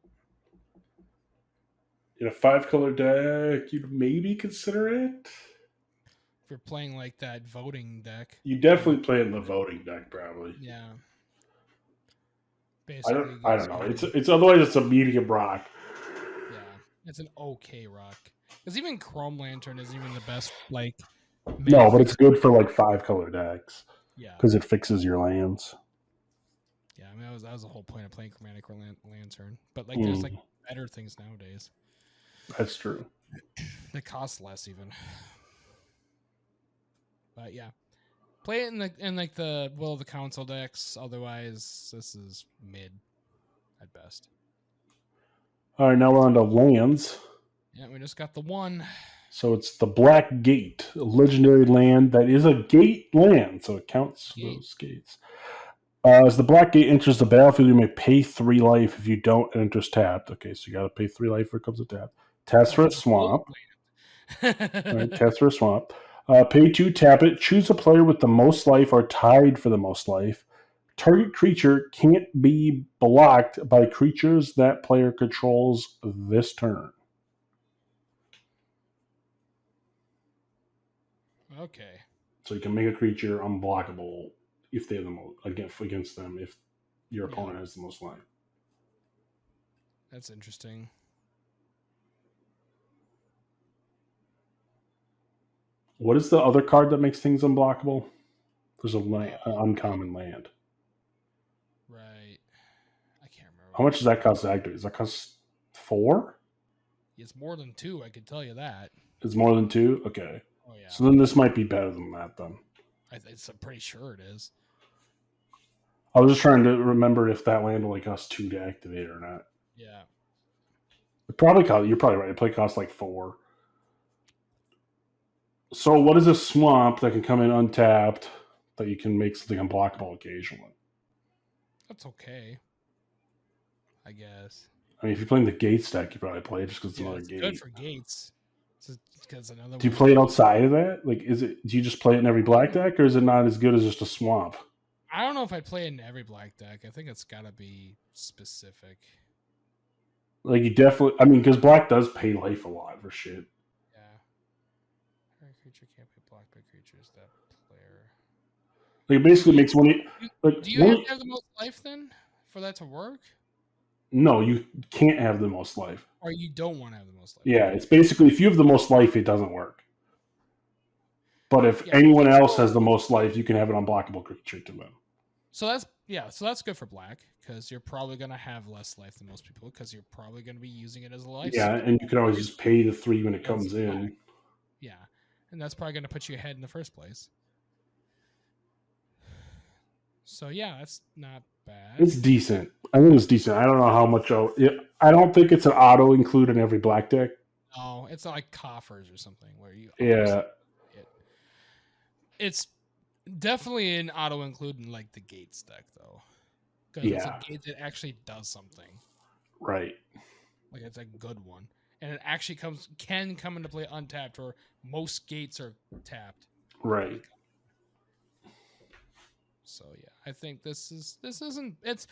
In a 5-color deck, you'd maybe consider it. If you're playing like that voting deck. You definitely play it in the voting deck, probably. Yeah. Basically, I don't know. It's otherwise it's a medium rock. Yeah. It's an okay rock. Because even Chrome Lantern isn't even the best, like, No, but it's manifest. good for like 5-color decks Yeah. because it fixes your lands. Yeah, I mean, that was the whole point of playing Chromatic Lantern. But, like, there's, like, better things nowadays. That's true. They cost less, even. But, yeah. Play it in like the Will of the Council decks. Otherwise, this is mid at best. All right, now we're on to lands. Yeah, we just got the one. So it's the Black Gate, a legendary land that is a gate land, so it counts those gates. As the Black Gate enters the battlefield, you may pay 3 life. If you don't, it enters tapped. Okay, so you got to pay 3 life for it comes to tap. Taps for a swamp. Right, taps for a swamp. Pay 2, tap it. Choose a player with the most life or tied for the most life. Target creature can't be blocked by creatures that player controls this turn. Okay. So you can make a creature unblockable if they have the most against them if your opponent has the most life. That's interesting. What is the other card that makes things unblockable? There's an uncommon land. Right. I can't remember. How much does that cost to activate? Does that cost 4? It's more than 2, I can tell you that. It's more than 2? Okay. Oh, yeah. So then this might be better than that, then. I'm pretty sure it is. I was just trying to remember if that land only costs 2 to activate or not. Yeah. It probably cost, you're probably right. It probably costs like 4. So what is a swamp that can come in untapped that you can make something unblockable occasionally? That's okay, I guess. I mean, if you're playing the Gates deck, you probably play it just because it's another it's gate. good for Gates. Because another. Do you play it outside of that? Like, do you just play it in every black deck, or is it not as good as just a swamp? I don't know if I play it in every black deck. I think it's got to be specific. Like, you definitely, I mean, because black does pay life a lot for shit. Yeah. Every creature can't be blocked by creatures that player. Like, it basically makes money. Like, do you have to have the most life then for that to work? No, you can't have the most life. Or you don't want to have the most life. Yeah, it's basically if you have the most life, it doesn't work. But if anyone else has the most life, you can have an unblockable creature to them. So that's good for black because you're probably gonna have less life than most people because you're probably gonna be using it as a life. Yeah, and you can always just pay the 3 when it comes in. Yeah, and that's probably gonna put you ahead in the first place. So yeah, that's not bad. It's decent. I think it's decent. I don't know how much. I don't think it's an auto include in every black deck. No, it's not like coffers or something where you. Yeah. It's definitely an auto include in like the Gates deck though, because it's a gate that actually does something. Right. Like it's a good one, and it actually can come into play untapped, or most gates are tapped. Right. So yeah, I think this isn't it's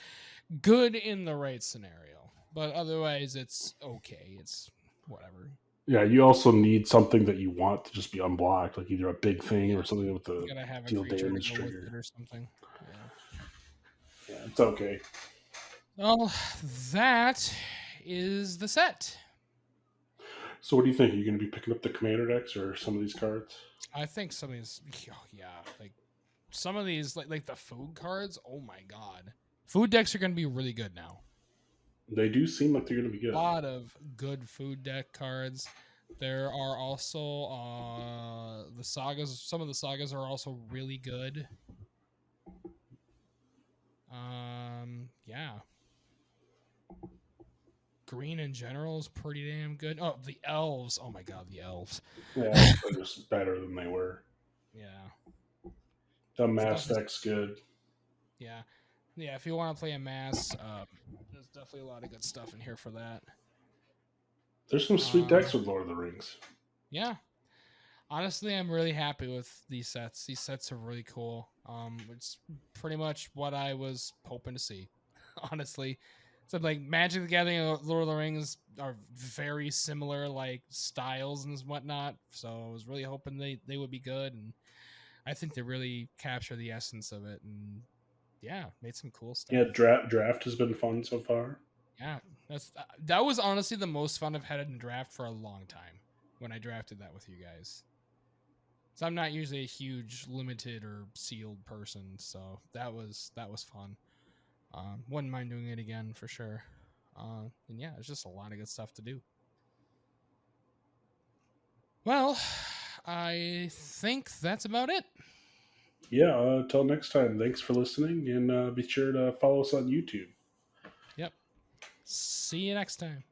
good in the right scenario, but otherwise it's okay. It's whatever. Yeah, you also need something that you want to just be unblocked, like either a big thing or something with the deal damage trigger or something. Yeah, it's okay. Well, that is the set. So what do you think? Are you going to be picking up the commander decks or some of these cards? I think some of these, like some of these, like the food cards. Oh my god, food decks are going to be really good now. They do seem like they're going to be good. A lot of good food deck cards. There are also the sagas. Some of the sagas are also really good. Yeah. Green in general is pretty damn good. Oh, the elves. Oh my god, the elves. Yeah, they're just better than they were. Yeah. The mass deck's good. Yeah. Yeah, if you want to play a mass, there's definitely a lot of good stuff in here for that. There's some sweet decks with Lord of the Rings. Yeah. Honestly, I'm really happy with these sets. These sets are really cool. It's pretty much what I was hoping to see, honestly. So, like, Magic the Gathering and Lord of the Rings are very similar, like, styles and whatnot. So I was really hoping they would be good, and I think they really capture the essence of it. And yeah, made some cool stuff. Yeah, draft has been fun so far. Yeah, that was honestly the most fun I've had in draft for a long time when I drafted that with you guys. So I'm not usually a huge limited or sealed person, so that was fun. Wouldn't mind doing it again for sure. And yeah, it's just a lot of good stuff to do. Well, I think that's about it. Yeah, until next time, thanks for listening, and be sure to follow us on YouTube. Yep. See you next time.